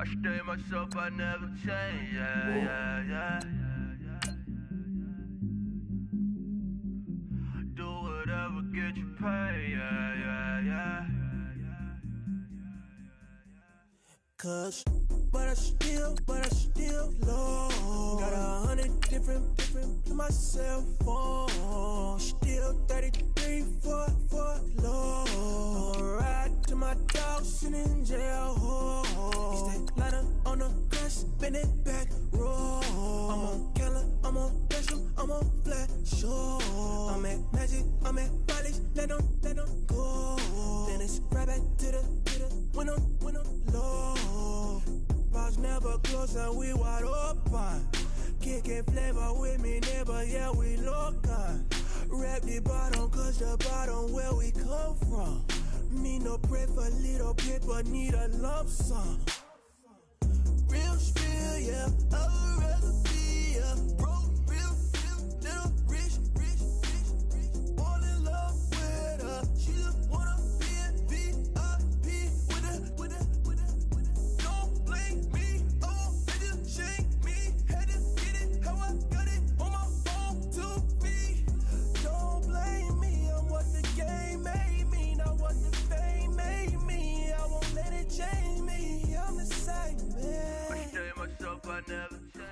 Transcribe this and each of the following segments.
I stay myself, I never change, yeah. Do whatever, get you paid, yeah. Cause, but I still low. Got 100 different in my cell phone. Still 33 for low. I'ma ride to my dog sitting in jail. He's that liner on the grass, spin it back, roll. I'm on Keller, I'm on Bishop, I'm on Flat Shore. I'm at Magic, I'm at Follies, let them go. Then it's right back to the when I'm low. Bars never close and we wide open. Kicking flavor with me, neighbor, yeah, we local. Rap the bottom, cause the bottom where we come from. Me no pray for little paper, need a lump sum. Real spill, yeah, I would rather be a broke, real, little rich. All in love with her, she just wanna be a VIP with it. Don't blame me, oh, they just shake me. Had to get it, how I got it on my phone to me. Don't blame me, I'm what the game made me, not what the fame made me. I won't let it change me, I'm the same man. I stay myself, I never change.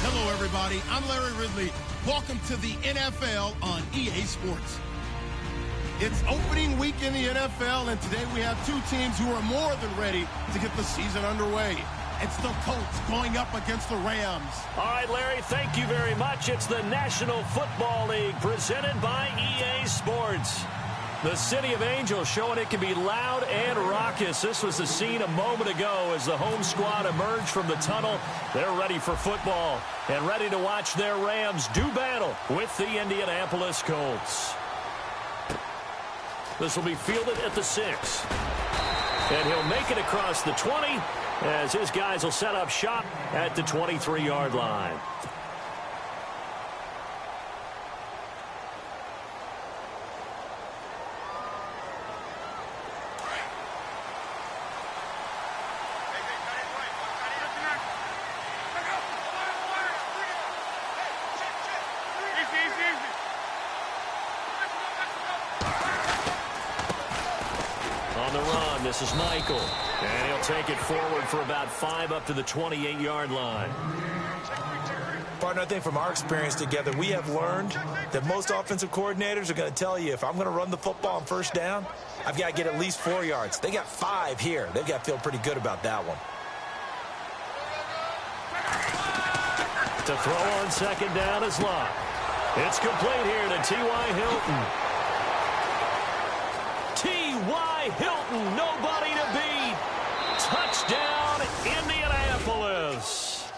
Hello, everybody. I'm Larry Ridley. Welcome to the NFL on EA Sports. It's opening week in the NFL, and today we have two teams who are more than ready to get the season underway. It's the Colts going up against the Rams. All right, Larry, thank you very much. It's the National Football League presented by EA Sports. The City of Angels showing it can be loud and raucous. This was the scene a moment ago as the home squad emerged from the tunnel. They're ready for football and ready to watch their Rams do battle with the Indianapolis Colts. This will be fielded at the 6. And he'll make it across the 20 as his guys will set up shop at the 23-yard line. This is Michael, and he'll take it forward for about 5 up to the 28-yard line. Partner, I think from our experience together, we have learned that most offensive coordinators are going to tell you if I'm going to run the football on first down, I've got to get at least 4 yards. They got 5 here. They've got to feel pretty good about that one. To throw on second down is Locke. It's complete here to T.Y. Hilton. T.Y. Hilton, nobody to beat. Touchdown, Indianapolis.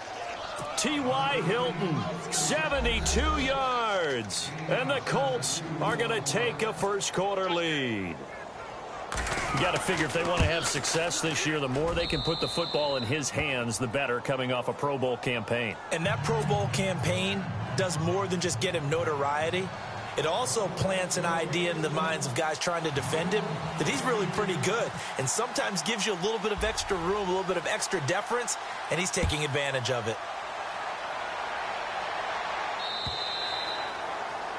T.Y. Hilton, 72 yards. And the Colts are going to take a first-quarter lead. You got to figure if they want to have success this year, the more they can put the football in his hands, the better, coming off a Pro Bowl campaign. And that Pro Bowl campaign does more than just get him notoriety. It also plants an idea in the minds of guys trying to defend him that he's really pretty good and sometimes gives you a little bit of extra room, a little bit of extra deference, and he's taking advantage of it.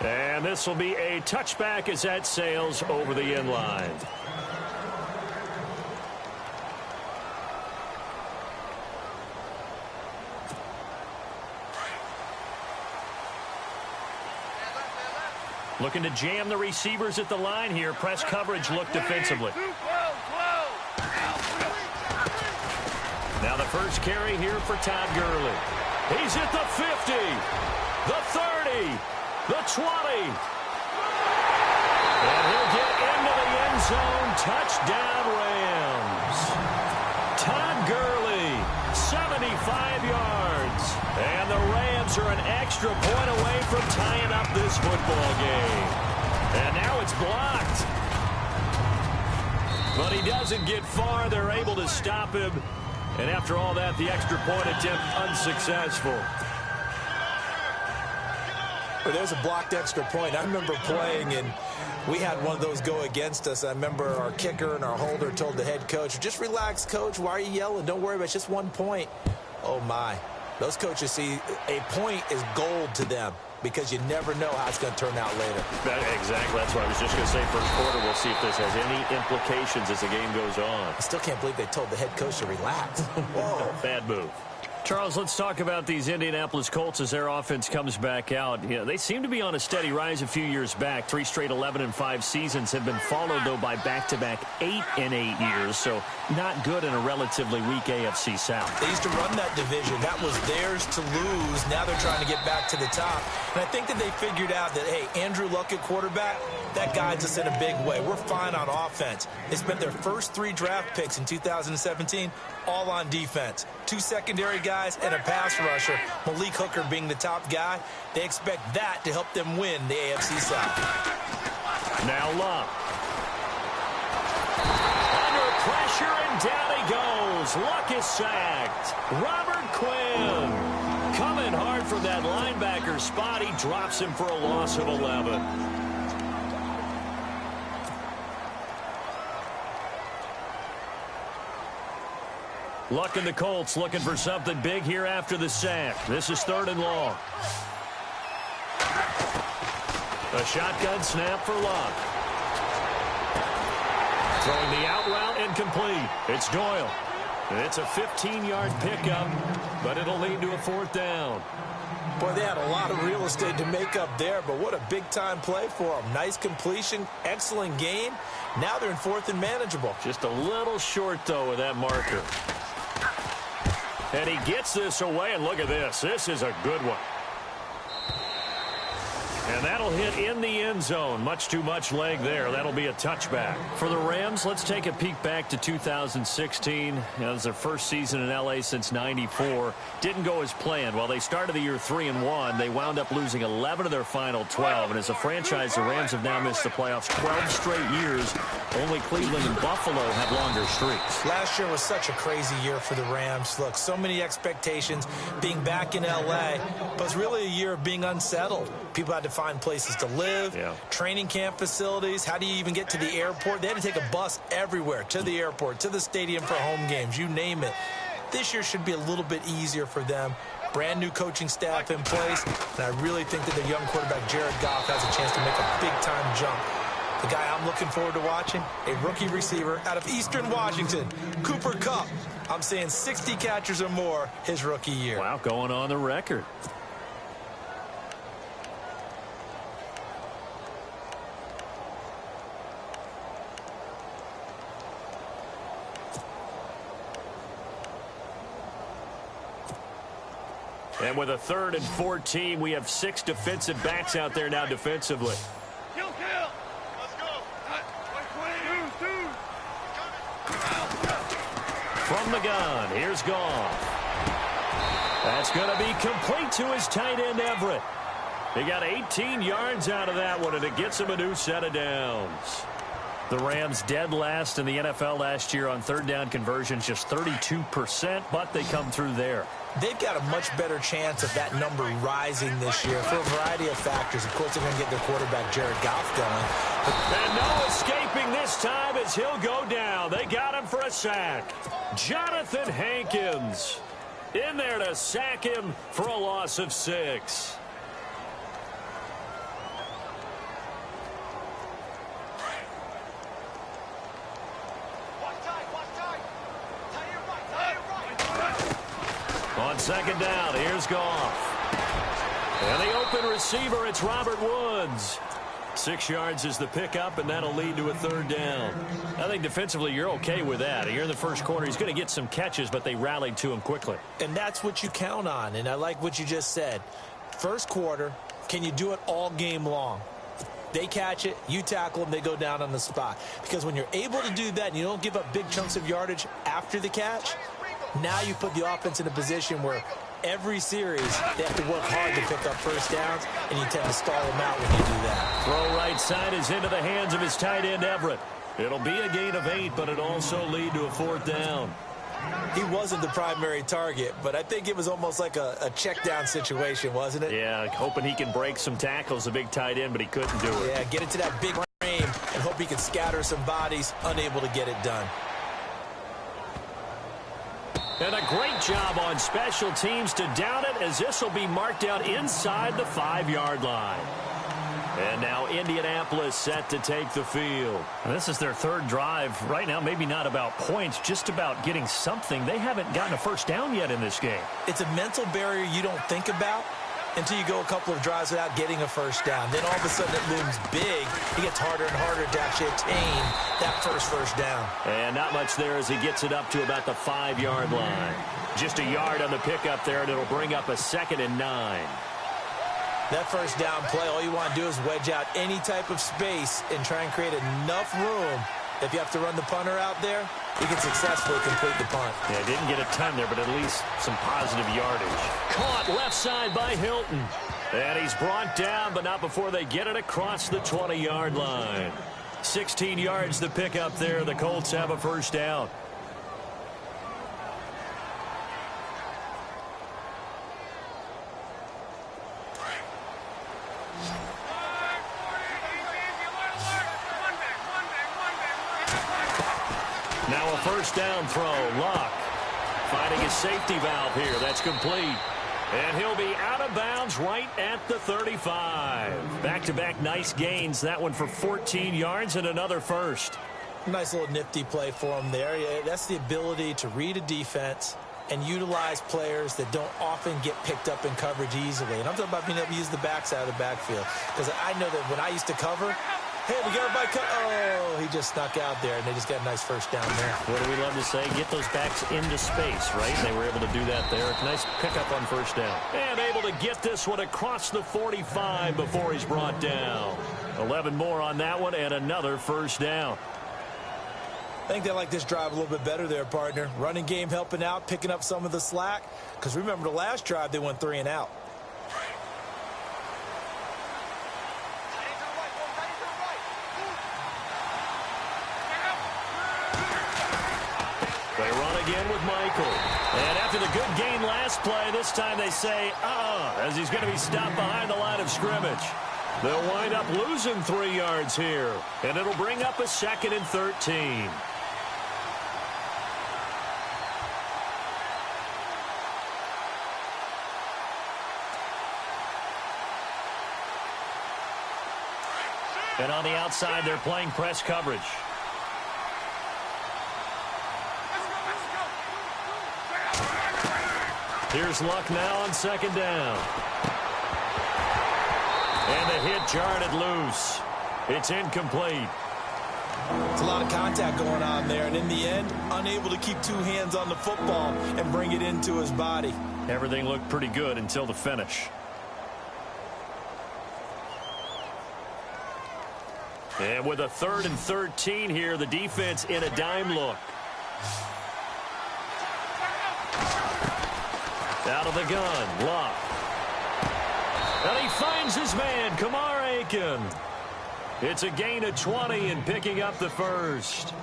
And this will be a touchback as that sails over the end line. Looking to jam the receivers at the line here. Press coverage look defensively. Now the first carry here for Todd Gurley. He's at the 50, the 30, the 20. And he'll get into the end zone. Touchdown, Rams. Todd Gurley, 75 yards. And the Rams are an extra point away from tying up this football game. And now it's blocked. But he doesn't get far. They're able to stop him. And after all that, the extra point attempt unsuccessful. Well, there's a blocked extra point. I remember playing, and We had one of those go against us. I remember our kicker and our holder told the head coach, just relax, coach. Why are you yelling? Don't worry about it. It's just 1 point. Oh, my. Those coaches see a point is gold to them because you never know how it's going to turn out later. Exactly. That's what I was just going to say. First quarter, we'll see if this has any implications as the game goes on. I still can't believe they told the head coach to relax. Whoa. Bad move. Charles, let's talk about these Indianapolis Colts as their offense comes back out. You know, they seem to be on a steady rise a few years back. 3 straight 11-5 seasons have been followed, though, by back-to-back 8-8 years. So not good in a relatively weak AFC South. They used to run that division. That was theirs to lose. Now they're trying to get back to the top. And I think that they figured out that, hey, Andrew Luck at quarterback, that guides us in a big way. We're fine on offense. They spent their first 3 draft picks in 2017 all on defense. 2 secondary guys and a pass rusher, Malik Hooker being the top guy. They expect that to help them win the AFC South. Now Luck. Under pressure, and down he goes. Luck is sacked. Robert Quinn coming hard from that linebacker spot. He drops him for a loss of 11. Luck and the Colts looking for something big here after the sack. This is 3rd and long. A shotgun snap for Luck. Throwing the out route incomplete. It's Doyle. It's a 15-yard pickup, but it'll lead to a 4th down. Boy, they had a lot of real estate to make up there, but what a big-time play for them. Nice completion, excellent game. Now they're in 4th and manageable. Just a little short, though, with that marker. And he gets this away, and look at this. This is a good one. And that'll hit in the end zone. Much too much leg there. That'll be a touchback. For the Rams, let's take a peek back to 2016. It was their first season in L.A. since '94. Didn't go as planned. While they started the year 3-1, they wound up losing 11 of their final 12. And as a franchise, the Rams have now missed the playoffs 12 straight years. Only Cleveland and Buffalo have longer streaks. Last year was such a crazy year for the Rams. Look, so many expectations being back in L.A., but it's really a year of being unsettled. People had to find places to live, training camp facilities. How do you even get to the airport? They had to take a bus everywhere, to the airport, to the stadium for home games, you name it. This year should be a little bit easier for them. Brand new coaching staff in place, and I really think that the young quarterback, Jared Goff, has a chance to make a big-time jump. The guy I'm looking forward to watching, a rookie receiver out of Eastern Washington, Cooper Kupp. I'm saying 60 catches or more his rookie year. Wow, going on the record. And with a 3rd and 14, we have 6 defensive backs out there now defensively. Kill. Let's go. From the gun, here's Goff. That's going to be complete to his tight end, Everett. He got 18 yards out of that one, and it gets him a new set of downs. The Rams dead last in the NFL last year on 3rd down conversions, just 32%, but they come through there. They've got a much better chance of that number rising this year for a variety of factors. Of course, they're going to get their quarterback, Jared Goff, going. And no escaping this time as he'll go down. They got him for a sack. Jonathan Hankins in there to sack him for a loss of 6. On 2nd down, here's Goff. And the open receiver, it's Robert Woods. 6 yards is the pickup, and that'll lead to a 3rd down. I think defensively you're okay with that. Here in the first quarter, he's going to get some catches, but they rallied to him quickly. And that's what you count on, and I like what you just said. First quarter, can you do it all game long? They catch it, you tackle them, they go down on the spot. Because when you're able to do that and you don't give up big chunks of yardage after the catch, now you put the offense in a position where every series they have to work hard to pick up first downs, and you tend to stall them out when you do that. Throw right side is into the hands of his tight end, Everett. It'll be a gain of 8, but it'll also lead to a 4th down. He wasn't the primary target, but I think it was almost like a check down situation, wasn't it? Yeah, hoping he can break some tackles, a big tight end, but he couldn't do it. Yeah, get into that big frame and hope he can scatter some bodies, unable to get it done. And a great job on special teams to down it, as this will be marked out inside the 5-yard line. And now Indianapolis set to take the field. And this is their third drive. Right now, maybe not about points, just about getting something. They haven't gotten a first down yet in this game. It's a mental barrier you don't think about until you go a couple of drives without getting a first down. Then all of a sudden it looms big. It gets harder and harder to actually attain that first down. And not much there as he gets it up to about the 5-yard line. Just a yard on the pickup there, and it'll bring up a 2nd and 9. That first down play, all you want to do is wedge out any type of space and try and create enough room. If you have to run the punter out there, he can successfully complete the punt. Yeah, didn't get a ton there, but at least some positive yardage. Caught left side by Hilton. And he's brought down, but not before they get it across the 20-yard line. 16 yards to pick up there. The Colts have a first down. Now a first down throw. Luck finding his safety valve here. That's complete. And he'll be out of bounds right at the 35. Back-to-back nice gains. That one for 14 yards and another first. Nice little nifty play for him there. Yeah, that's the ability to read a defense and utilize players that don't often get picked up in coverage easily. And I'm talking about being able to use the backside of the backfield. Because I know that when I used to cover, hey, we got everybody oh, he just snuck out there, and they just got a nice first down there. What do we love to say? Get those backs into space, right? They were able to do that there. Nice pickup on first down. And able to get this one across the 45 before he's brought down. 11 more on that one, and another first down. I think they like this drive a little bit better there, partner. Running game helping out, picking up some of the slack. Because remember, the last drive, they went 3 and out. They run again with Michael. And after the good gain last play, this time they say, as he's going to be stopped behind the line of scrimmage. They'll wind up losing 3 yards here. And it'll bring up a 2nd and 13. And on the outside, they're playing press coverage. Here's Luck now on 2nd down. And the hit jarred it loose. It's incomplete. It's a lot of contact going on there, and in the end, unable to keep 2 hands on the football and bring it into his body. Everything looked pretty good until the finish. And with a 3rd and 13 here, the defense in a dime look. Out of the gun, Luck. And he finds his man, Kamar Aiken. It's a gain of 20 and picking up the first.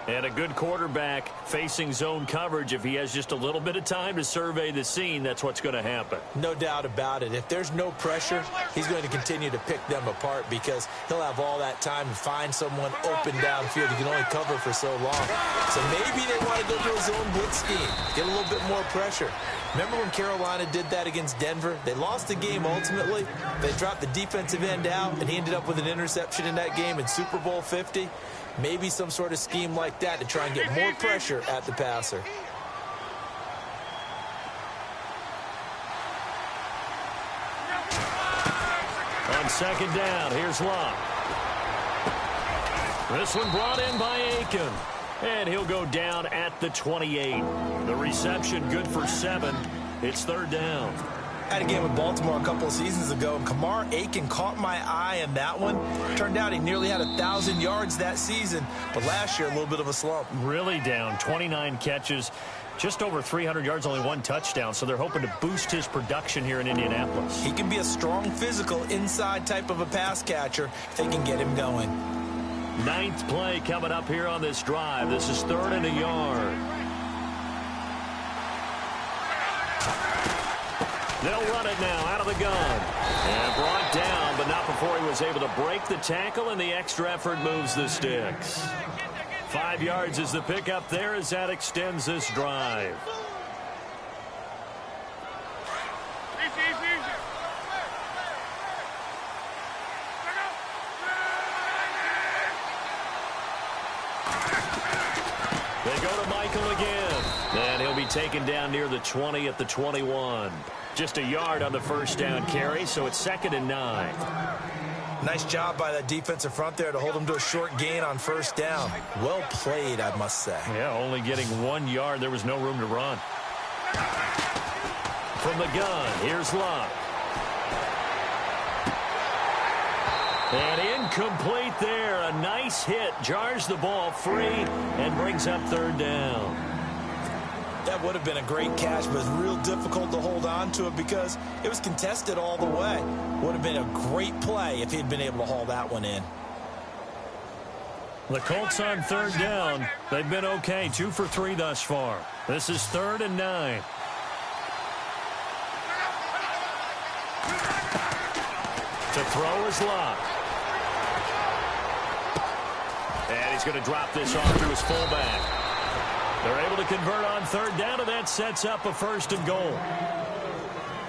And a good quarterback facing zone coverage. If he has just a little bit of time to survey the scene, that's what's going to happen. No doubt about it. If there's no pressure, he's going to continue to pick them apart because he'll have all that time to find someone open downfield. He can only cover for so long. So maybe they want to go to a zone blitz scheme, get a little bit more pressure. Remember when Carolina did that against Denver? They lost the game ultimately. They dropped the defensive end out, and he ended up with an interception in that game in Super Bowl 50. Maybe some sort of scheme like that to try and get more pressure at the passer. On 2nd down, here's Luck. This one brought in by Aiken. And he'll go down at the 28. The reception good for 7. It's 3rd down. I had a game with Baltimore a couple of seasons ago, and Kamar Aiken caught my eye in that one. Turned out he nearly had 1,000 yards that season, but last year a little bit of a slump. Really down, 29 catches, just over 300 yards, only 1 touchdown, so they're hoping to boost his production here in Indianapolis. He can be a strong physical inside type of a pass catcher if they can get him going. 9th play coming up here on this drive. This is 3rd and a yard. They'll run it now out of the gun. And brought down, but not before he was is able to break the tackle, and the extra effort moves the sticks. 5 yards is the pickup there as that extends this drive. They go to Michael again, and he'll be taken down near the 20 at the 21. Just a yard on the first down carry, so it's 2nd and 9. Nice job by that defensive front there to hold them to a short gain on first down. Well played, I must say. Yeah, only getting 1 yard. There was no room to run. From the gun, here's Luck. And incomplete there. A nice hit. Jars the ball free and brings up 3rd down. That would have been a great catch, but it's real difficult to hold on to it because it was contested all the way. Would have been a great play if he'd been able to haul that one in. The Colts on 3rd down. They've been okay. 2 for 3 thus far. This is 3rd and 9. To throw is Luck. And he's going to drop this off to his fullback. They're able to convert on 3rd down, and that sets up a 1st and goal.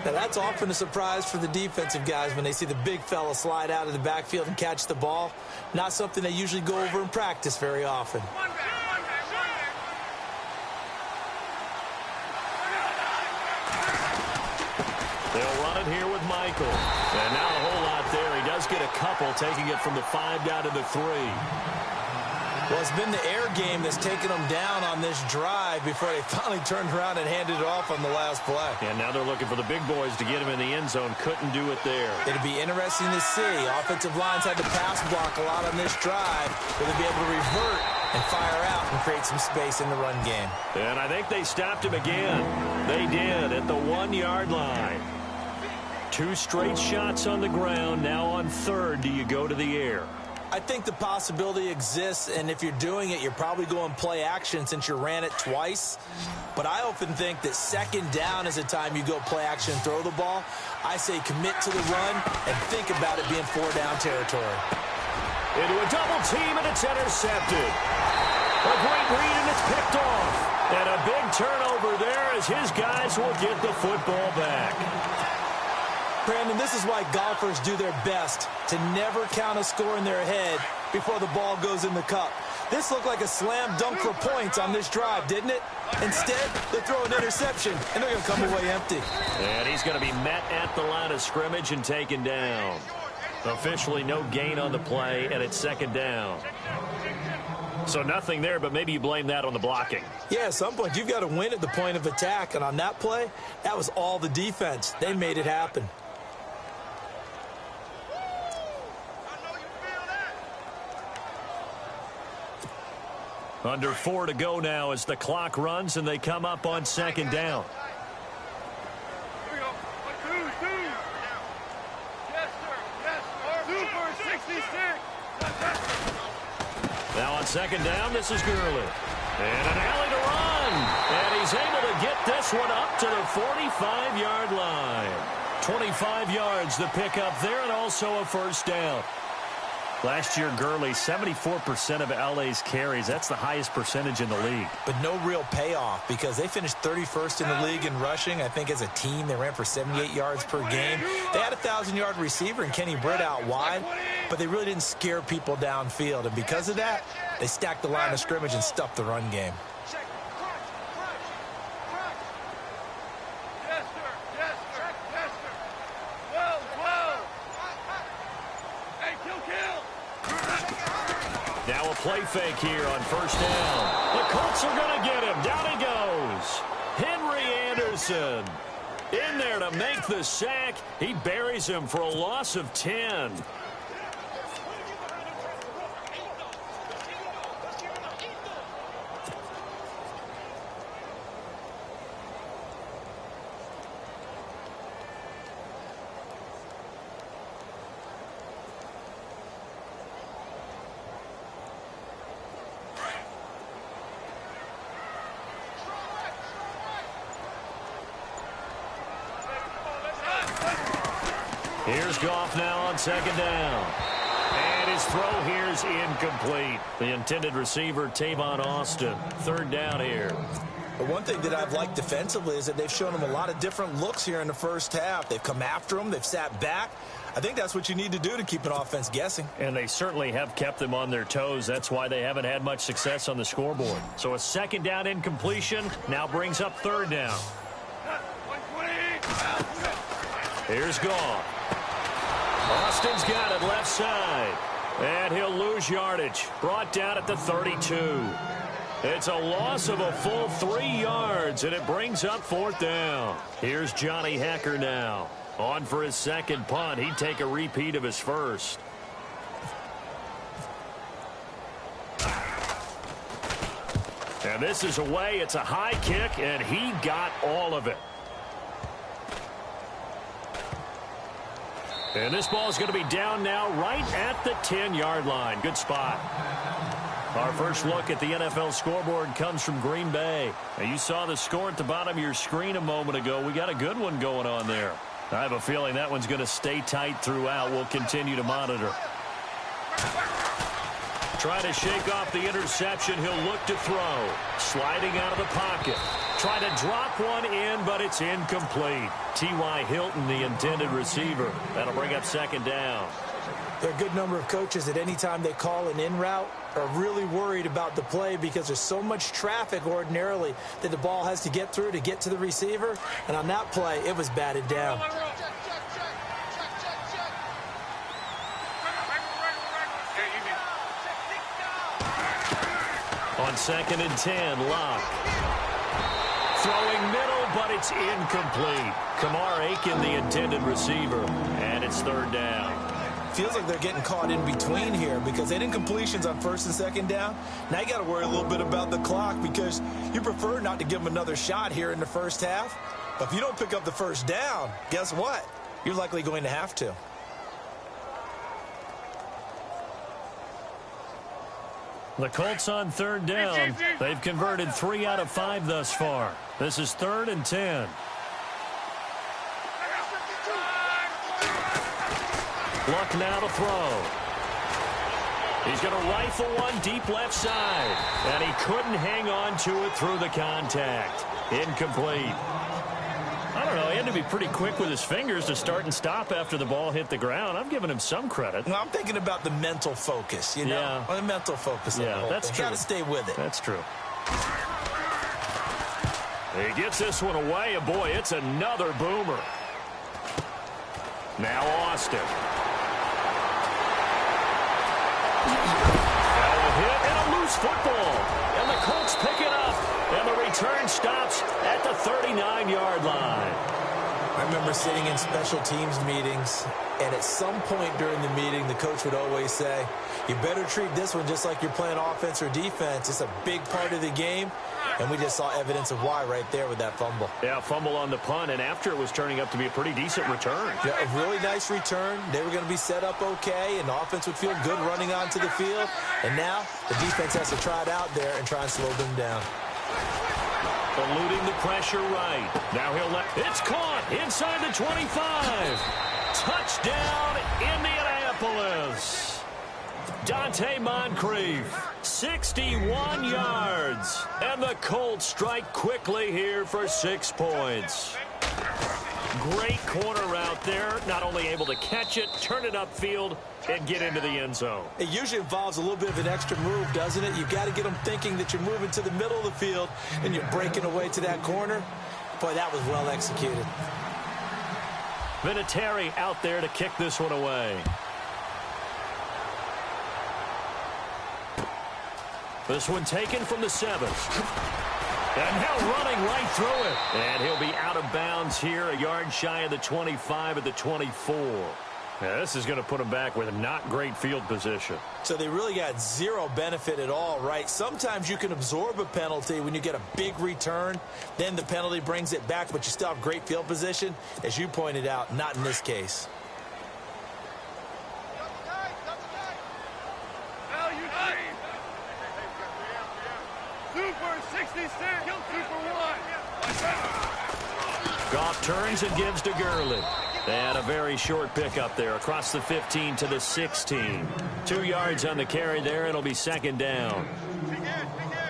Now, that's often a surprise for the defensive guys when they see the big fella slide out of the backfield and catch the ball. Not something they usually go over in practice very often. They'll run it here with Michael. And not a whole lot there. He does get a couple, taking it from the 5 down to the 3. Well, it's been the air game that's taken them down on this drive before they finally turned around and handed it off on the last play. And now they're looking for the big boys to get him in the end zone. Couldn't do it there. It'd be interesting to see. Offensive lines had to pass block a lot on this drive. Will they be able to revert and fire out and create some space in the run game? And I think they stopped him again. They did at the 1-yard line. 2 straight shots on the ground. Now on 3rd, do you go to the air? I think the possibility exists, and if you're doing it, you're probably going play action since you ran it twice. But I often think that 2nd down is a time you go play action and throw the ball. I say commit to the run and think about it being 4-down territory. Into a double team, and it's intercepted. A great read, and it's picked off. And a big turnover there as his guys will get the football back. Brandon, this is why golfers do their best to never count a score in their head before the ball goes in the cup. This looked like a slam dunk for points on this drive, didn't it? Instead, they throw an interception, and they're going to come away empty. And he's going to be met at the line of scrimmage and taken down. Officially no gain on the play, and it's 2nd down. So nothing there, but maybe you blame that on the blocking. Yeah, at some point, you've got to win at the point of attack, and on that play, that was all the defense. They made it happen. Under 4 to go now as the clock runs, and they come up on 2nd down. Here we go. 2. Yes, sir. Yes, sir. 2 for 66. Now on 2nd down, this is Gurley. And an alley to run. And he's able to get this one up to the 45-yard line. 25 yards the pickup there, and also a 1st down. Last year, Gurley, 74% of LA's carries. That's the highest percentage in the league. But no real payoff because they finished 31st in the league in rushing. I think as a team, they ran for 78 yards per game. They had a 1,000-yard receiver in Kenny Britt out wide, but they really didn't scare people downfield. And because of that, they stacked the line of scrimmage and stuffed the run game. Now a play fake here on 1st down. The Colts are going to get him. Down he goes. Henry Anderson in there to make the sack. He buries him for a loss of 10. Here's Goff now on second down. And his throw here is incomplete. The intended receiver, Tavon Austin. Third down here. But one thing that I've liked defensively is that they've shown him a lot of different looks here in the first half. They've come after him. They've sat back. I think that's what you need to do to keep an offense guessing. And they certainly have kept them on their toes. That's why they haven't had much success on the scoreboard. So a second down incompletion now brings up third down. Here's Goff. Austin's got it left side. And he'll lose yardage. Brought down at the 32. It's a loss of a full 3 yards, and it brings up fourth down. Here's Johnny Hecker now. On for his second punt. He'd take a repeat of his first. And this is away. It's a high kick, and he got all of it. And this ball is going to be down now right at the 10-yard line. Good spot. Our first look at the NFL scoreboard comes from Green Bay. Now, you saw the score at the bottom of your screen a moment ago. We got a good one going on there. I have a feeling that one's going to stay tight throughout. We'll continue to monitor. Try to shake off the interception. He'll look to throw. Sliding out of the pocket. Try to drop one in, but it's incomplete. T.Y. Hilton, the intended receiver. That'll bring up second down. There are a good number of coaches that any time they call an in route are really worried about the play because there's so much traffic ordinarily that the ball has to get through to get to the receiver. And on that play, it was batted down. On second and 10, Locke. Throwing middle, but it's incomplete. Kamar Aiken, the intended receiver. And it's third down. Feels like they're getting caught in between here because they didn't completions on first and second down. Now you got to worry a little bit about the clock because you prefer not to give them another shot here in the first half. But if you don't pick up the first down, guess what? You're likely going to have to. The Colts on third down. They've converted 3 out of 5 thus far. This is third and 10. Luck now to throw. He's going to rifle one deep left side. And he couldn't hang on to it through the contact. Incomplete. I don't know. He had to be pretty quick with his fingers to start and stop after the ball hit the ground. I'm giving him some credit. Well, I'm thinking about the mental focus, you know? Yeah. Well, the mental focus. Yeah, that's true. Got to stay with it. That's true. He gets this one away, and boy, it's another boomer. Now Austin. Hit and a loose football. And the Colts pick it up. And the return stops at the 39-yard line. I remember sitting in special teams meetings, and at some point during the meeting, the coach would always say, you better treat this one just like you're playing offense or defense. It's a big part of the game. And we just saw evidence of why right there with that fumble. Yeah, fumble on the punt, and after it was turning up to be a pretty decent return. Yeah, a really nice return. They were going to be set up okay, and the offense would feel good running onto the field. And now the defense has to try it out there and try and slow them down. Eluding the pressure right. Now he'll let... It's caught inside the 25. Touchdown, Indianapolis. Dante Moncrief, 61 yards. And the Colts strike quickly here for 6 points. Great corner route there. Not only able to catch it, turn it upfield, and get into the end zone. It usually involves a little bit of an extra move, doesn't it? You've got to get them thinking that you're moving to the middle of the field and you're breaking away to that corner. Boy, that was well executed. Vinatieri out there to kick this one away. This one taken from the 7th. And now running right through it. And he'll be out of bounds here, a yard shy of the 25 at the 24. Now, this is going to put him back with a not great field position. So they really got zero benefit at all, right? Sometimes you can absorb a penalty when you get a big return. Then the penalty brings it back, but you still have great field position. As you pointed out, not in this case. Goff turns and gives to Gurley. And a very short pickup there across the 15 to the 16. 2 yards on the carry there. It'll be second down.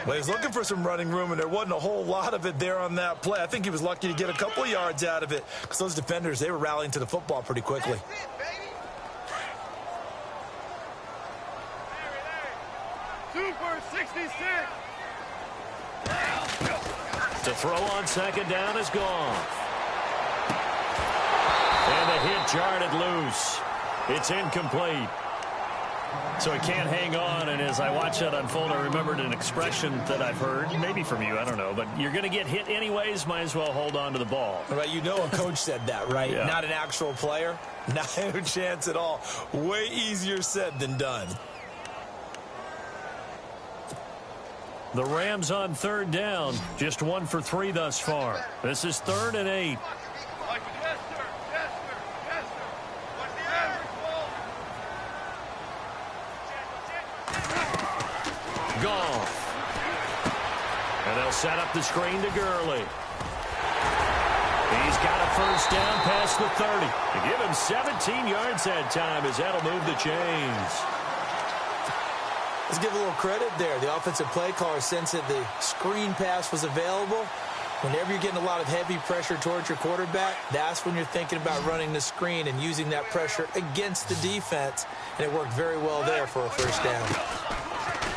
Well, he's looking for some running room, and there wasn't a whole lot of it there on that play. I think he was lucky to get a couple of yards out of it because those defenders, they were rallying to the football pretty quickly. Super 66. To throw on second down is gone. And the hit jarred it loose. It's incomplete. So he can't hang on, and as I watch that unfold, I remembered an expression that I've heard, maybe from you, I don't know, but you're going to get hit anyways, might as well hold on to the ball. Right, you know a coach said that, right? Yeah. Not an actual player. Not a chance at all. Way easier said than done. The Rams on third down, just 1 for 3 thus far. This is 3rd and 8. Goff. And they'll set up the screen to Gurley. He's got a first down past the 30. To give him 17 yards that time as that'll move the chains. Let's give a little credit there. The offensive play caller sensed that the screen pass was available. Whenever you're getting a lot of heavy pressure towards your quarterback, that's when you're thinking about running the screen and using that pressure against the defense. And it worked very well there for a first down.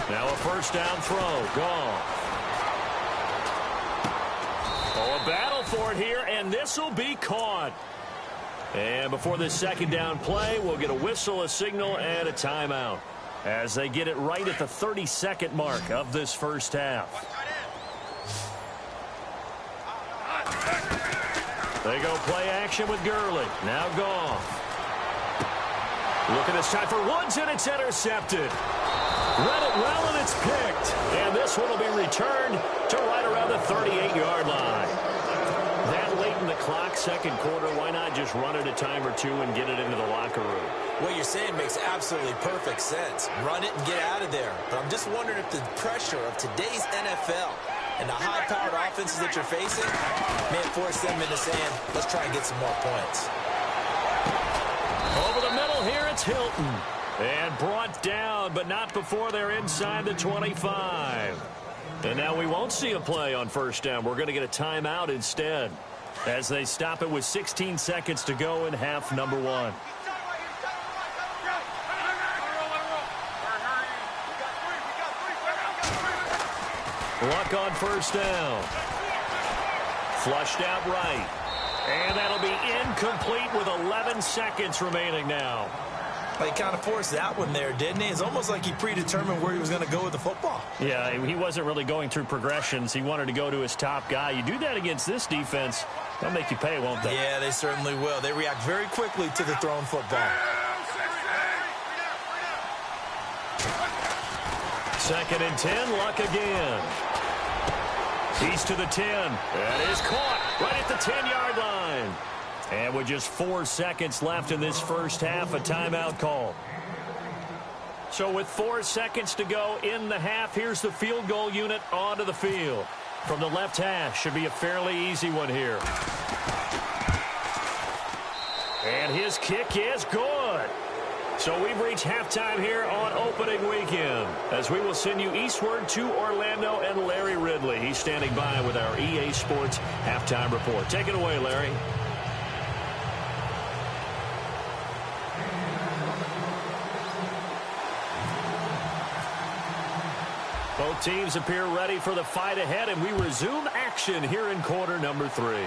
Now a first down throw. Gone. Oh, a battle for it here, and this will be caught. And before this second down play, we'll get a whistle, a signal, and a timeout as they get it right at the 32nd mark of this first half. They go play action with Gurley. Now Goff. Look at this time for Woods, and it's intercepted. Read it well, and it's picked. And this one will be returned to right around the 38-yard line. That late in the clock, second quarter, why not just run it a time or two and get it into the locker room? What you're saying makes absolutely perfect sense. Run it and get out of there. But I'm just wondering if the pressure of today's NFL and the high-powered offenses that you're facing may force them into saying, let's try and get some more points. Over the middle here, it's Hilton. And brought down, but not before they're inside the 25. And now we won't see a play on first down. We're going to get a timeout instead as they stop it with 16 seconds to go in half number 1. Luck on first down. Flushed out right. And that'll be incomplete with 11 seconds remaining now. He kind of forced that one there, didn't he? It's almost like he predetermined where he was going to go with the football. Yeah, he wasn't really going through progressions. He wanted to go to his top guy. You do that against this defense, they'll make you pay, won't they? Yeah, they certainly will. They react very quickly to the thrown football. 2nd and 10, Luck again. He's to the 10. That is caught right at the 10-yard line. And with just 4 seconds left in this first half, a timeout call. So with 4 seconds to go in the half, here's the field goal unit onto the field. From the left hash, should be a fairly easy one here. And his kick is good. So we've reached halftime here on opening weekend as we will send you eastward to Orlando and Larry Ridley. He's standing by with our EA Sports halftime report. Take it away, Larry. Both teams appear ready for the fight ahead, and we resume action here in quarter number 3.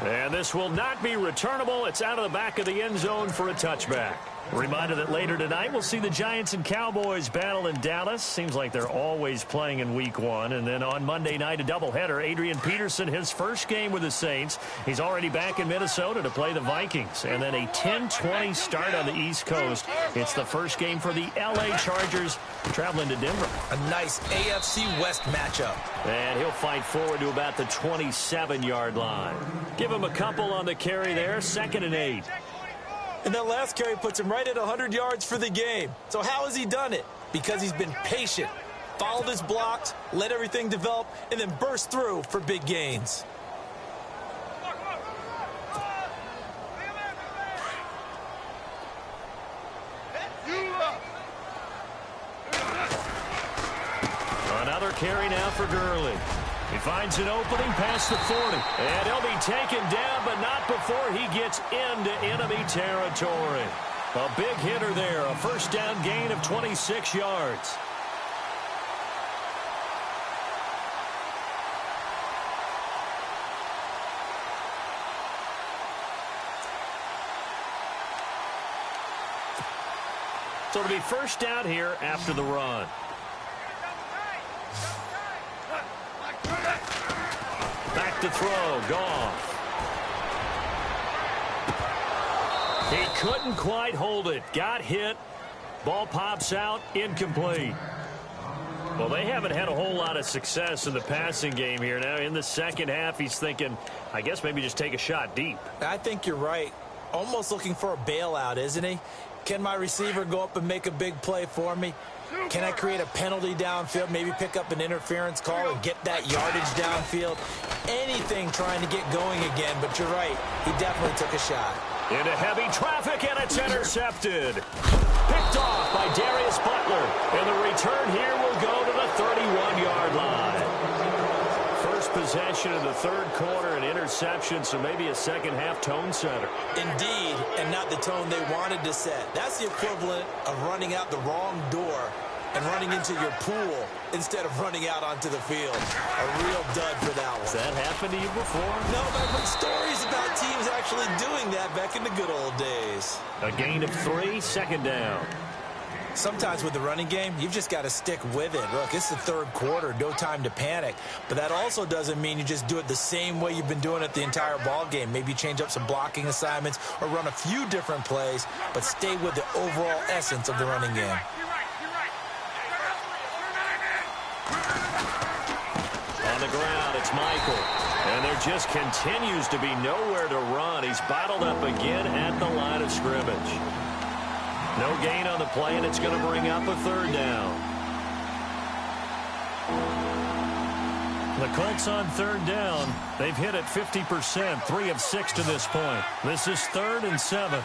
And this will not be returnable. It's out of the back of the end zone for a touchback. A reminder that later tonight we'll see the Giants and Cowboys battle in Dallas. Seems like they're always playing in week 1. And then on Monday night, a doubleheader. Adrian Peterson, his first game with the Saints. He's already back in Minnesota to play the Vikings. And then a 10-20 start on the East Coast. It's the first game for the L.A. Chargers traveling to Denver. A nice AFC West matchup. And he'll fight forward to about the 27-yard line. Give him a couple on the carry there. 2nd and 8. And that last carry puts him right at 100 yards for the game. So how has he done it? Because he's been patient, followed his blocks, let everything develop, and then burst through for big gains. carry now for Gurley. He finds an opening past the 40. And he'll be taken down, but not before he gets into enemy territory. A big hitter there. A first down gain of 26 yards. So it'll be first down here after the run. Back to throw. Goff. He couldn't quite hold it. Got hit. Ball pops out. Incomplete. Well, they haven't had a whole lot of success in the passing game here. Now, in the second half, he's thinking, I guess maybe just take a shot deep. I think you're right. Almost looking for a bailout, isn't he? Can my receiver go up and make a big play for me? Can I create a penalty downfield, maybe pick up an interference call and get that yardage downfield? Anything trying to get going again, but you're right. He definitely took a shot. Into heavy traffic, and it's intercepted. Picked off by Darius Butler. And the return here will go to the 31-yard line. First possession of the third quarter, an interception, so maybe a second-half tone setter. Indeed, and not the tone they wanted to set. That's the equivalent of running out the wrong door and running into your pool instead of running out onto the field. A real dud for that one. Has that happened to you before? No, but I've heard stories about teams actually doing that back in the good old days. A gain of 3, second down. Sometimes with the running game, you've just got to stick with it. Look, it's the third quarter, no time to panic. But that also doesn't mean you just do it the same way you've been doing it the entire ball game. Maybe change up some blocking assignments or run a few different plays, but stay with the overall essence of the running game. On the ground, it's Michael. And there just continues to be nowhere to run. He's bottled up again at the line of scrimmage. No gain on the play, and it's going to bring up a third down. The Colts on third down. They've hit it 50%, 3 of 6 to this point. This is 3rd and 7.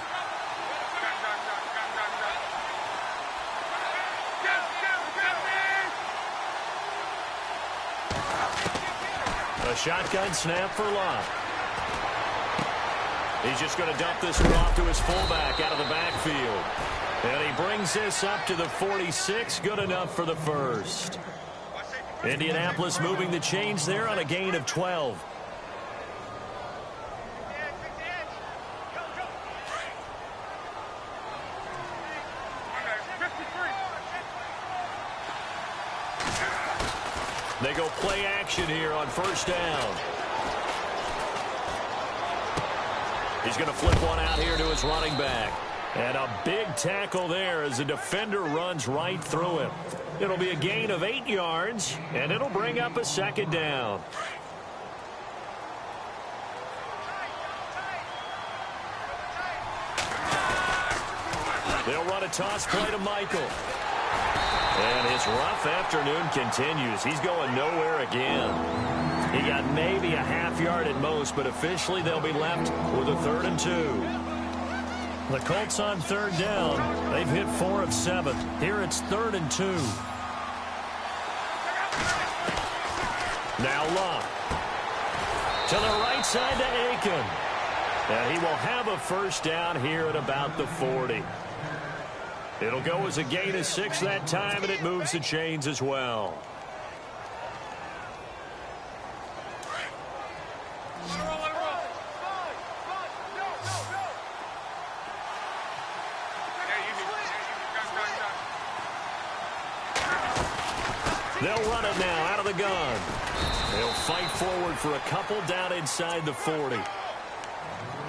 A shotgun snap for Locke. He's just going to dump this one off to his fullback out of the backfield. And he brings this up to the 46. Good enough for the first. Indianapolis moving the chains there on a gain of 12. They go play action here on first down. He's going to flip one out here to his running back. And a big tackle there as the defender runs right through him. It'll be a gain of 8 yards, and it'll bring up a second down. They'll run a toss play to Michael. And his rough afternoon continues. He's going nowhere again. He got maybe a half yard at most, but officially they'll be left with a 3rd and 2. The Colts on third down. They've hit 4 of 7. Here it's 3rd and 2. Now Locke. To the right side to Aiken. And he will have a first down here at about the 40. It'll go as a gain of 6 that time, and it moves the chains as well. They'll run it now out of the gun. They'll fight forward for a couple down inside the 40.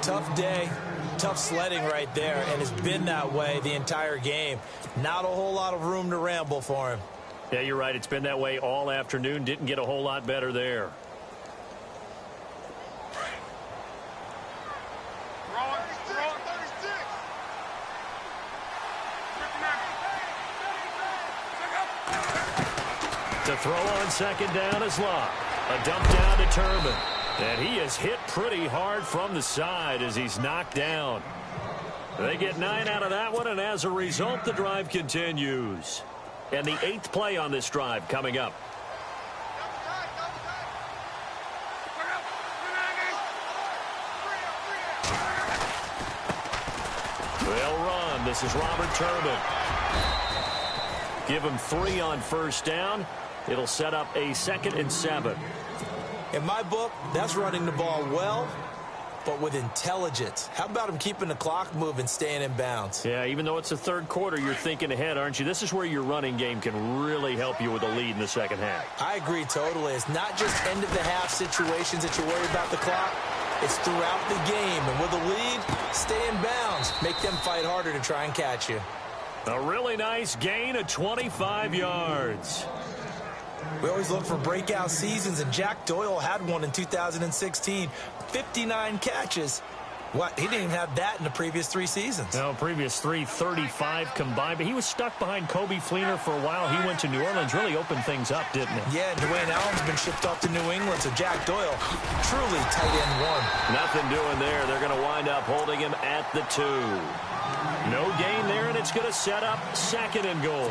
Tough day, tough sledding right there, and it's been that way the entire game. Not a whole lot of room to ramble for him. Yeah, you're right. It's been that way all afternoon. Didn't get a whole lot better there. To throw on second down is Locke. A dump down to Turbin. And he is hit pretty hard from the side as he's knocked down. They get 9 out of that one, and as a result, the drive continues. And the 8th play on this drive coming up. They'll run. This is Robert Turbin. Give him 3 on first down. It'll set up a 2nd and 7. In my book, that's running the ball well, but with intelligence. How about him keeping the clock moving, staying in bounds? Yeah, even though it's the third quarter, you're thinking ahead, aren't you? This is where your running game can really help you with a lead in the second half. I agree totally. It's not just end-of-the-half situations that you worry about the clock. It's throughout the game. And with a lead, stay in bounds. Make them fight harder to try and catch you. A really nice gain of 25 yards. We always look for breakout seasons, and Jack Doyle had one in 2016. 59 catches. What? He didn't even have that in the previous 3 seasons. No, previous 3, 35 combined. But he was stuck behind Kobe Fleener for a while. He went to New Orleans, really opened things up, didn't he? Yeah, Dwayne Allen's been shipped off to New England, so Jack Doyle, truly tight end 1. Nothing doing there. They're going to wind up holding him at the 2. No gain there, and it's going to set up 2nd and goal.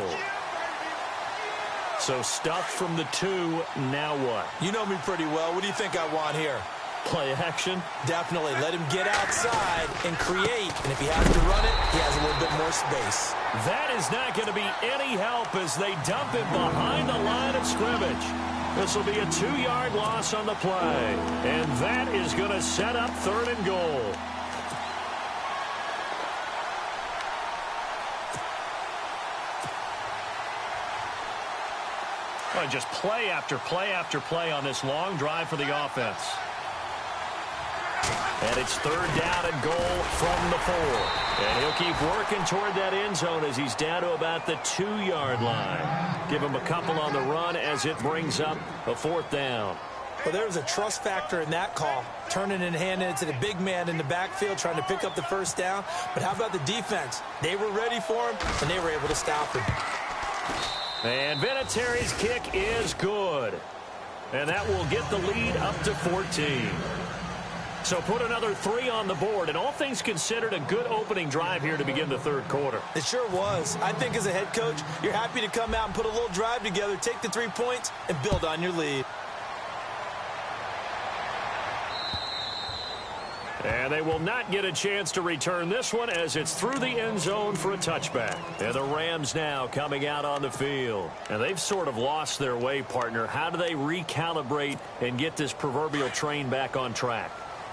So stuffed from the 2, now what? You know me pretty well. What do you think I want here? Play action? Definitely. Let him get outside and create. And if he has to run it, he has a little bit more space. That is not going to be any help as they dump him behind the line of scrimmage. This will be a 2-yard loss on the play. And that is going to set up 3rd and goal. Just play after play after play on this long drive for the offense. And it's 3rd down and goal from the 4. And he'll keep working toward that end zone as he's down to about the 2-yard line. Give him a couple on the run as it brings up a 4th down. Well, there's a trust factor in that call. Turning and handing it to the big man in the backfield, trying to pick up the 1st down. But how about the defense? They were ready for him, and they were able to stop him. And Vinatieri's kick is good. And that will get the lead up to 14. So put another 3 on the board. And all things considered, a good opening drive here to begin the 3rd quarter. It sure was. I think as a head coach, you're happy to come out and put a little drive together, take the 3 points, and build on your lead. And they will not get a chance to return this one as it's through the end zone for a touchback. And the Rams now coming out on the field. And they've sort of lost their way, partner. How do they recalibrate and get this proverbial train back on track?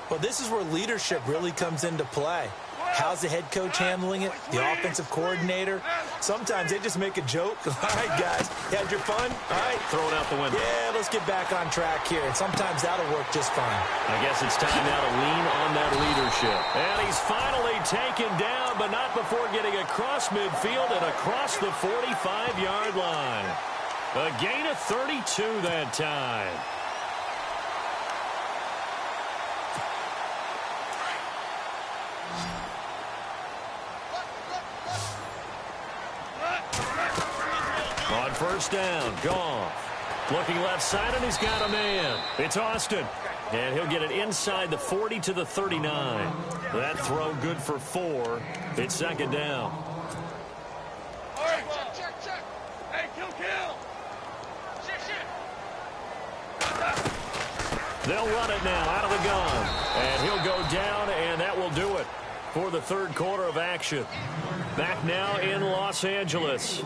Well, this is where leadership really comes into play. How's the head coach handling it? The offensive coordinator? Sometimes they just make a joke. All right, guys, you had your fun? All right. Throw it out the window. Yeah, let's get back on track here. And sometimes that'll work just fine. I guess it's time now to lean on that leadership. And he's finally taken down, but not before getting across midfield and across the 45-yard line. A gain of 32 that time. On first down, Goff. Looking left side, and he's got a man. It's Austin. And he'll get it inside the 40 to the 39. That throw good for 4. It's 2nd down. All right, check. Hey, kill. Shit. They'll run it now out of the gun. And he'll go down, and that will do it for the 3rd quarter of action. Back now in Los Angeles.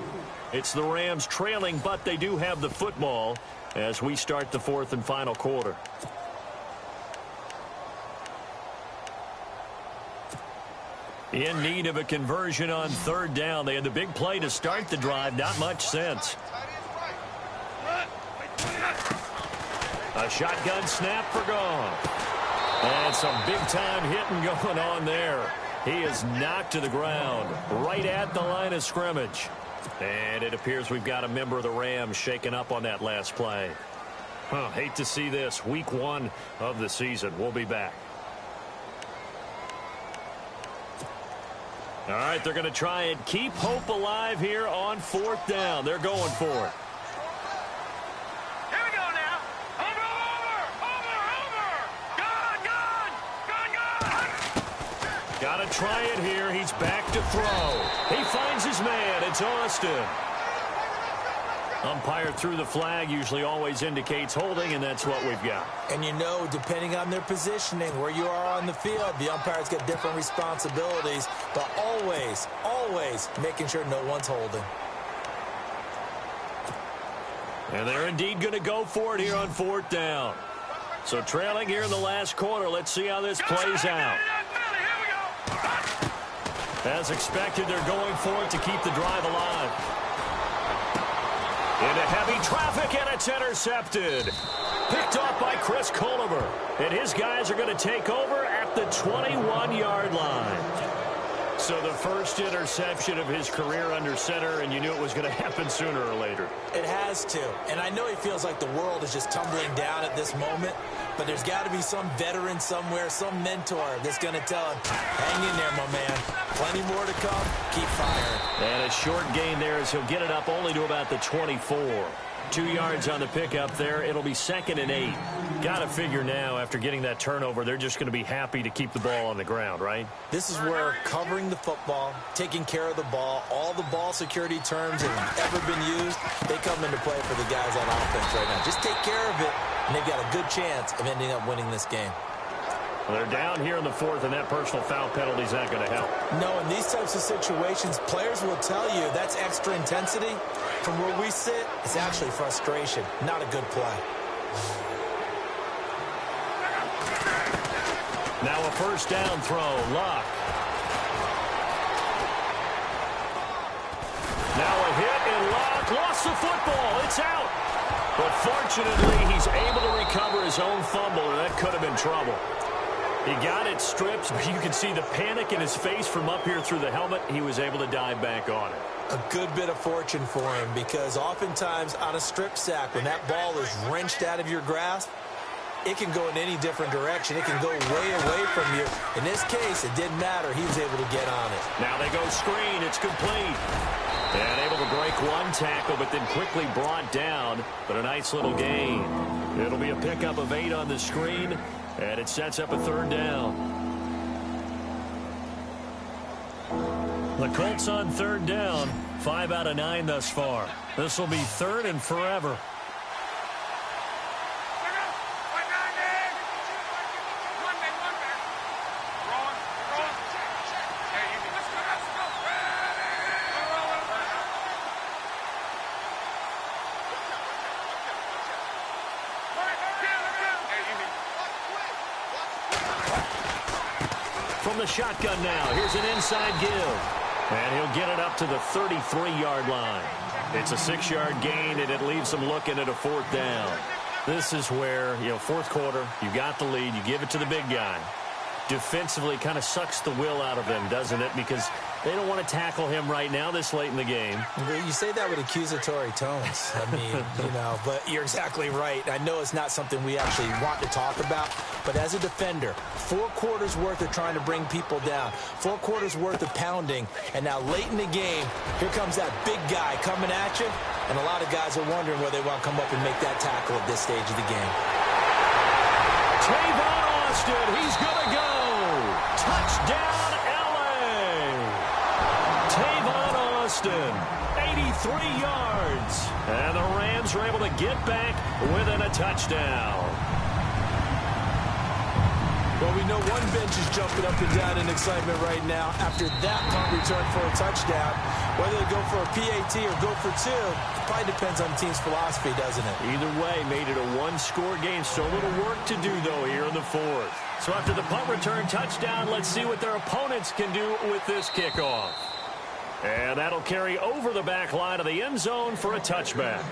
It's the Rams trailing, but they do have the football as we start the 4th and final quarter. In need of a conversion on 3rd down. They had the big play to start the drive. Not much sense. A shotgun snap for Goff. And some big-time hitting going on there. He is knocked to the ground right at the line of scrimmage. And it appears we've got a member of the Rams shaken up on that last play. Hate to see this. Week 1 of the season. We'll be back. All right, they're going to try and keep hope alive here on 4th down. They're going for it. Here we go now. Over. Gone. Got to try it here. He's back to throw. He finds his man. It's Austin. Umpire threw the flag, usually always indicates holding, and that's what we've got. And you know, depending on their positioning, where you are on the field, the umpires get different responsibilities, but always, always making sure no one's holding. And they're indeed going to go for it here on 4th down. So trailing here in the last quarter. Let's see how this plays out. As expected, they're going for it to keep the drive alive. Into heavy traffic, and it's intercepted. Picked off by Chris Culliver. And his guys are going to take over at the 21-yard line. So the first interception of his career under center, and you knew it was going to happen sooner or later. It has to. And I know he feels like the world is just tumbling down at this moment, but there's got to be some veteran somewhere, some mentor that's going to tell him, hang in there, my man. Plenty more to come. Keep firing. And a short gain there as he'll get it up only to about the 24. 2 yards on the pickup there. It'll be 2nd and 8. Got to figure now, after getting that turnover, they're just going to be happy to keep the ball on the ground, right? This is where covering the football, taking care of the ball, all the ball security terms that have ever been used, they come into play for the guys on offense right now. Just take care of it, and they've got a good chance of ending up winning this game. Well, they're down here in the 4th, and that personal foul penalty is not going to help. No, in these types of situations, players will tell you that's extra intensity. From where we sit, it's actually frustration, not a good play. Now a 1st down throw, Luck. Now a hit, and Luck lost the football. It's out. But fortunately, he's able to recover his own fumble, and that could have been trouble. He got it stripped, but you can see the panic in his face from up here through the helmet. He was able to dive back on it. A good bit of fortune for him, because oftentimes on a strip sack, when that ball is wrenched out of your grasp, it can go in any different direction. It can go way away from you. In this case, it didn't matter. He was able to get on it. Now they go screen. It's complete. And able to break one tackle, but then quickly brought down. But a nice little gain. It'll be a pickup of 8 on the screen. And it sets up a 3rd down. The Colts on 3rd down. 5 out of 9 thus far. This will be 3rd and forever. From the shotgun now, here's an inside give. And he'll get it up to the 33-yard line. It's a 6-yard gain, and it leaves him looking at a 4th down. This is where, 4th quarter, you got the lead, you give it to the big guy. Defensively, kind of sucks the will out of them, doesn't it? Because they don't want to tackle him right now this late in the game. You say that with accusatory tones. I mean, but you're exactly right. I know it's not something we actually want to talk about, but as a defender, 4 quarters worth of trying to bring people down, 4 quarters worth of pounding, and now late in the game, here comes that big guy coming at you, and a lot of guys are wondering whether they want to come up and make that tackle at this stage of the game. Tavon Austin, he's going to go. Touchdown, L.A. Tavon Austin, 83 yards. And the Rams are able to get back within a touchdown. Well, we know one bench is jumping up and down in excitement right now after that punt return for a touchdown. Whether they go for a PAT or go for 2, it probably depends on the team's philosophy, doesn't it? Either way, made it a 1-score game. Still a little work to do, though, here in the 4th. So after the punt return touchdown, let's see what their opponents can do with this kickoff. And that'll carry over the back line of the end zone for a touchback.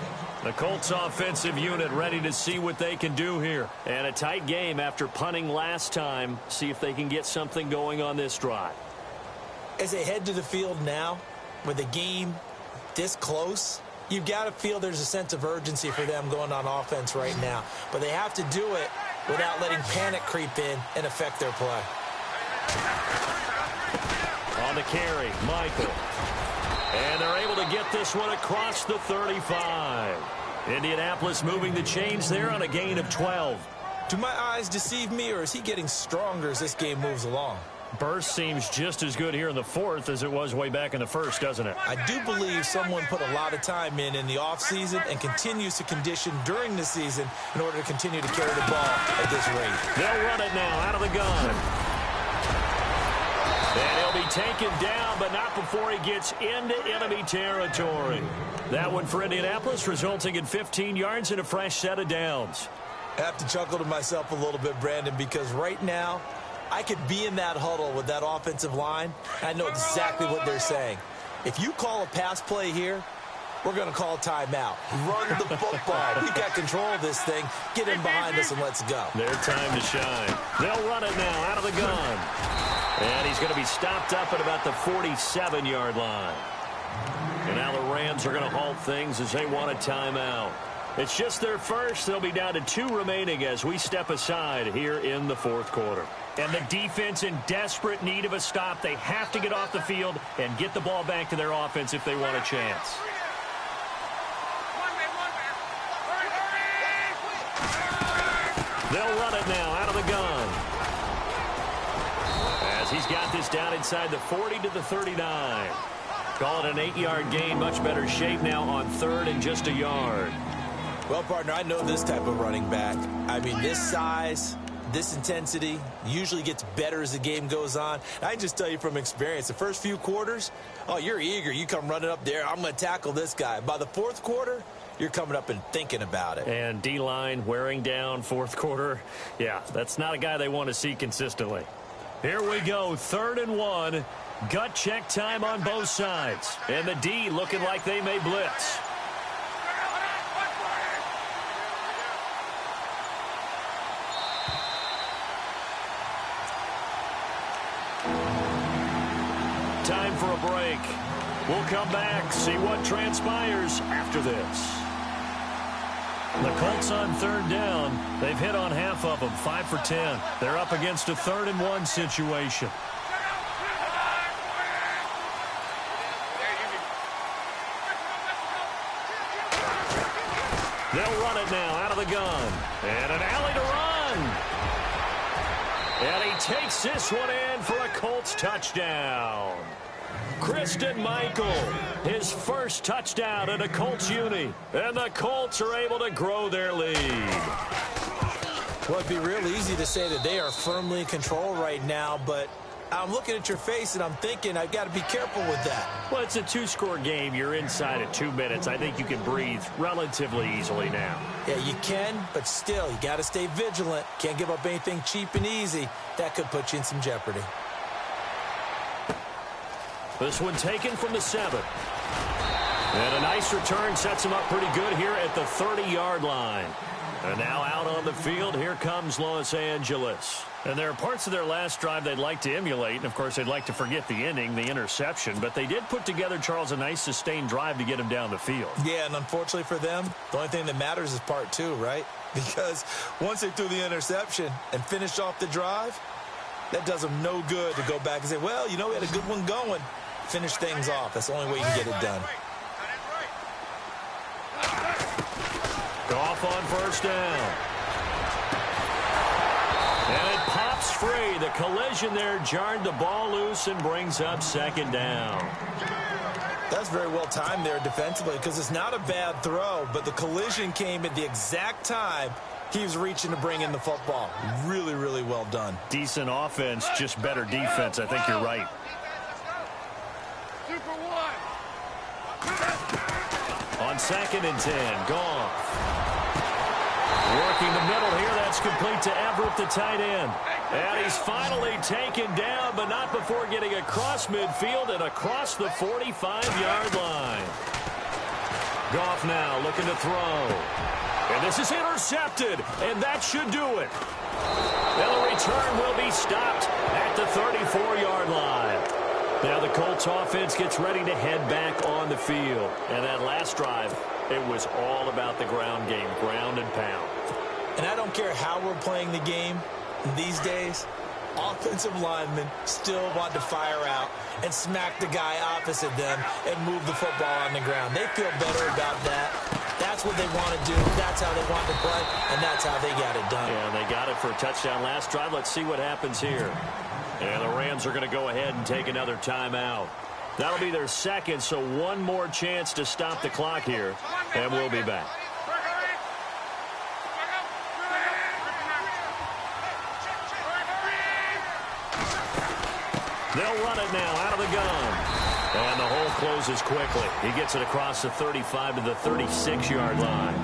The Colts offensive unit ready to see what they can do here. And a tight game after punting last time. See if they can get something going on this drive. As they head to the field now, with the game this close, you've got to feel there's a sense of urgency for them going on offense right now. But they have to do it without letting panic creep in and affect their play. On the carry, Michael. And they're able to get this one across the 35. Indianapolis moving the chains there on a gain of 12. Do my eyes deceive me, or is he getting stronger as this game moves along? Burst seems just as good here in the fourth as it was way back in the first, doesn't it? I do believe someone put a lot of time in the offseason and continues to condition during the season in order to continue to carry the ball at this rate. They'll run it now out of the gun. And he'll be taken down, but not before he gets into enemy territory. That one for Indianapolis, resulting in 15 yards and a fresh set of downs. I have to chuckle to myself a little bit, Brandon, because right now I could be in that huddle with that offensive line. I know exactly what they're saying. If you call a pass play here, we're going to call a timeout. Run the football. We've got control of this thing. Get in behind us and let's go. Their time to shine. They'll run it now out of the gun. And he's going to be stopped up at about the 47-yard line. And now the Rams are going to halt things as they want a timeout. It's just their first. They'll be down to 2 remaining as we step aside here in the fourth quarter. And the defense in desperate need of a stop. They have to get off the field and get the ball back to their offense if they want a chance. They'll run it now out of the gun. As he's got this down inside the 40 to the 39. Call it an 8-yard gain. Much better shape now on 3rd and just a yard. Well, partner, I know this type of running back. I mean, this size, this intensity usually gets better as the game goes on. I can just tell you from experience, the first few quarters, oh, you're eager. You come running up there. I'm going to tackle this guy. By the fourth quarter, you're coming up and thinking about it. And D-line wearing down fourth quarter. Yeah, that's not a guy they want to see consistently. Here we go, 3rd and 1. Gut check time on both sides. And the D looking like they may blitz. Time for a break. We'll come back, see what transpires after this. The Colts on 3rd down. They've hit on half of them, 5 for 10. They're up against a 3rd and 1 situation. They'll run it now out of the gun. And an alley to run. And he takes this one in for a Colts touchdown. Christian Michael, his first touchdown in a Colts uni. And the Colts are able to grow their lead. Well, it'd be real easy to say that they are firmly in control right now, but I'm looking at your face and I'm thinking I've got to be careful with that. Well, it's a 2-score game. You're inside of 2 minutes. I think you can breathe relatively easily now. Yeah, you can, but still, you got to stay vigilant. Can't give up anything cheap and easy. That could put you in some jeopardy. This one taken from the 7. And a nice return sets him up pretty good here at the 30-yard line. And now out on the field, here comes Los Angeles. And there are parts of their last drive they'd like to emulate. And, of course, they'd like to forget the ending, the interception. But they did put together, Charles, a nice sustained drive to get him down the field. Yeah, and unfortunately for them, the only thing that matters is part 2, right? Because once they threw the interception and finished off the drive, that does them no good to go back and say, well, you know, we had a good one going. Finish things off. That's the only way you can get it done. Goff on 1st down. And it pops free. The collision there jarred the ball loose and brings up 2nd down. That's very well timed there defensively because it's not a bad throw, but the collision came at the exact time he was reaching to bring in the football. Really, really well done. Decent offense, just better defense. I think you're right. On 2nd and 10, Goff. Working the middle here, that's complete to Everett, the tight end. And he's finally taken down, but not before getting across midfield and across the 45-yard line. Goff now looking to throw. And this is intercepted, and that should do it. And the return will be stopped at the 34-yard line. Now the Colts offense gets ready to head back on the field. And that last drive, it was all about the ground game, ground and pound. And I don't care how we're playing the game these days, offensive linemen still want to fire out and smack the guy opposite them and move the football on the ground. They feel better about that. That's what they want to do. That's how they want to play, and that's how they got it done. Yeah, they got it for a touchdown last drive. Let's see what happens here. And the Rams are going to go ahead and take another timeout. That'll be their second, so one more chance to stop the clock here, and we'll be back. They'll run it now out of the gun. And the hole closes quickly. He gets it across the 35 to the 36-yard line.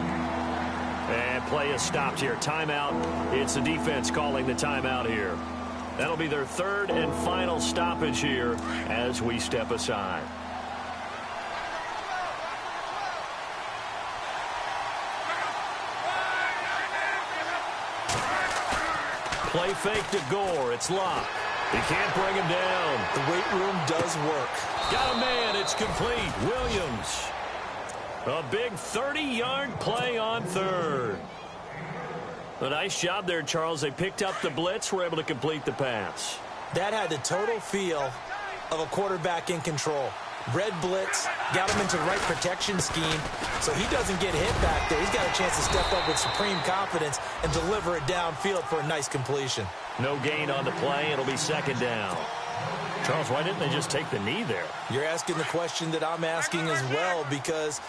And play is stopped here. Timeout. It's the defense calling the timeout here. That'll be their third and final stoppage here as we step aside. Play fake to Gore. It's locked. He can't bring him down. The weight room does work. Got a man. It's complete. Williams. A big 30-yard play on third. A nice job there, Charles. They picked up the blitz, were able to complete the pass. That had the total feel of a quarterback in control. Red blitz, got him into the right protection scheme, so he doesn't get hit back there. He's got a chance to step up with supreme confidence and deliver it downfield for a nice completion. No gain on the play. It'll be second down. Charles, why didn't they just take the knee there? You're asking the question that I'm asking as well, because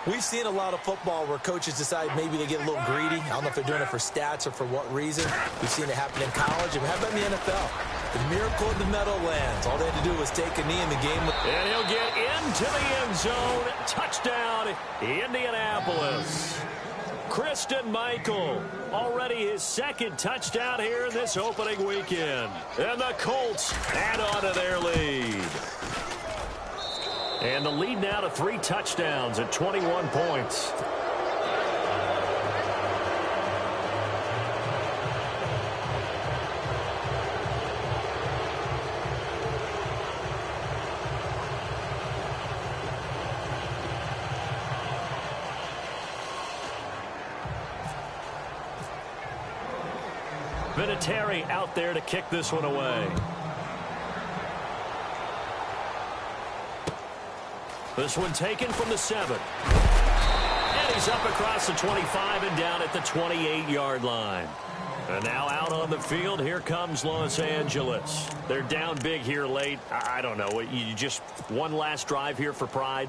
we've seen a lot of football where coaches decide maybe they get a little greedy. I don't know if they're doing it for stats or for what reason. We've seen it happen in college, and how about in the NFL? The miracle in the Meadowlands. All they had to do was take a knee in the game. And he'll get into the end zone. Touchdown, Indianapolis. Christian Michael, already his second touchdown here in this opening weekend. And the Colts add on to their lead. And the lead now to 3 touchdowns at 21 points. Vinatieri out there to kick this one away. This one taken from the 7. And he's up across the 25 and down at the 28-yard line. And now out on the field, here comes Los Angeles. They're down big here late. I don't know. You just one last drive here for pride?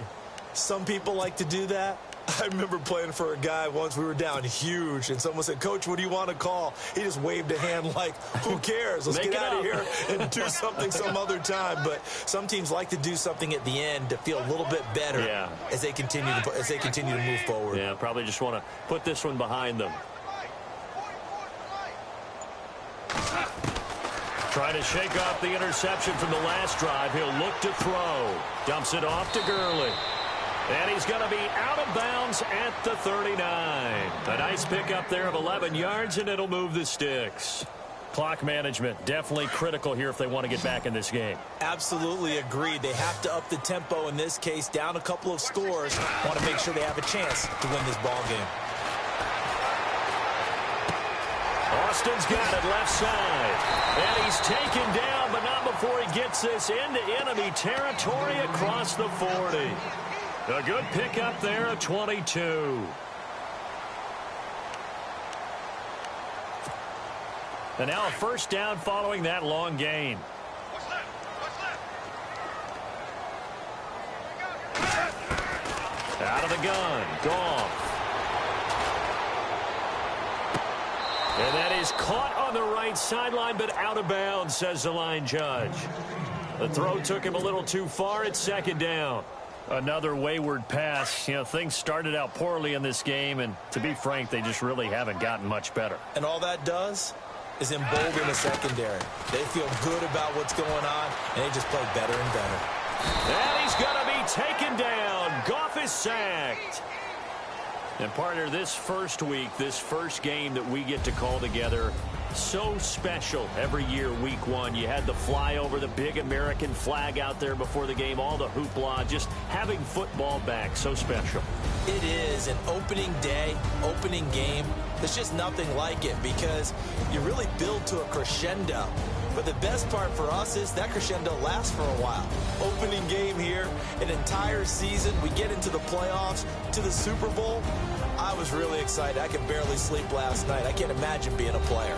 Some people like to do that. I remember playing for a guy once. We were down huge, and someone said, "Coach, what do you want to call?" He just waved a hand like, who cares? Let's get out of here and do something some other time. But some teams like to do something at the end to feel a little bit better as they continue to move forward. Yeah, probably just want to put this one behind them. Trying to shake off the interception from the last drive. He'll look to throw. Dumps it off to Gurley. And he's going to be out of bounds at the 39. A nice pickup there of 11 yards, and it'll move the sticks. Clock management, definitely critical here if they want to get back in this game. Absolutely agreed. They have to up the tempo in this case, down a couple of scores. Want to make sure they have a chance to win this ball game. Austin's got it left side. And he's taken down, but not before he gets this into enemy territory across the 40. A good pickup there at 22. And now a first down following that long gain. Out of the gun. Goff. And that is caught on the right sideline, but out of bounds, says the line judge. The throw took him a little too far. It's second down. Another wayward pass. You know, things started out poorly in this game, and to be frank, they just really haven't gotten much better. And all that does is embolden the secondary. They feel good about what's going on, and they just play better and better. And he's going to be taken down. Goff is sacked. And partner, this first week, this first game that we get to call together, so special every year, week one. You had the flyover, the big American flag out there before the game, all the hoopla, just having football back, so special. It is an opening day, opening game. There's just nothing like it because you really build to a crescendo. But the best part for us is that crescendo lasts for a while. Opening game here, an entire season. We get into the playoffs, to the Super Bowl. I was really excited. I could barely sleep last night. I can't imagine being a player.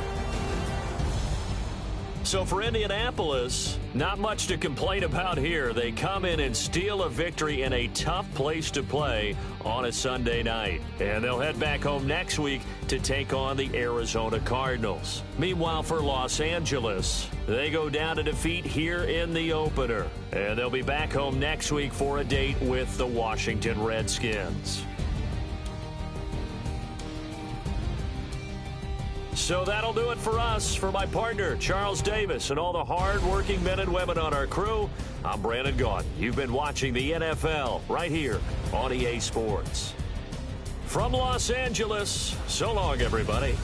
So for Indianapolis, not much to complain about here. They come in and steal a victory in a tough place to play on a Sunday night. And they'll head back home next week to take on the Arizona Cardinals. Meanwhile, for Los Angeles, they go down to defeat here in the opener. And they'll be back home next week for a date with the Washington Redskins. So that'll do it for us. For my partner, Charles Davis, and all the hard-working men and women on our crew, I'm Brandon Gaudin. You've been watching the NFL right here on EA Sports. From Los Angeles, so long, everybody.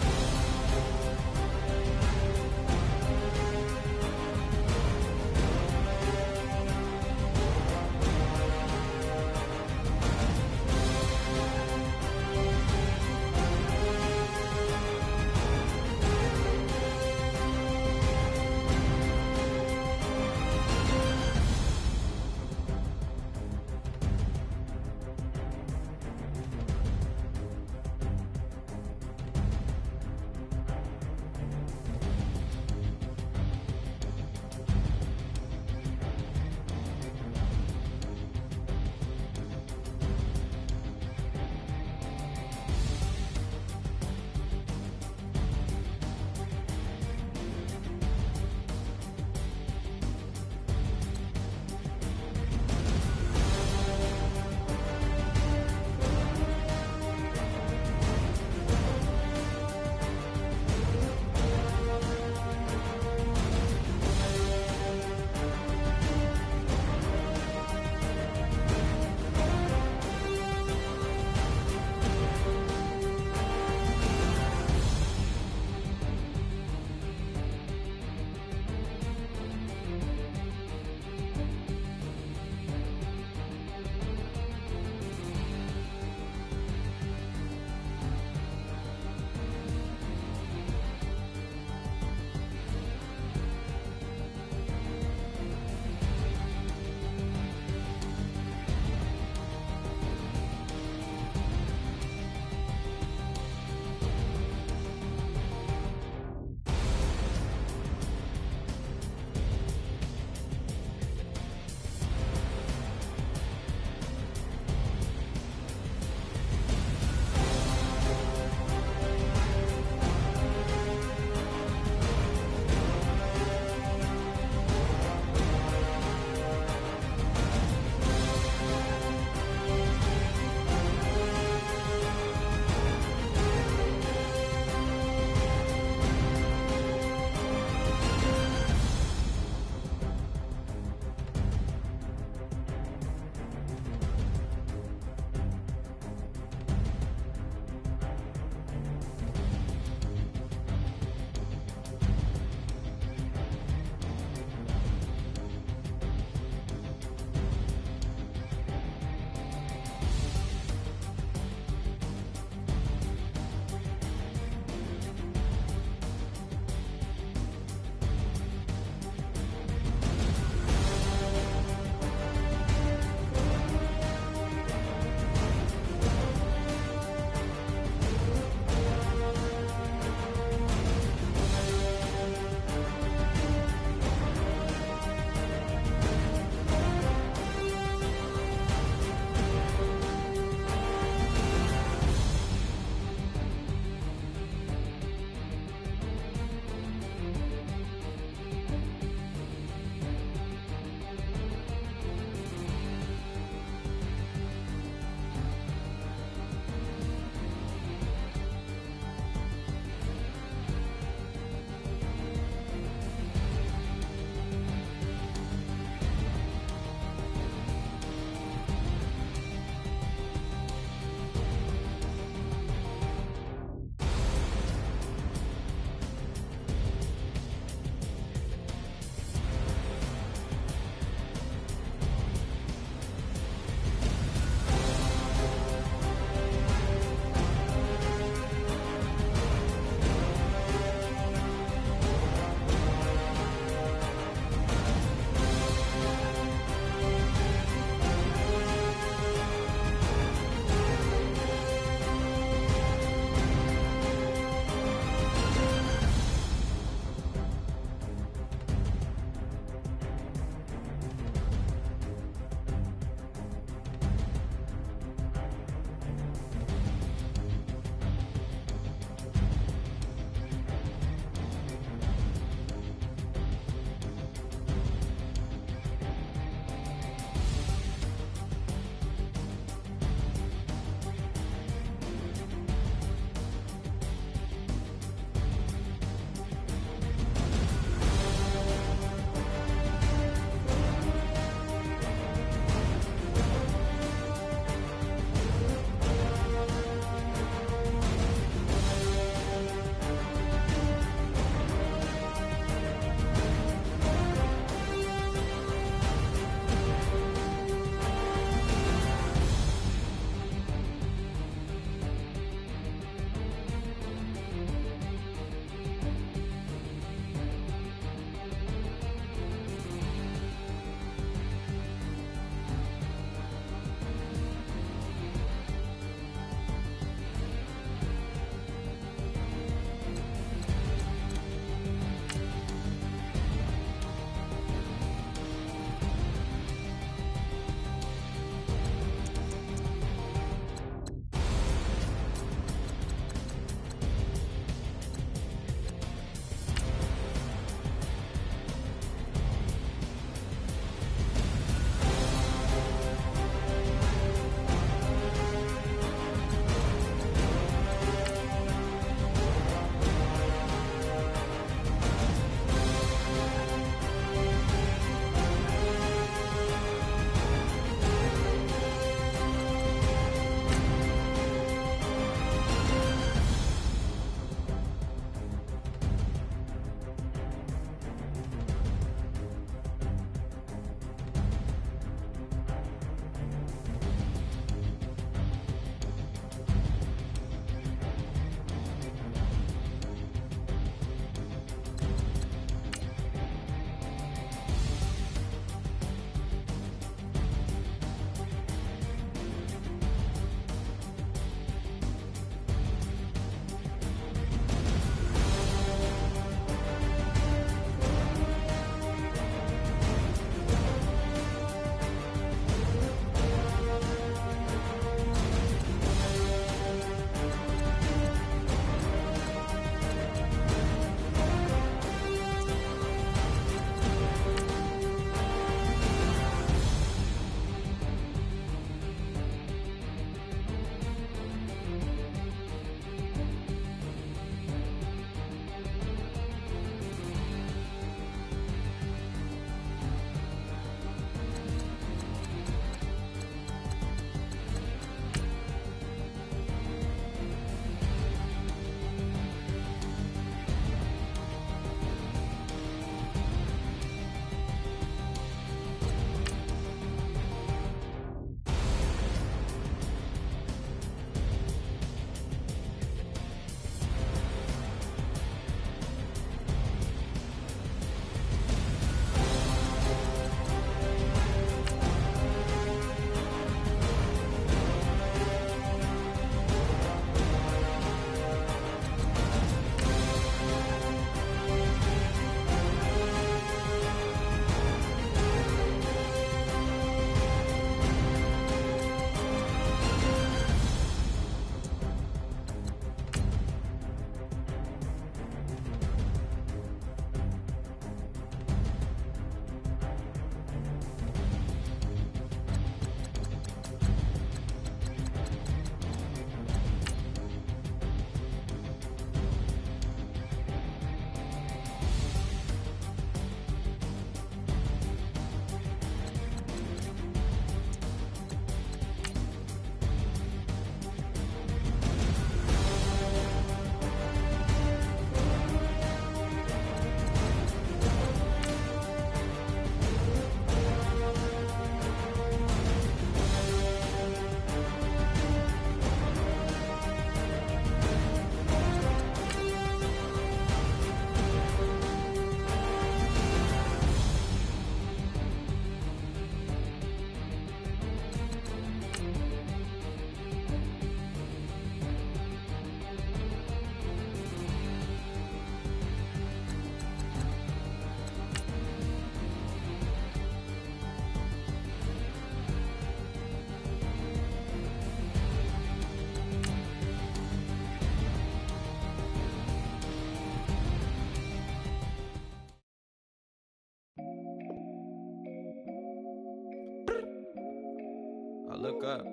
look up.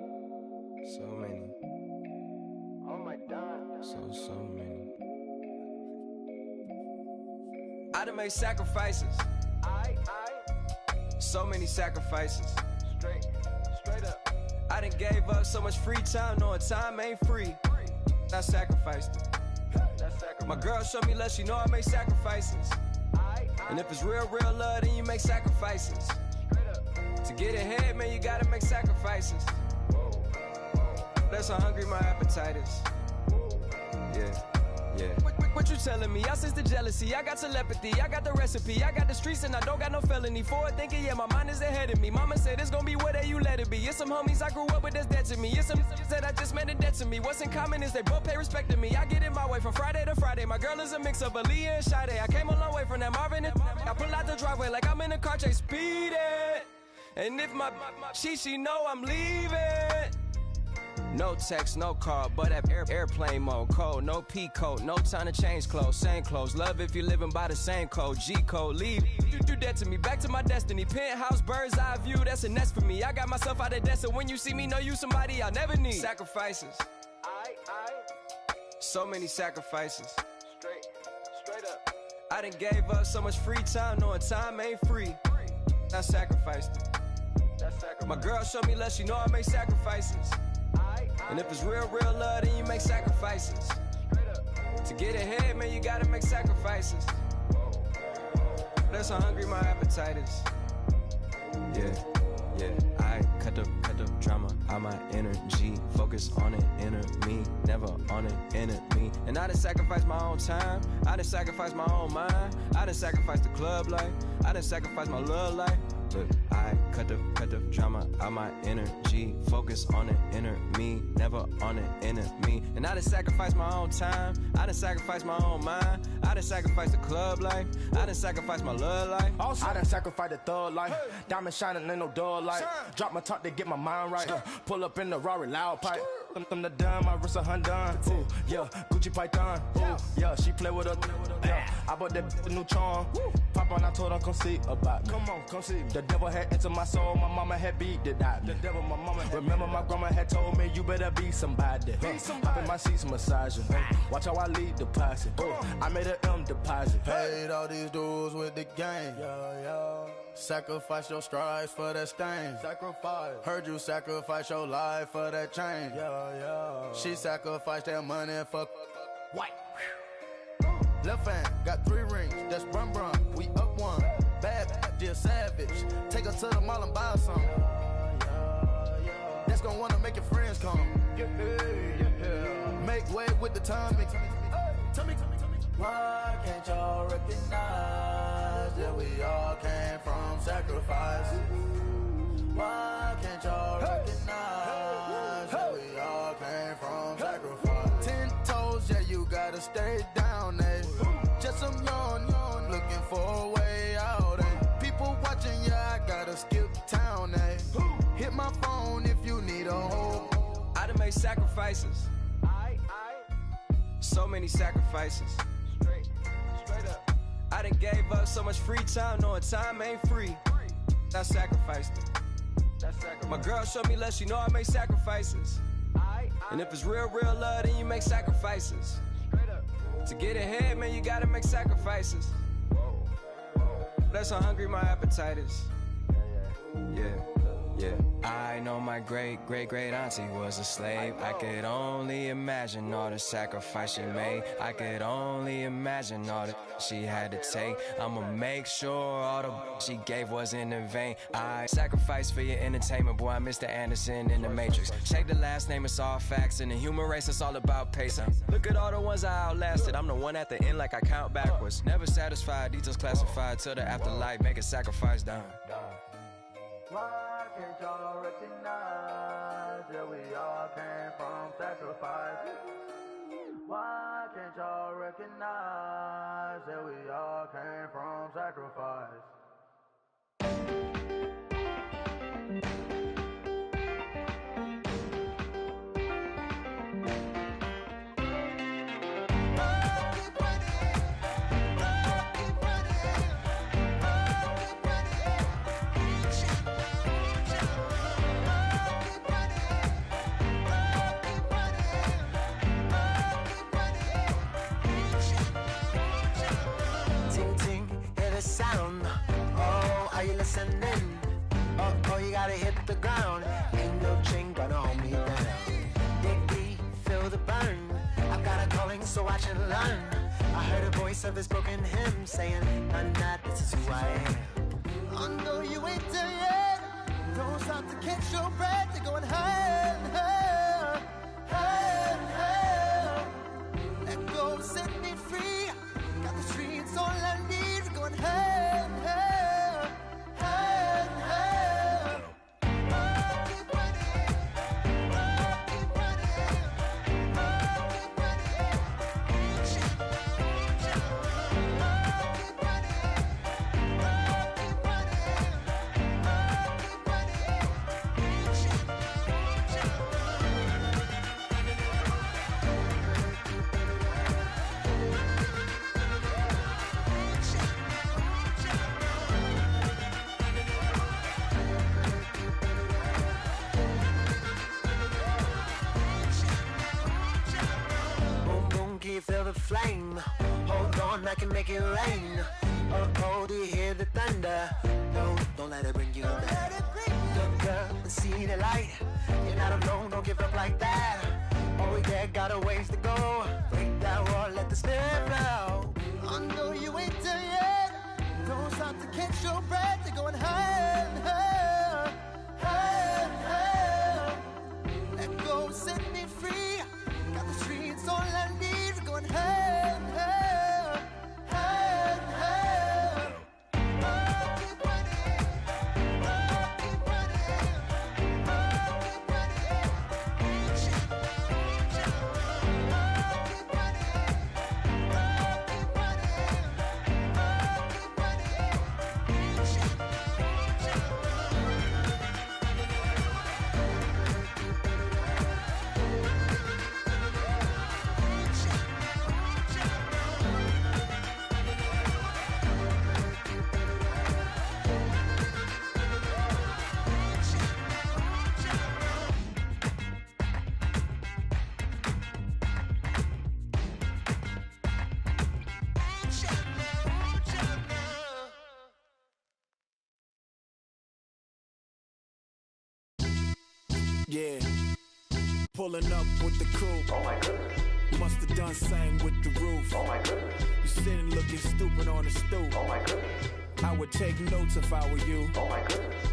So many. Oh my God. So many. I done made sacrifices. So many sacrifices. Straight up. I done gave up so much free time, knowing time ain't free. I sacrificed it. My girl showed me love, she know I make sacrifices. And if it's real love, then you make sacrifices. To get ahead, man, you gotta make sacrifices. That's how hungry my appetite is. Yeah. What you telling me? I sense the jealousy, I got telepathy, I got the recipe, I got the streets and I don't got no felony. Forward thinking, yeah, my mind is ahead of me. Mama said it's gonna be whatever you let it be. It's some homies I grew up with that's dead to me. It's some that I just met in debt to me. What's in common is they both pay respect to me. I get in my way from Friday to Friday. My girl is a mix of Aaliyah and Sade. I came a long way from that Marvin and I pull out the driveway like I'm in a car chase speeding. And if my she know I'm leaving. No text, no call, but that airplane mode. Code, no P code, no time to change clothes. Same clothes, love if you're living by the same code. G code, leave. You do that to me, back to my destiny. Penthouse, bird's eye view, that's a nest for me. I got myself out of debt, so when you see me, know you somebody I'll never need. Sacrifices. So many sacrifices. Straight up. I done gave up so much free time, knowing time ain't free. I sacrificed it. My girl showed me love, she know I make sacrifices. And if it's real love, then you make sacrifices. To get ahead, man, you gotta make sacrifices. That's how hungry my appetite is. Yeah. I cut the drama out my energy. Focus on it, inner me, never on it, enemy. And I done sacrificed my own time. I done sacrificed my own mind. I done sacrificed the club life. I done sacrificed my love life. But I cut the drama out my energy. Focus on it, inner me, never on it, enemy. And I done sacrificed my own time. I done sacrificed my own mind. I done sacrificed the club life. I done sacrificed my love life. I done sacrificed the thug life. Diamond shining, ain't no dull light. Drop my top to get my mind right. Pull up in the Rari loud pipe. Them the dime, my wrist a Hyundai. Ooh, yeah, Gucci Python. Ooh, yeah, she play with her. Yeah, I bought that new charm. Pop on, I told her come see about me. Come on, come see me. The devil had entered my soul, my mama had beat it out. The devil, my mama had remember my grandma had told me you better be somebody. Hop in my seats, massaging. Watch how I lead the posse. I made an M deposit. Paid all these dudes with the game. Sacrifice your strides for that stain. Sacrifice. Heard you sacrifice your life for that change. She sacrificed that money for White. left hand, got 3 rings, that's brum brum. We up one, bad, dear savage. Take her to the mall and buy some. That's gonna wanna make your friends come. Make way with the timing. Tell me. Why can't y'all recognize that we all came from sacrifice? Why can't y'all recognize that we all came from sacrifice? 10 toes, yeah, you gotta stay down, eh? Just some yawn, looking for a way out, eh? People watching, yeah, I gotta skip town, eh? Hit my phone if you need a hold. I done made sacrifices. So many sacrifices. Straight up. I done gave up so much free time, knowing time ain't free. I sacrificed it. My girl showed me love, she know I make sacrifices. And if it's real love, then you make sacrifices. To get ahead, man, you gotta make sacrifices. That's how hungry my appetite is. Yeah. I know my great auntie was a slave. I could only imagine all the sacrifice she made. I could only imagine all that she had to take. I'ma make sure all the she gave wasn't in vain. I sacrificed for your entertainment, boy. I'm Mr. Anderson in the Matrix. Shake the last name, it's all facts. In the human race, it's all about pacing. Look at all the ones I outlasted. I'm the one at the end like I count backwards. Never satisfied, details classified till the afterlife. Make a sacrifice done. Why can't y'all recognize that we all came from sacrifice? Why can't y'all recognize that we all came from sacrifice? hit the ground. Ain't no chain gonna hold me down. Dig deep, feel the burn. I've got a calling, so I should learn. I heard a voice of this broken hymn saying, "I'm not, this is who I am." I know you ain't there yet. Don't stop to catch your breath. You're going higher and higher, higher and higher. Let go, set me free. Got the streets all I need. We're going higher and higher, higher and higher. Keep running, keep running, keep running. Keep feel the flame. Hold on, I can make it rain. Oh, do you hear the thunder? No, don't let it bring you down. Look up and see the light. You're not alone, don't give up like that. Oh yeah, got a ways to go. Break that wall, let the spirit flow. I know you ain't there yet. Don't stop to catch your breath. You're going higher and higher, higher and higher. Let go, set me free. Got the streets all I need. Going higher and higher, higher and higher. Keep running, keep running, keep running. Keep running, keep Yeah, pulling up with the coupe. Oh my goodness. Must have done same with the roof. Oh my goodness. You sitting looking stupid on the stoop. Oh my goodness. I would take notes if I were you. Oh my goodness.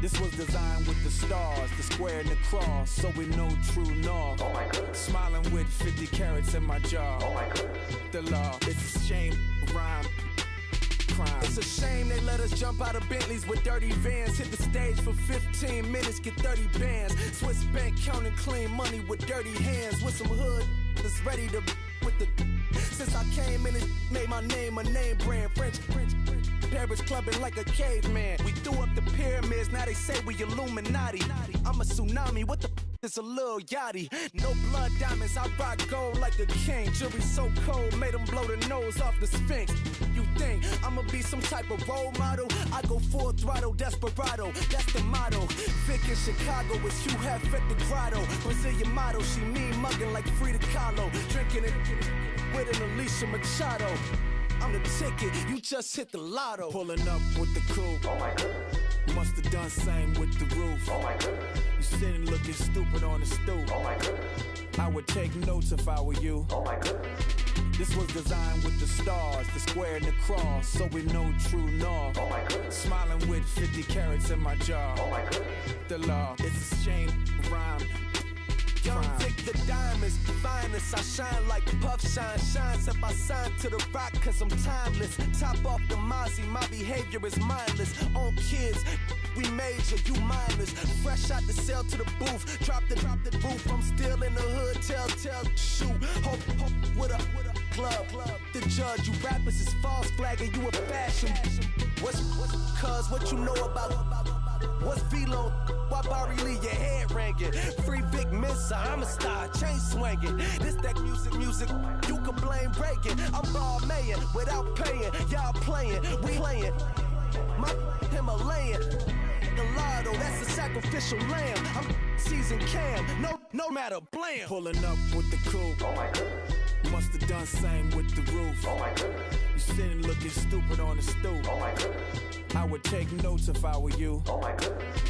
This was designed with the stars, the square and the cross, so we know true north. Oh my goodness. Smiling with 50 carats in my jaw. Oh my goodness. The law, it's a shame, rhyme. Crime. It's a shame they let us jump out of Bentleys with dirty vans. Hit the stage for 15 minutes, get 30 bands. Swiss bank counting clean money with dirty hands. With some hood that's ready to with the. Since I came in and made my name a name brand. French. Paris clubbing like a caveman. We threw up the pyramids, now they say we Illuminati. I'm a tsunami, what the is a little yachty. No blood diamonds, I rock gold like a king. Jury so cold, made them blow the nose off the Sphinx. You think I'ma be some type of role model? I go full throttle, desperado, that's the motto. Vic in Chicago is Hugh Hef at the grotto. Brazilian model, she mean mugging like Frida Kahlo. Drinking it with an Alicia Machado. I'm the ticket, you just hit the lotto. Pulling up with the coupe. Oh my goodness. Must have done same with the roof. Oh my goodness. You sitting looking stupid on the stoop. Oh my goodness. I would take notes if I were you. Oh my goodness. This was designed with the stars, the square and the cross, so we know true north. Oh my goodness. Smiling with 50 carats in my jaw. Oh my goodness. The law, it's a shame, rhyme. Young Vic the diamonds, the finest. I shine like Puff shines if I sign to the rock cause I'm timeless. Top off the Mozzie, my behavior is mindless. On kids, we major, you minors. Fresh out the cell to the booth, drop the roof. I'm still in the hood, tell, shoot. Hope with a club. The judge, you rappers is false flagging, you a fashion. What's cuz, what you know about? What's Velo? Why Barry Lee, your head ringing? Free Vic Mensa, I'm a star, chain swinging. This that music, you can blame Reagan. I'm Balmain without paying, y'all playing, we playing. My Himalayan, Gallardo, that's a sacrificial lamb. I'm seasoned cam, no matter, blam. Pulling up with the coupe. Oh my goodness. Must have done same with the roof. Oh my goodness. You You sitting looking stupid on the stoop. Oh my goodness. I would take notes if I were you. Oh my goodness.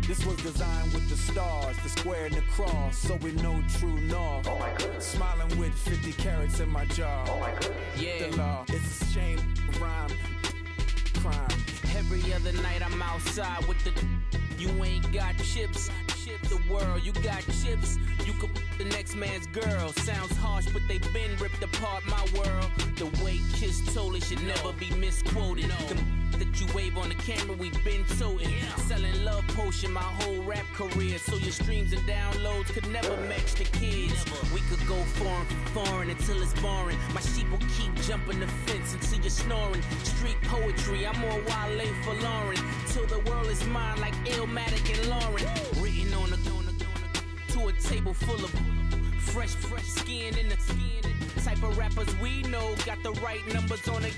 This was designed with the stars, the square and the cross, so we know true north. Oh my goodness. Smiling with 50 carats in my jaw. Oh my goodness. Yeah. The law, it's a shame, rhyme, crime. Every other night I'm outside with the. You ain't got chips. The world, you got chips. You could the next man's girl. Sounds harsh, but they been ripped apart my world. The way Kiss told it should never be misquoted. The that you wave on the camera, we been toting. Selling love potion my whole rap career. So your streams and downloads could never match the kids. We could go foreign until it's boring. My sheep will keep jumping the fence until you're snoring. Street poetry, I'm more Wale for Lauren. Till the world is mine like Illmatic and Lauren. Written on to a table full of fresh skin in the type of rappers we know. Got the right numbers on it.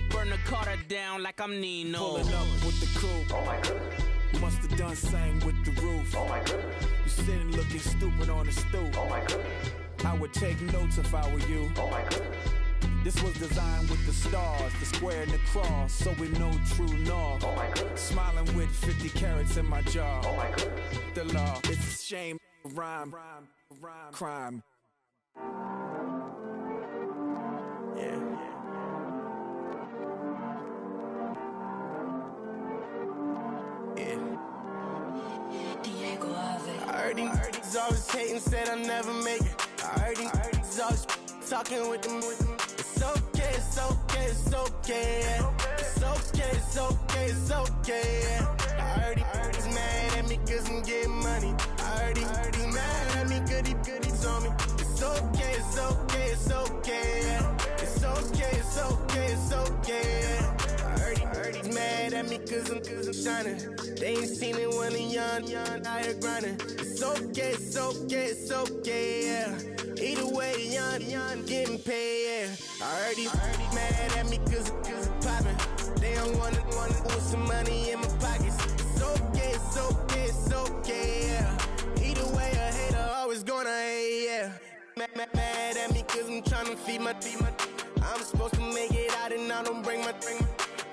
Burn the Carter down like I'm Nino. Pulling up with the coupe. Oh my goodness. Must have done same with the roof. Oh my goodness. You sitting looking stupid on the stoop. Oh my goodness. I would take notes if I were you. Oh my goodness. This was designed with the stars, the square and the cross, so we know true north. Oh my goodness. Smiling with 50 carats in my jaw. Oh my goodness. The law, it's a shame, rhyme, crime. Yeah. I heard these always hating, said I'll never make it. I heard these always talking with them. It's okay, it's okay, it's okay. It's okay, it's okay, it's okay. I heard he's mad at me cause I'm getting money. I heard he's mad at me cause he's on me. It's okay, it's okay, it's okay. It's okay, it's okay, it's okay. I heard he's mad at me cause I'm shining. They ain't seen it when I'm young, out here grinding. It's okay, it's okay, it's okay, yeah. Either way, young, getting paid, yeah. I heard he's mad at me cause I'm poppin'. They don't wanna put some money in my pockets. It's okay, it's okay, it's okay, yeah. Either way, a hater always gonna hate, yeah. Mad at me cause I'm tryna feed my I'm supposed to make it out and I don't bring my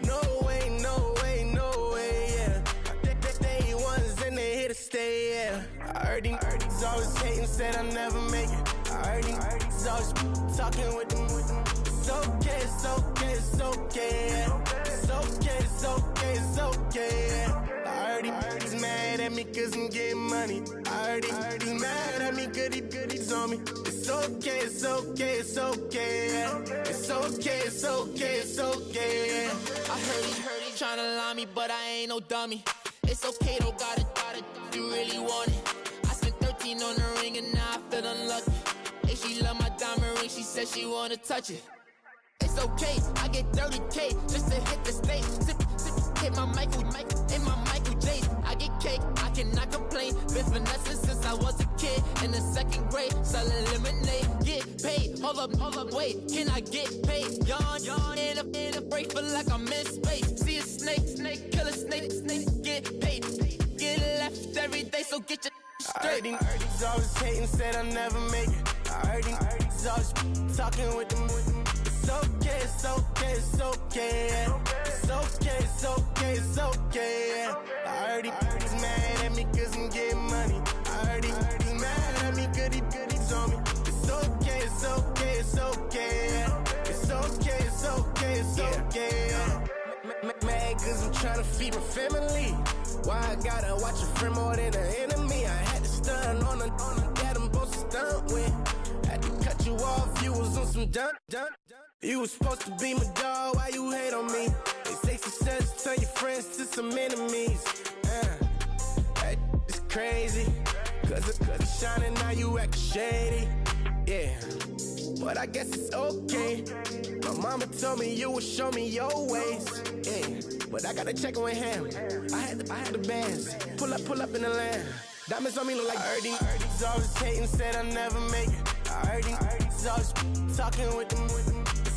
no way, no way, no way, yeah. They ones and they here to stay, yeah. I heard he's always hating, said I'll never make it. I heard he's always talking with them. It's okay, it's okay, it's okay, yeah. It's okay, it's okay, it's okay, yeah. I heard he's mad at me cause I'm getting money. I heard he's mad at me cause he's on me. It's okay, it's okay, it's okay, yeah. It's okay, it's okay, it's okay, yeah. I heard he tryna lie me, but I ain't no dummy. It's okay, though, got it, you really want it. I spent 13 on the ring and now I feel unlucky. Hey, she love my diamond ring, she said she wanna touch it. It's okay, I get 30K just to hit the stage. Hit my Michael, in my Michael J's. I get cake, I cannot complain. Been finessing since I was a kid. In the second grade, selling lemonade. Get paid, hold up, wait, can I get paid? Yawn, in a break, feel like I'm in space. See a snake, kill a snake, get paid. Get left every day, so get your straight. I heard he's always hating, said I'll never make it. I heard he's always talking with them. It's okay, it's okay, it's okay, yeah. It's okay, it's okay, it's okay, yeah. I heard he's mad at me cause I'm getting money. I heard he's mad at me cause he's on me. It's okay, it's okay, it's okay, yeah. It's okay, it's okay, it's okay, yeah. Mad cause I'm tryna feed my family. Why I gotta watch a friend more than an enemy? I had to stun on the dad I'm supposed to stunt with. Had to cut you off, you was on some dun. You was supposed to be my dog, why you hate on me? They say success, turn your friends to some enemies. That is crazy. Cause it's shining, now you actin' shady. Yeah, but I guess it's okay. My mama told me you would show me your ways. Yeah, but I gotta check with him. I had the bands. Pull up in the land. Diamonds on me look like I heard he's always hating, said I'll never make it. I heard he's always talking with them.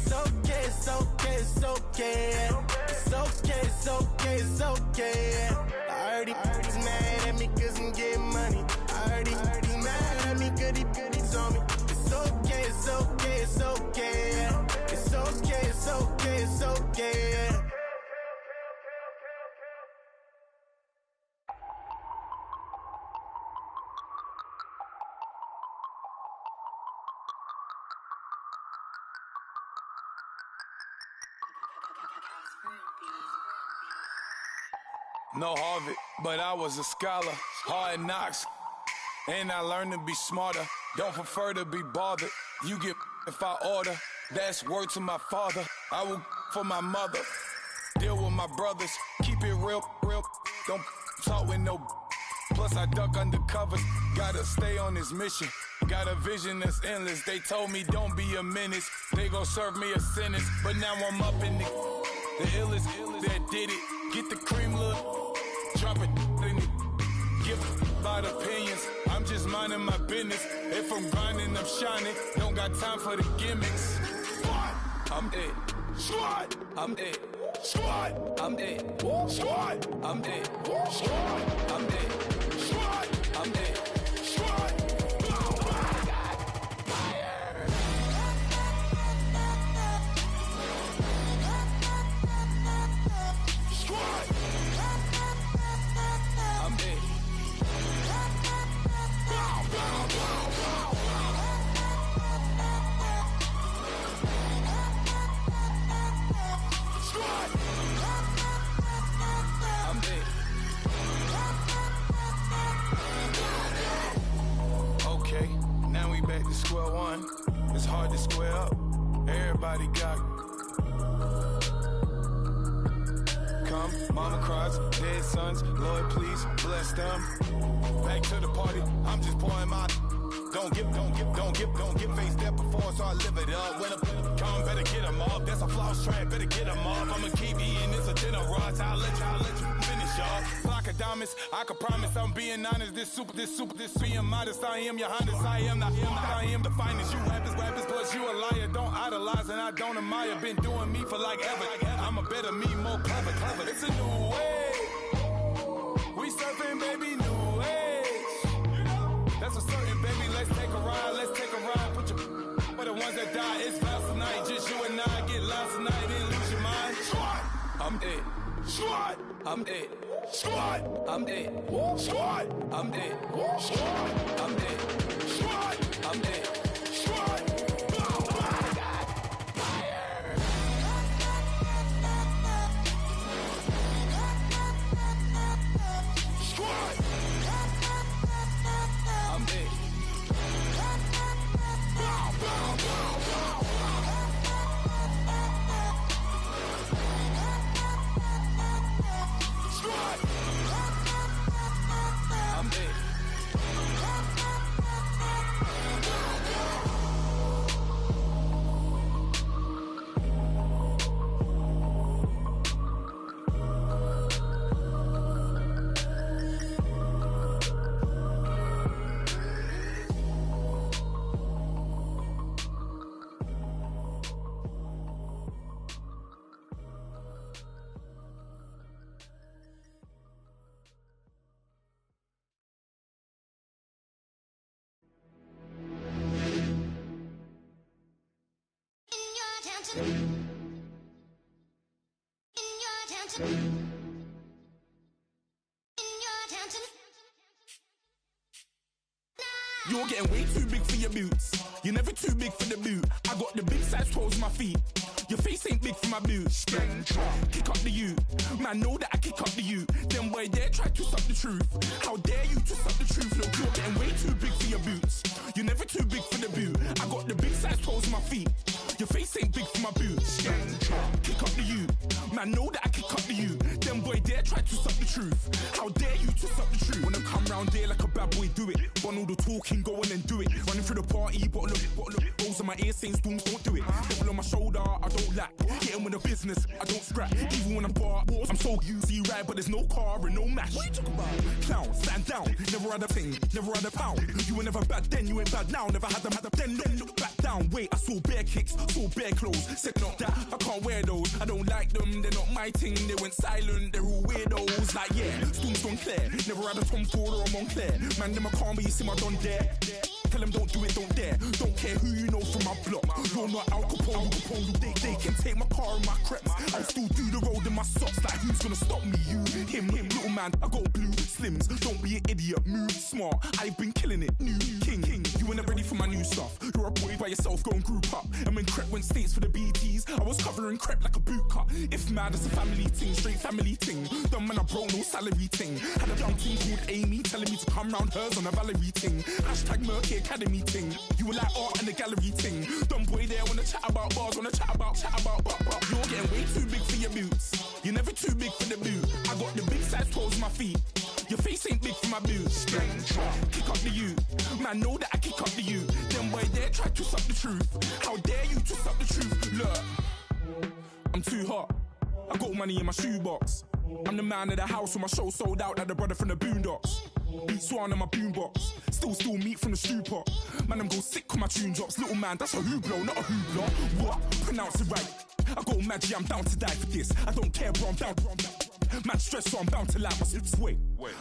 It's okay, it's okay, it's okay, yeah. It's okay, it's okay, it's okay, yeah. I heard he's mad at me cause I'm getting money. I heard he's mad at me cause he's on me. It's okay, it's okay, it's okay, yeah. It's okay, it's okay, No Harvard, but I was a scholar. Hard knocks, and I learned to be smarter. Don't prefer to be bothered. You get if I order. That's word to my father. I will for my mother. Deal with my brothers. Keep it real. Don't talk with no. Plus I duck undercovers. Gotta stay on this mission. Got a vision that's endless. They told me don't be a menace. They gon' serve me a sentence. But now I'm up in the illest that did it. Get the cream look. Drop it in it. Give about opinions. I'm just minding my business. If I'm grinding, I'm shining. Don't got time for the gimmicks. I'm dead. Squad. I'm dead. Squad. I'm dead. Squad. I'm dead. Squad. I'm dead. Squad. I'm dead. Squad. Square one, it's hard to square up. Everybody got come, mama cries, dead sons. Lord, please bless them. Back to the party, I'm just pouring my. Don't get face there before, so I live it up. When I come, better get them up. That's a floss track, better get them up. I'ma keep eating, it's a dinner rush. I'll let you finish up. Flock of diamonds, I can promise I'm being honest. This being modest. I am your highness, I am the finest. You rappers, plus you a liar. Don't idolize and I don't admire. Been doing me for like ever. I'm a better me, more clever. It's a new way. We surfing, baby, new age. That's a certain, baby. Let's take a ride. Put your for the ones that die. It's vows tonight. Just you and I get lost tonight. Then lose your mind. Squad. I'm dead. Squad. I'm dead. Squad. I'm dead. Squad. I'm dead. Squad. I'm dead. Squad. I'm dead. Squad. You're getting way too big for your boots. You're never too big for the boot. I got the big size toes on my feet. Your face ain't big for my boots. Kick up the you. Man, know that I kick up the you. Them boy there try to suck the truth. How dare you to suck the truth? Look, you're getting way too big for your boots. You're never too big for the boot. I got the big size toes on my feet. Your face ain't big for my boots. Kick up the you. Man, know that I kick up the you. Them boy there try to suck the truth. How dare you to suck the truth? When I come round there like a bad boy, do it. Want all the talking, go on and do it. Running through the party, but look. Rolls on my ear saying storms, don't do it. Devil on my shoulder, I don't lack. Hitting with a business, I don't scrap. Even when I'm bar, I'm so easy ride, but there's no car and no match. What you talking about? Clown, stand down. Never had a thing, never had a pound. You were never bad then, you ain't bad now. Never had them, then look back down. Wait, I saw bare kicks, saw bare clothes. Said not that, I can't wear those. I don't like them, they're not my thing. They went silent, they're all weirdos. Like yeah, storms gone clear. Never had a Tom Ford or a Montclair. Man, them a calm, but you see my don there. Tell them don't do it, don't dare. Don't care who you know from my block. You're not Al Capone, they can take my car and my creps. I'll still do the road in my socks. Like who's gonna stop me? You, him, little man. I got blue slims. Don't be an idiot, move smart. I've been killing it, new king. You were never ready for my new stuff. You're a boy by yourself, go and group up. And when Crep went states for the BTs, I was covering Crep like a boot cut. If mad, it's a family ting, straight family ting. Dumb man, I broke no salary ting. Had a young ting called Amy telling me to come round hers on a Valerie ting. Hashtag Murky Academy ting. You were like art and the gallery ting. Dumb boy there wanna chat about bars, wanna chat about. You're getting way too big for your boots. You're never too big for the boot. I got the big size toes on my feet. Your face ain't big for my boots. Kick up the you. Man, know that I kick up the you. Them boy there try to suck the truth. How dare you to suck the truth? Look, I'm too hot. I got money in my shoebox. I'm the man of the house when my show sold out like the brother from the Boondocks. Beat Swan in my boombox. Still meat from the stew pot. Man, I'm go sick with my tune drops. Little man, that's a hooplo, not a hoopla. What? Pronounce it right. I got magic, I'm down to die for this. I don't care, bro, I'm down. Man stressed, so I'm bound to lie my slips. Wait,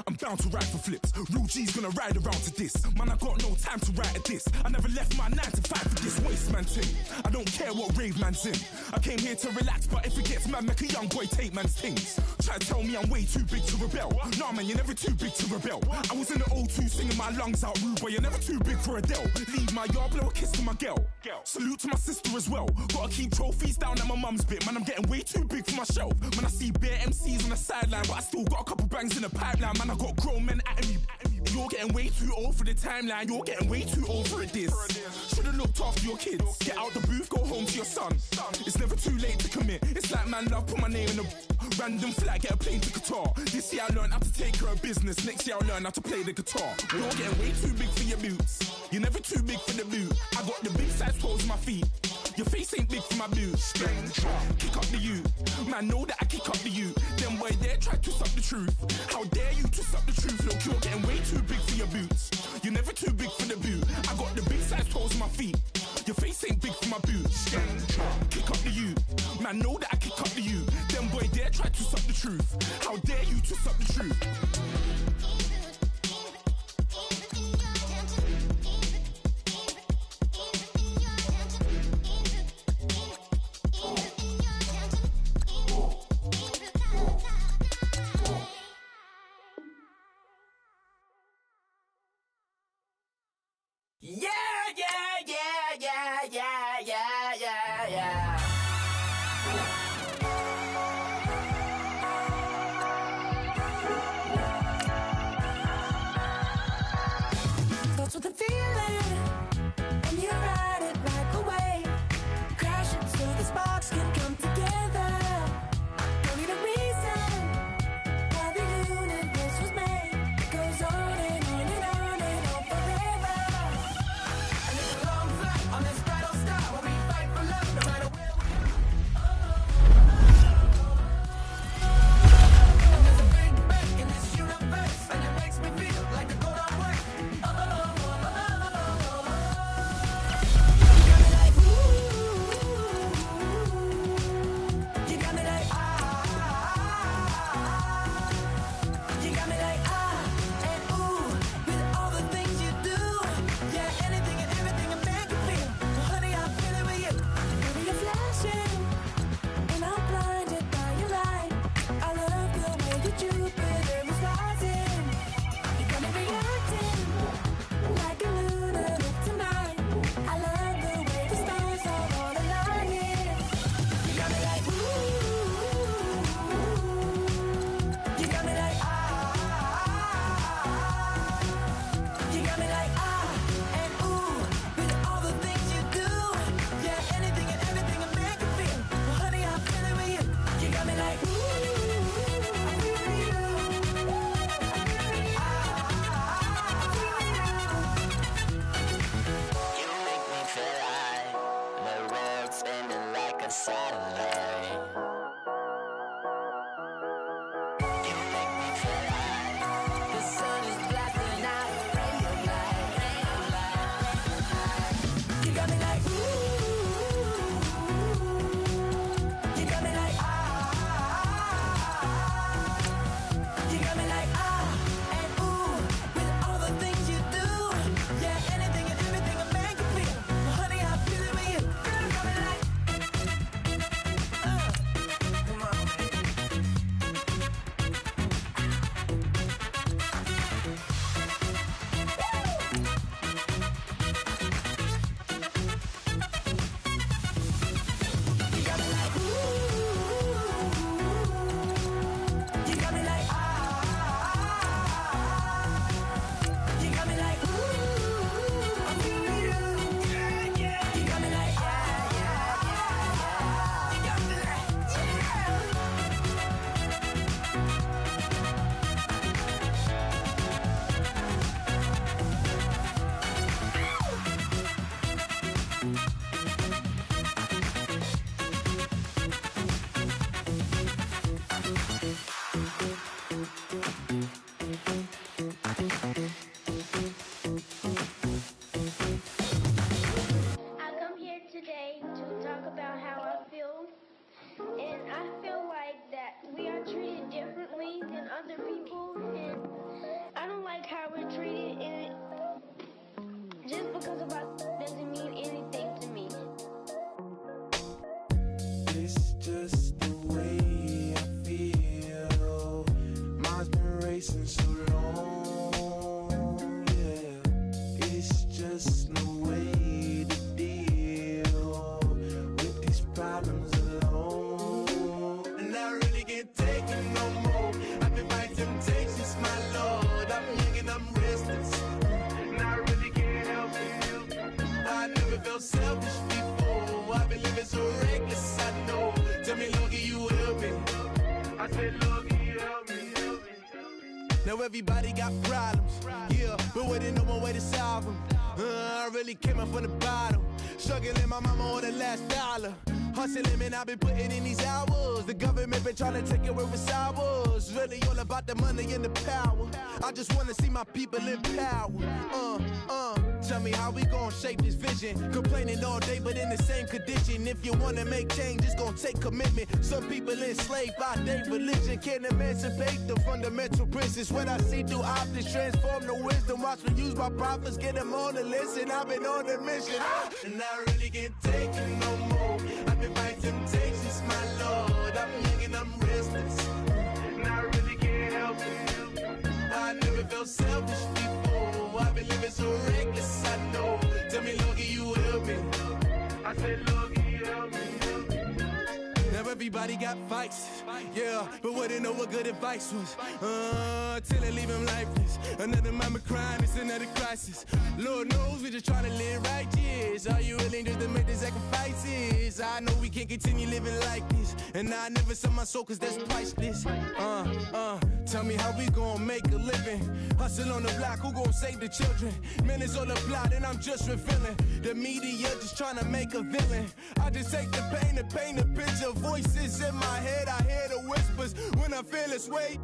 I'm bound to ride for flips. Real G's gonna ride around to this. Man, I got no time to write at this. I never left my 9 to 5 for this waste man thing. I don't care what rave man's in. I came here to relax, but if it gets mad, make a young boy take man's things. Try to tell me I'm way too big to rebel. Nah, man, you're never too big to rebel. I was in the O2 singing my lungs out rude, but you're never too big for Adele. Leave my yard, blow a kiss to my girl. Salute to my sister as well. Gotta keep trophies down at my mum's bit. Man, I'm getting way too big for my shelf. Man, I see bare MCs on the sideline, but I still got a couple bangs in the pipeline. Man, I got grown men at me. You're getting way too old for the timeline. You're getting way too old for this. Should've looked after your kids. Get out the booth, go home to your son. It's never too late to commit. It's like man love, put my name in a random flat, get a plane to Qatar. This year I learned how to take care of business. Next year I'll learn how to play the guitar. You're getting way too big for your boots. You're never too big for the boot. I got the big size toes on my feet. Your face ain't big for my boots. Kick up the you. Man, know that I kick up the you. Them boy there try to suck the truth. How dare you to suck the truth? Look, you're getting way too big for your boots. You're never too big for the boot. I got the big size toes on my feet. Your face ain't big for my boots. Kick up the you. Man, know that I kick up the you. Them boy there try to suck the truth. How dare you to suck the truth? Yeah. because of our doesn't mean anything to me. It's just the way I feel. Mine's been racing so long, yeah. It's just no way to deal with these problems alone. And I really can't take it no more. I've been fighting temptations, my Lord. I'm young and I'm restless, and I really can't help it. I never felt selfish before. I've been living so reckless, I know. Tell me, Lord, can you help me? I said, Lord, can you help me? Now everybody got problems, yeah, but waiting no one way to solve them. I really came up from the bottom, struggling my mama on the last dollar. Hustling, man, I've been putting in these hours. The government been trying to take away what's ours. Really all about the money and the power. I just wanna see my people in power. Tell me how we gon' shape this vision. Complaining all day, but in the same condition. If you wanna make change, it's gon' take commitment. Some people enslaved by their religion can't emancipate the fundamental principles. What I see through optics transform the wisdom. Watch me use my prophets, get them on the list, and I've been on the mission. And I really can't take it no more. I've been fighting temptations, my Lord. I'm young and I'm restless, and I really can't help it. I never felt selfish before. I've been living so reckless, I know. Tell me, Lord, can you help me? I said, Lord, can you help me? Now everybody got fights, yeah, but wouldn't know what good advice was. Till they leave him lifeless. Another mama crying, it's another crisis. Lord knows we just trying to live righteous. Are you willing just to make the sacrifices? I know we can't continue living like this, and I never sell my soul cause that's priceless. Tell me how we gon' make a living. Hustle on the block, who gon' save the children? Man, it's all a plot and I'm just revealing. The media just trying to make a villain. I just take the pain and paint a picture. Voices in my head, I hear the whispers when I feel this way.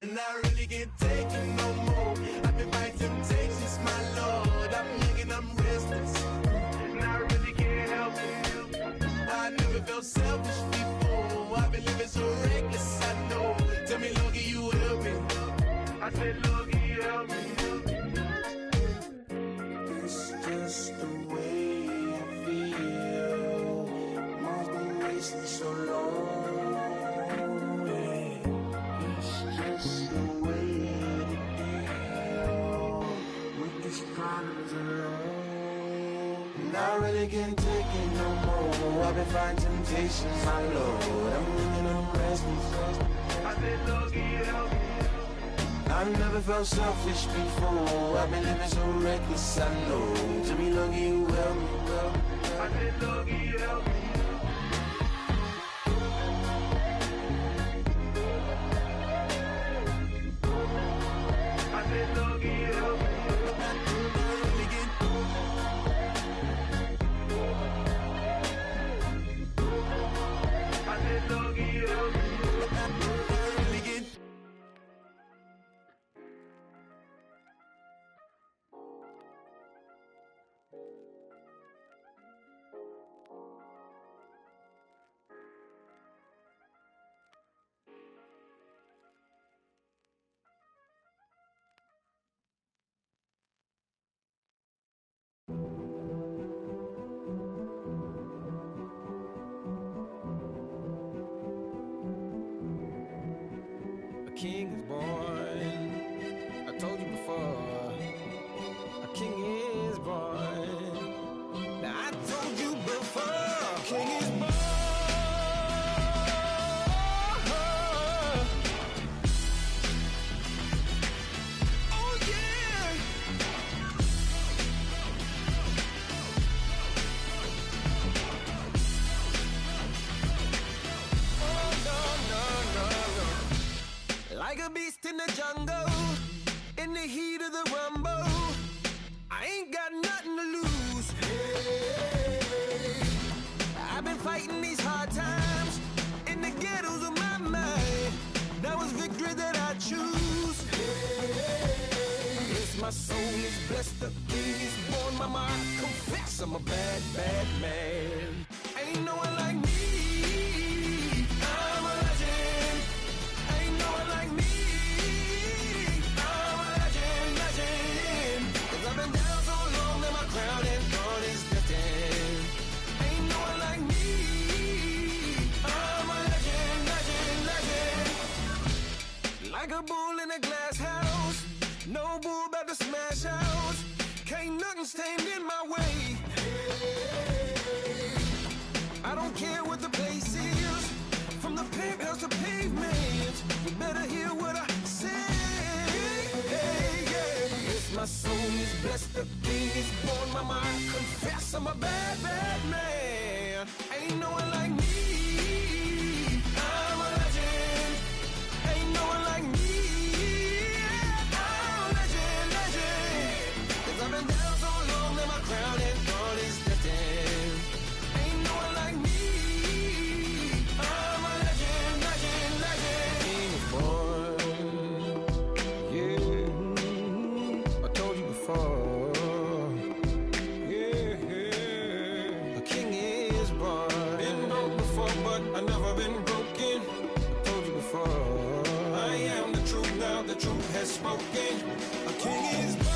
And I really can't take it no more. I've been fighting temptations, my Lord. I'm young and I'm restless, and I really can't help it. I never felt selfish before. I've been living so reckless, I know. Tell me, Lord, can you help me? I said, Lord, can you help me? It's just the way I feel. Mine's been racing so long. It's the way to deal with these problems alone. And I really can't take it no more. I've been fighting temptations, my Lord. I'm living on restless. I said, Lord, can you help me? I've never felt selfish before. I've been living so reckless, I know. To be lucky you help me, girl. I said, Lord, can you help me? King is born. I told you before. A king is born. Now I told you before. A king is born. Oh yeah. Like a beast in the jungle, in the heat of the rumble, I ain't got nothing to lose. Hey, I've been fighting these hard times in the ghettos of my mind. Now it's victory that I choose. Hey, yes, my soul is blessed, the king is born. Mama, I confess I'm a bad, bad man. Ain't no one like me. I'm a legend. Ain't no one like me. I'm a legend, legend. No bull about to smash out. Can't nothing stand in my way. I don't care what the place is. From the penthouse to pavement, you better hear what I say. Hey, yeah. Yes, my soul is blessed. The king is born. My mind confess I'm a bad, bad man. Ain't no one like me. I'm a legend. Ain't no one like me. I'm a legend, legend. 'Cause I've been down so long that my crown and thorn is destined. Ain't no one like me. I'm a legend, legend, legend. King is born. Yeah, I told you before. Yeah, a king is born. Been broke before, but I never been broken. I told you before. I am the truth now. The truth has spoken. A king is born.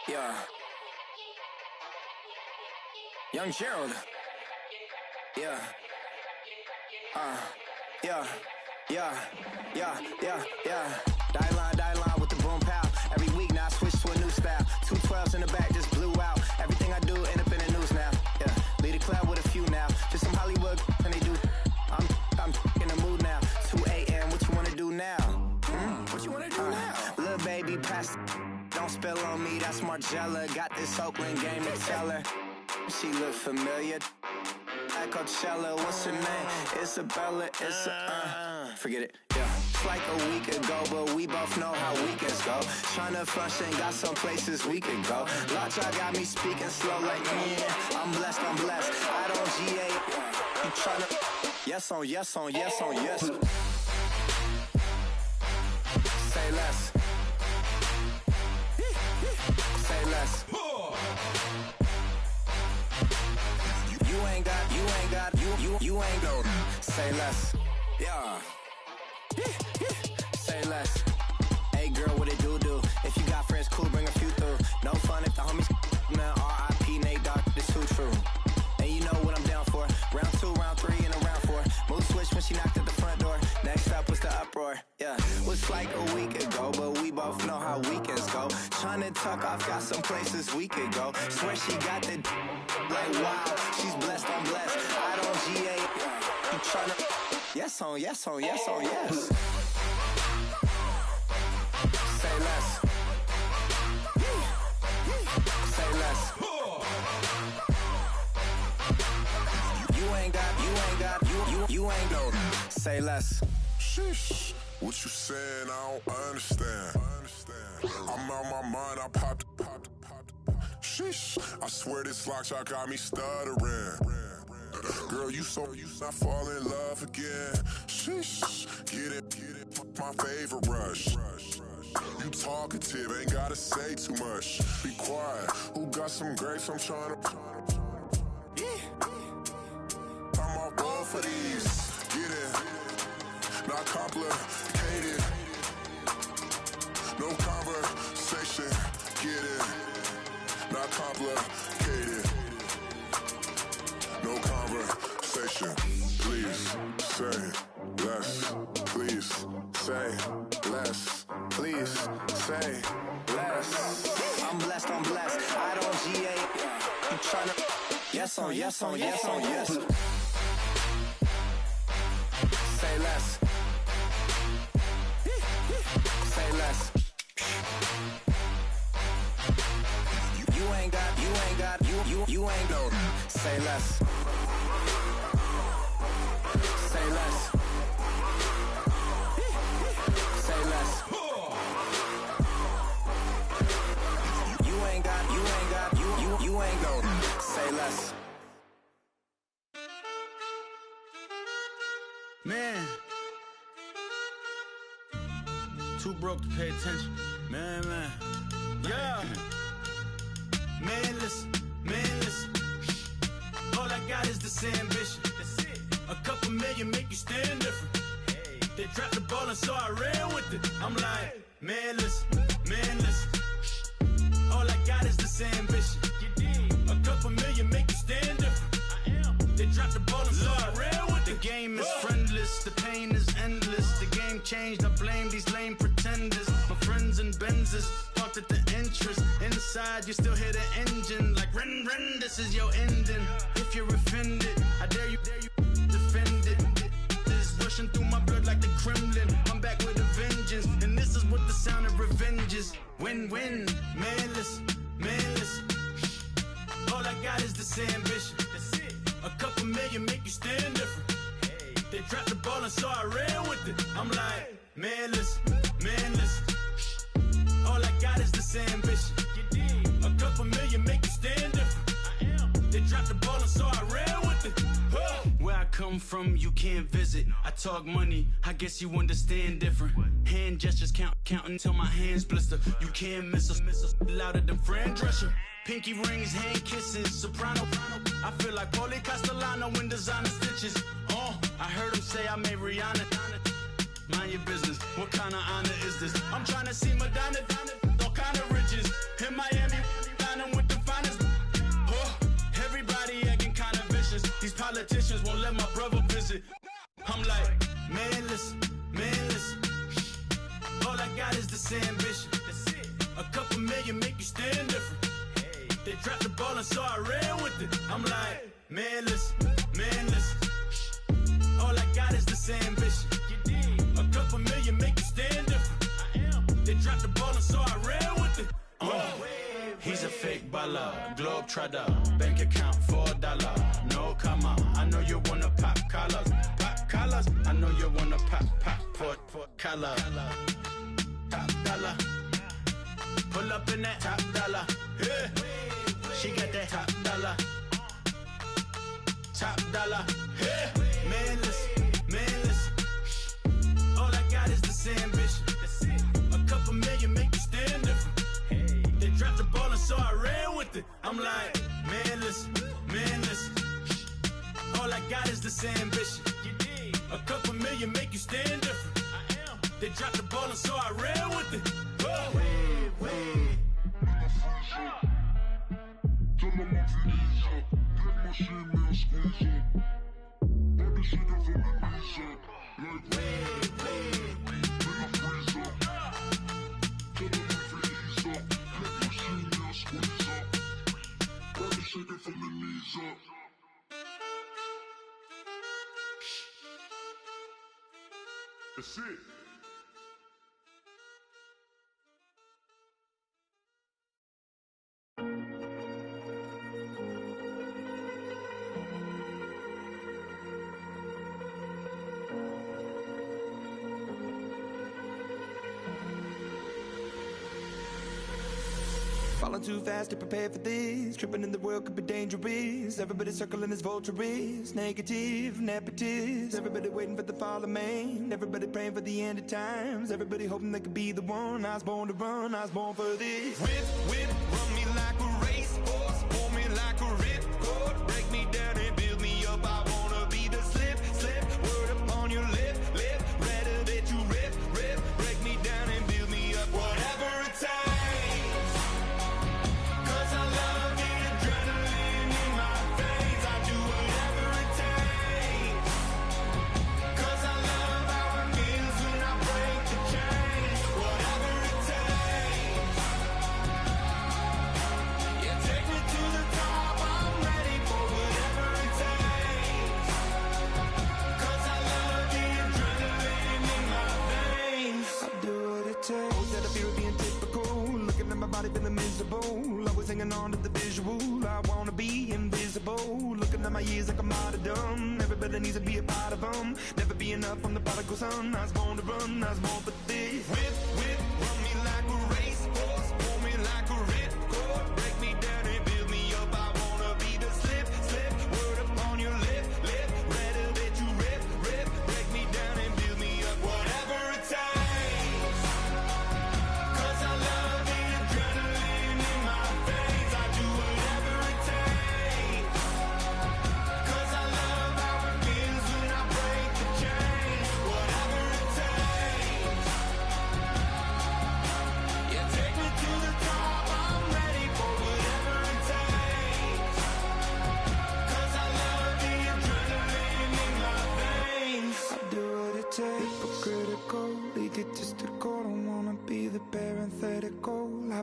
Yeah. Young Gerald. Yeah. Yeah. Die line with the boom pow. Every week now I switch to a new style. 212s in the back just blew out. Everything I do end up in the news now. Yeah. Lead a club with a few now. Just some Hollywood and they do. I'm in the mood now. 2 a.m. What you wanna do now? What you wanna do now? Little baby pass. Don't spill on me, that's Margella. Got this Oakland game to tell her. She look familiar. At Coachella, what's her name? Isabella, forget it, yeah. It's like a week ago, but we both know how weekends go. Tryna function, got some places we could go. Lockjaw got me speaking slow like, I'm blessed. I don't GA. You tryna, yes on yes. Say less. Say less. You ain't got, say less. Yeah. Say less. Hey girl, what it do? If you got friends, cool, bring a few through. No fun if the homies, man, R.I.P. Nate Dogg, this too true. And you know what I'm down for. Round 2, round 3, and a round 4. Mood switch when she knocked at the front door. Next up was the uproar. Yeah, was like a week ago, but we both know how weekends go. Tryna tuck off, got some places we could go. Swear she got the like wow, she's blessed, I'm blessed. I don't GA. You tryna yes on yes. Say less. Say less. You ain't got. Say less. Sheesh. What you saying? I don't understand. I'm out my mind. I popped. Sheesh. I swear this lockjaw got me stuttering. Girl, you I fall in love again. Sheesh. Get it. My favorite rush. You talkative, ain't gotta say too much. Be quiet. Who got some grapes? I'm trying to. I'm all ball for these. Get it. Not complicated. No conversation. Get it. Not complicated. No conversation. Please say less. Please say less. Please say less. I'm blessed. I don't GA. You tryna yes on. Say less. Say less. You ain't got. Say less. Say less. Say less. You ain't gon' say less. Man, too broke to pay attention. Man. Yeah. Man, listen. All I got is this ambition. That's it. A couple million make you stand different. Hey. They dropped the ball and so I ran with it. I'm like, man, listen. All I got is this ambition. A couple million make you stand different. I am. They dropped the ball and so I ran with it. The game is friendless, the pain is endless. The game changed, I blame these lame pretenders. My friends and Benzes parked at the entrance. Inside, you still hear the engine. Like, ren, this is your ending. If you're offended, I dare you defend it. This is rushing through my blood like the Kremlin. I'm back with a vengeance, and this is what the sound of revenge is. Win-win, man, listen. All I got is this ambition. That's it. A couple million make you stand different. Hey. They dropped the ball and so I ran with it. I'm like, man, listen. All I got is this ambition. A couple million make you stand different. I am. They dropped the ball and so I ran with it. Where I come from, you can't visit. I talk money, I guess you understand different. Hand gestures counting till my hands blister. You can't miss us louder than Fran Drescher. Pinky rings, hand kisses, soprano. I feel like Paulie Castellano in designer stitches. I heard him say I made Rihanna. Mind your business, what kind of honor is this? I'm trying to see Madonna, all kind of riches. In Miami, dining with the finest. Everybody acting kind of vicious. These politicians won't let my brother visit. I'm like, man, listen. All I got is this ambition. A couple million make you stand different. They dropped the ball and so I ran with it. I'm like, man, listen. All I got is this ambition. A couple million make you stand different. I am. They dropped the ball and so I ran with it. He's a fake baller, globe trotter, bank account $4. No comma, I know you wanna pop collars. I know you wanna pop collar. Top dollar, pull up in that top dollar. Yeah. She got that top dollar. Yeah. Man, listen. All I got is this ambition. A couple million make you stand different. They dropped the ball and so I ran with it. I'm like, man, listen. All I got is this ambition. A couple million make you stand different. I am. They dropped the ball and so I ran with it. That's it. Falling too fast to prepare for this. Tripping in the world could be dangerous. Everybody circling as vultures. Negative, nepotist. Everybody waiting for the fall of man. Everybody praying for the end of times. Everybody hoping they could be the one. I was born to run, I was born for this. Whip, run me like a racehorse. Pull me like a ripcord. Break me down and build me up. I wanna be the slip. Word upon your lip. Rather that you rip. Break me down and build me up. Whatever it takes. Feeling miserable, always hanging on to the visual. I wanna be invisible, looking at my years like I'm martyrdom. Everybody needs to be a part of them. Never be enough from the prodigal son. I was born to run, I was born for this. Whip, run me like a racehorse. Pull me like a ripcord. Break me down and build me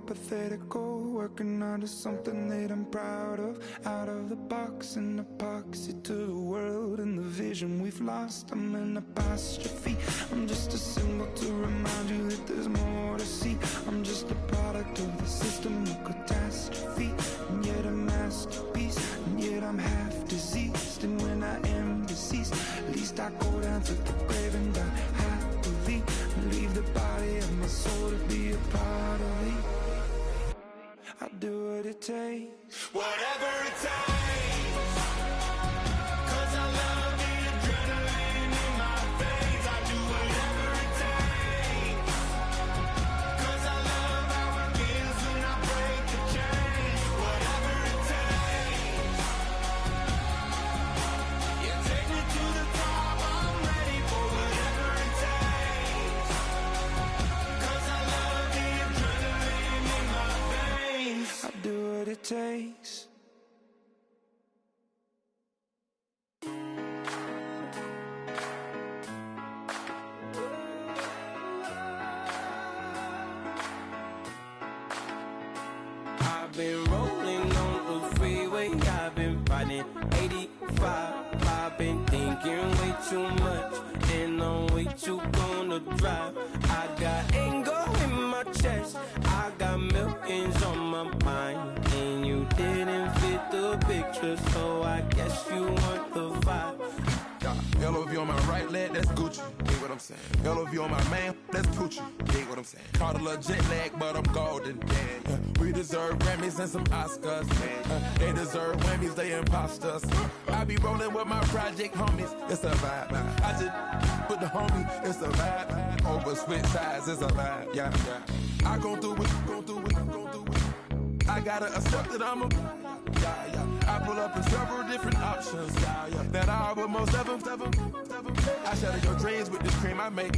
hypothetical, working onto something that I'm proud of. Out of the box, an epoxy to the world and the vision we've lost. I'm an apostrophe, I'm just a symbol to remind you that there's more to see. I'm just a product of the system of catastrophe, and yet a masterpiece, and yet I'm half diseased. And when I am deceased, at least I go down to the grave and die happily, and leave the body of my soul to be a part of me. I do what it takes, whatever it takes, 'cause I love the adrenaline in my veins. I do whatever it takes, 'cause I love how it feels when I break the chains. Whatever it takes, yeah, take me to the top, I'm ready for whatever it takes, 'cause I love the adrenaline in my veins. I do what it takes. I've been rolling on the freeway, I've been riding 85. I've been thinking way too much, and I'm way too gonna drive. I got anger in my chest, I got millions on my mind, and you didn't fit the picture, so I guess you want the vibe. LOV on my right leg, that's Gucci. Dig what I'm saying? LOV on my man, that's Poochie. Dig what I'm saying? Caught a little jet lag, but I'm golden. We deserve Grammys and some Oscars. They deserve Whammies, they imposters. I be rolling with my project homies, it's a vibe. I just put the homie, it's a vibe. Over switch sides, it's a vibe. Yeah, yeah. I gon' do it, gon' do it, gon' do it. I gotta accept that I'm a I pull up in several different options that I would most ever. I shatter your dreams with this cream I make.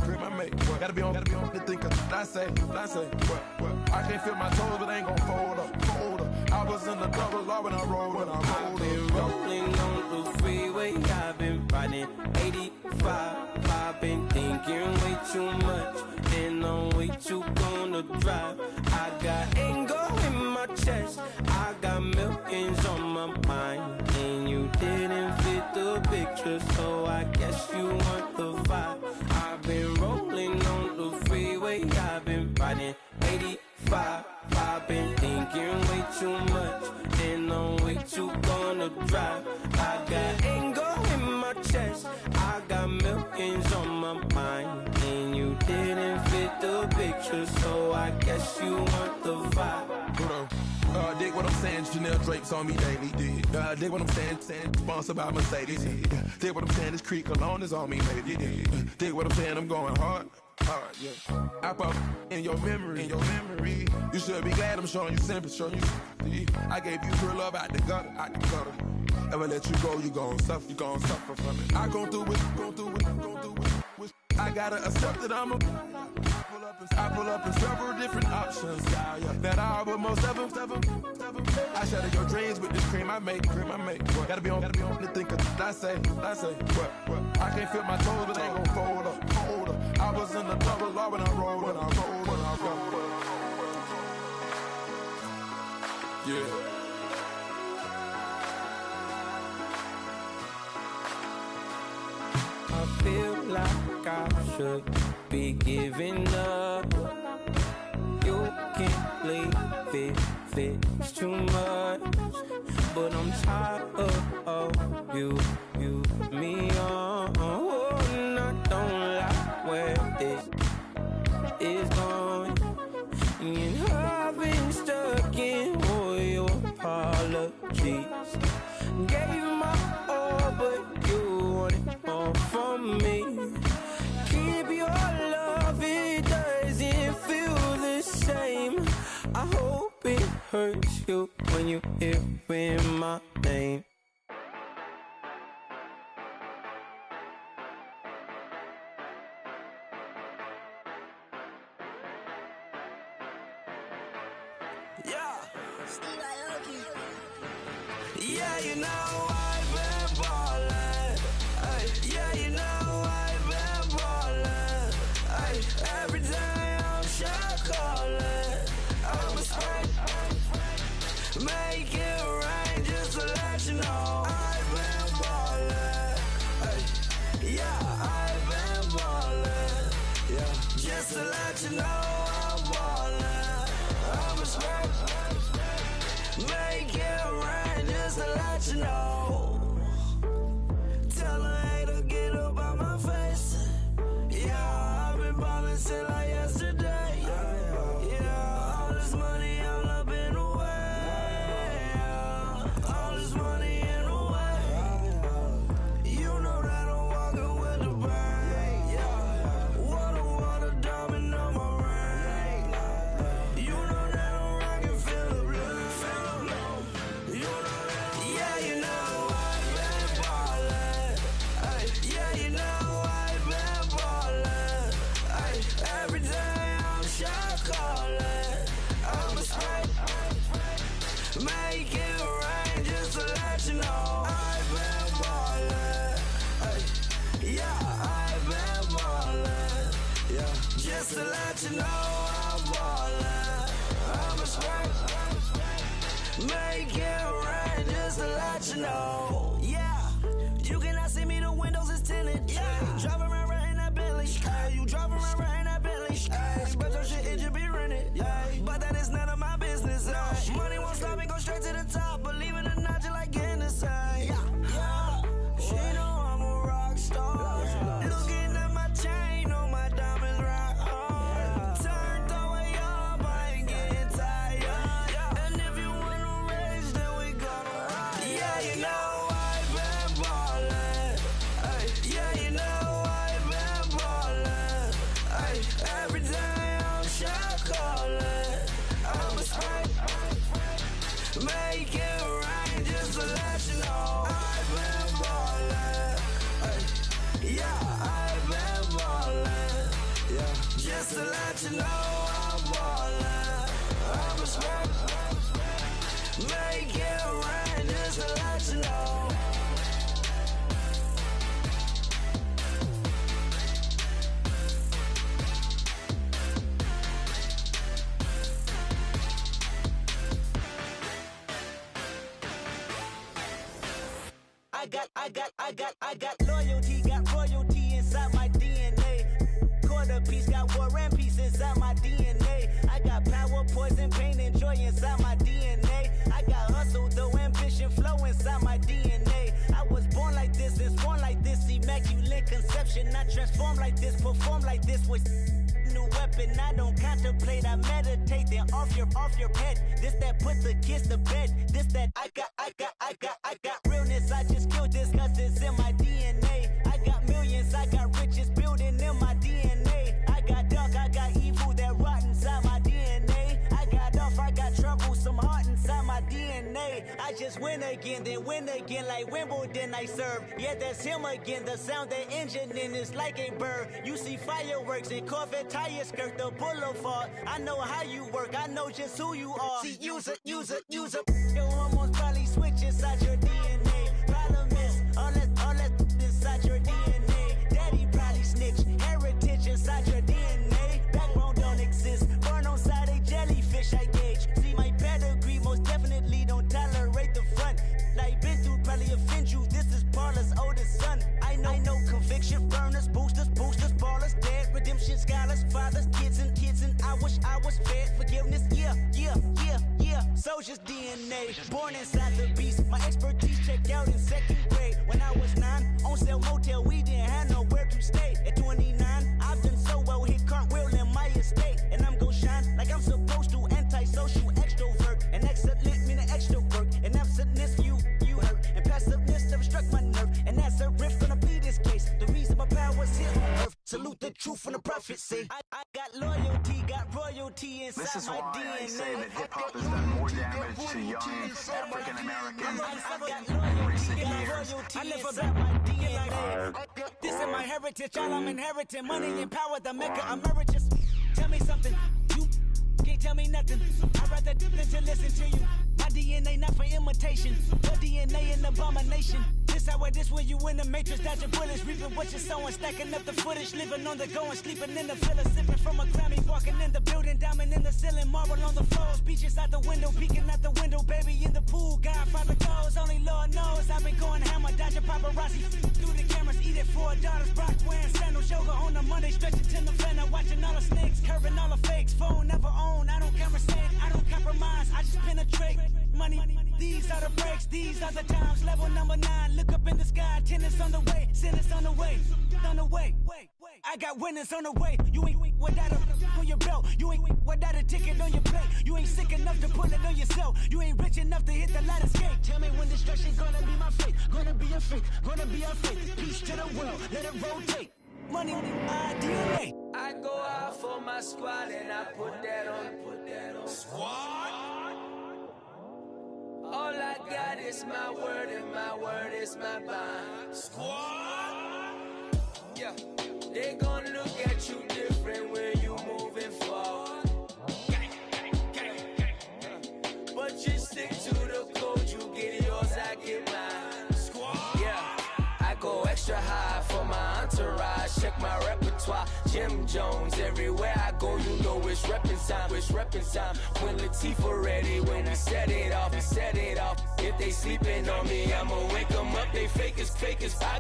Gotta be on the thinker. I say, what? I can't feel my toes, but I ain't gon' fold up. I was in the double law when I rolled. I've been rolling on the freeway, I've been riding 85. I've been thinking way too much, and I'm way too gonna drive. I got anger in my chest, I got millions on my mind, and you didn't fit the picture, so I guess you want the vibe. I've been rolling on the freeway, I've been riding 85. I've been thinking way too much, and I'm way too gonna drive. I got anger in my chest, I got millions on my mind, and you didn't fit the picture, so I guess you want the vibe. Dig what I'm saying, Chanel drapes on me daily. Dig what I'm saying, sponsored by Mercedes. Dig what I'm saying, this creek alone is on me, baby. Dig what I'm saying, I'm going hard, yeah. I pop in your memory, You should be glad I'm showing you sympathy, I gave you pure love out the gutter. Ever let you go, you gon' suffer from it. I gon' do it. I gotta accept that I'm a I pull up in several different options that I would most ever. I shatter your dreams with this cream I make. Gotta be on the thinker. I say, what? I can't feel my toes, but I ain't gon' fold up. I was in the double law when I rolled. Yeah. I feel like I should be giving up. You can't leave it, it's too much. But I'm tired of you, me on. And I don't like where this is going. And I've been stuck in all your apologies. Gave my all, but you wanted more from me. Keep your love, it doesn't feel the same. I hope it hurts you when you hear my name. Yeah, you know I've been ballin'. Yeah, you know I've been ballin'. Every day I'm shot callin'. I'm a you know. Yeah, you cannot see me, the windows is tinted. Yeah, driving around right in that Bentley. Hey, you driving around right in that Bentley. Hey, but your shit, it just be rented. Yeah, but that is none of my business. Money won't stop me, go straight to the top. Believe it or not, you like getting the same. Yeah, she know I'm a rock star. Looking at my chain, on my diamonds right hard. Turned the way up, I ain't getting tired. And if you wanna race, then we gonna ride. Yeah, you know I've been ballin'. Ay, yeah, you know I've been ballin'. Ay, every day I'm shot callin'. I'm a spray, make it rain just to let you know. I've been ballin'. Ay, yeah, I've been ballin'. Yeah, just to let you know I'm ballin'. I'm a spray, make it rain just to let you know. I got loyalty, got royalty inside my DNA. Quarter piece, got war and peace inside my DNA. I got power, poison, pain, and joy inside my DNA. I got hustle, though, ambition, flow inside my DNA. I was born like this and sworn like this, immaculate conception. I transform like this, perform like this with new weapon. I don't contemplate, I meditate, then off your head. This that put the kids to bed. This that I got realness. I just killed this cause it's in my DNA. I got millions, I got riches building in my DNA. I got dark, I got evil that rot inside my DNA. I got off, I got trouble, some heart inside my DNA. I just win again, then win again like Wimbledon I serve. Yeah, that's him again, the sound that engine in is like a bird. You see fireworks and Corvette tire skirt the boulevard. I know how you work, I know just who you are. See, use it. Your hormones probably switch inside your DNA. Problem is, all that inside your DNA. Daddy probably snitch, heritage inside your DNA. Backbone don't exist, born on side a jellyfish I gauge. See my pedigree, most definitely don't tolerate the front. I've been through probably offend you, this is Paula's oldest son. I know conviction, burners, boosters, ballers, dead, redemption, scholars, fathers, kids and I wish I was fed forgiveness, yeah. Soldier's DNA, born inside the beast. My expertise checked out in second grade. When I was 9, on sale motel, we didn't have nowhere to stay. At 29, I've done so well, hit cartwheel in my estate. And I'm gon' shine like I'm supposed to, antisocial extrovert. And excellent meaning extra work. And absentness, you hurt. And passiveness never struck my nerve. And that's a riff gonna be this case. The reason my power's here on earth. Salute the truth from the prophecy. I got loyalty, got royalty inside This is my why DNA. I say that hip-hop has done more damage to young African Americans in recent years. I live about my DNA. This is my heritage, all I'm inheriting. Money and power, the Mecca emeritus. Tell me something, you can't tell me nothing. I'd rather do than to listen to you. My DNA not for imitation, your DNA an abomination. This how it is when you in the matrix, dodging bullets, reaping what you're sowing, stacking up the footage, living on the go and sleeping in the villa, sipping from a Grammy, walking in the building, diamond in the ceiling, marble on the floors, beaches out the window, peeking out the window, baby in the pool, Godfather goes, only Lord knows I've been going hammer, dodging paparazzi, through the cameras, eat it 4 daughters, Brock wearing sandals, yoga on a Monday, stretching to November, watching all the snakes, curving all the fakes, phone never own, I don't conversate, I don't compromise, I just penetrate, money, these are the breaks, these are the times, level number 9, look up in the sky, tennis on the way, sinners on the way, I got winners on the way, you ain't without a on your belt, you ain't without a ticket on your plate, you ain't sick enough to pull it on yourself, you ain't rich enough to hit the ladder skate, tell me when destruction gonna be my fate, gonna be a fate, gonna be our fate, peace to the world, let it rotate, money, DNA. I go out for my squad and I put that on squad. All I got is my word and my word is my bond. Squad. Yeah, they gon' look at you different when you moving forward. But you stick to the code, you get yours, I get mine. Squad. Yeah, I go extra high for my entourage. Check my repertoire, Jim Jones. Everywhere I go, you know it's reppin' time. It's reppin' time. When Latifah ready, when we set it off, If they sleeping on me, I'ma focus.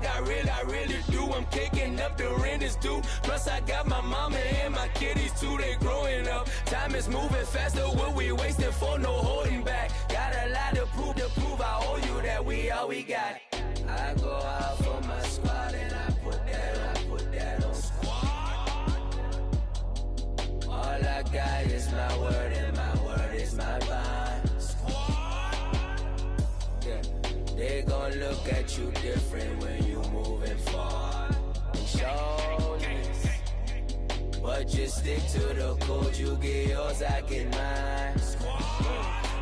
I really do. I'm kicking up the rent is due. Plus I got my mama and my kiddies too, they growing up. Time is moving faster, what we wasting for, no holding back. Got a lot to prove I owe you that we all we got. I go out for my squad and I put that on squad. All I got is my word and my word is my bond. Squad. Yeah. They gon' look at you different when you moving forward. Show this. But just stick to the code, you get yours, I get mine.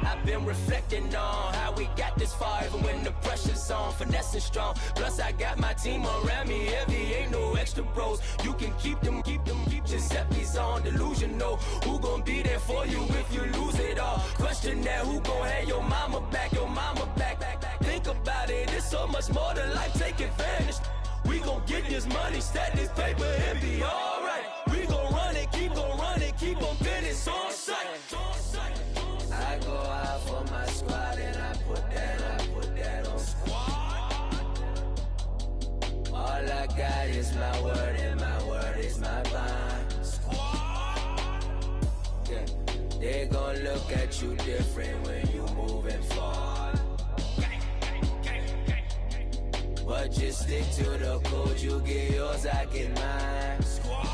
I've been reflecting on how we got this far, even when the pressure's on, finessing strong. Plus I got my team around me heavy, ain't no extra bros. You can keep them. Giuseppe's on delusional. Who gon' be there for you if you lose it all? Question that, who gon' have your mama back? Think about it, it's so much more to life, take advantage. We gon' get this money, stack this paper, and be alright. We gon' run it, keep on business on sight. I go out for my squad and I put that on squad. All I got is my word and my word is my bond. Squad. Yeah. They gon' look at you different when you moving forward. But just stick to the code, you get yours, I get mine. Squad.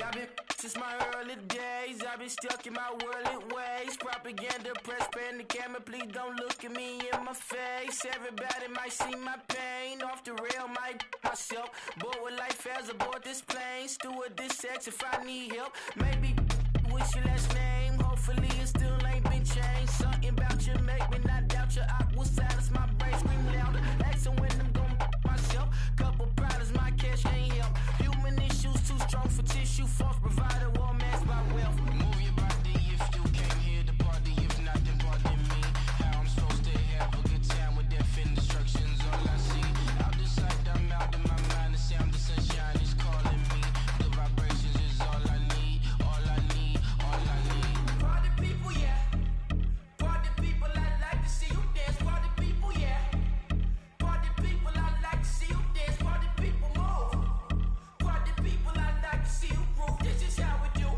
I've been since my early days, I've been stuck in my worldly ways. Propaganda, press, pan the camera, please don't look at me in my face. Everybody might see my pain, off the rail, might myself. Bored with life as aboard this plane, steward this sex if I need help. Maybe what's your last name? Hopefully it still ain't been changed. Something about you make me not doubt you. I will silence my brain, scream louder. Asking when I'm gon' myself. Couple problems, my cash ain't help. Human issues too strong for tissue. False provider, war mask by wealth. Move your body if you came here to party. If not, then pardon me. How I'm supposed to have a good time with death and destruction's all I see. Out the sight, I'm out of my mind. The sound of sunshine is calling me. The vibrations is all I need. All I need, all I need. Party people, yeah. Party people, I like to see you dance. Party people, yeah. Party people, I like to see you dance. Party people, move. Party people, I like to see you groove. This is how we do.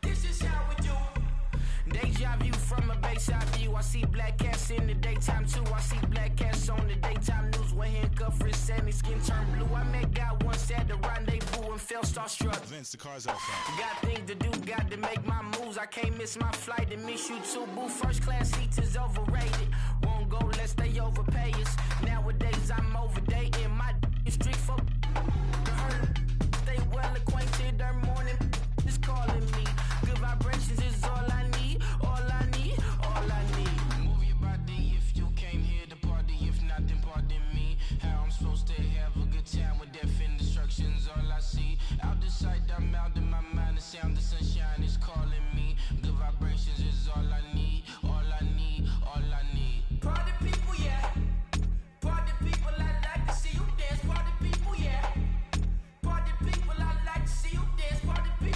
This is how we do. Deja view from a bayside view. I see black cats in the daytime too. I see black cats on the daytime news. When handcuffed, wrist and his skin turned blue. I met God once at the rendezvous and felt starstruck. Vince, the car's outside. Got things to do, got to make my moves. I can't miss my flight and miss you too, boo. First class seats is overrated. Won't go lest they overpay us. Nowadays I'm overdating. My street folk. Stay well acquainted. Their morning is calling me. Good vibrations is all I need. All I need. All I need. Move your body if you came here to party. If not, then pardon me. How I'm supposed to have a good time with death and destruction's all I see. Out the sight, I'm out in my mind. The sound of sunshine is calling me. Good vibrations is all I need. All I need. All I need. Party people, yeah. Party people, I like to see you dance. Party people, yeah. Party people, I like to see you dance. Party people.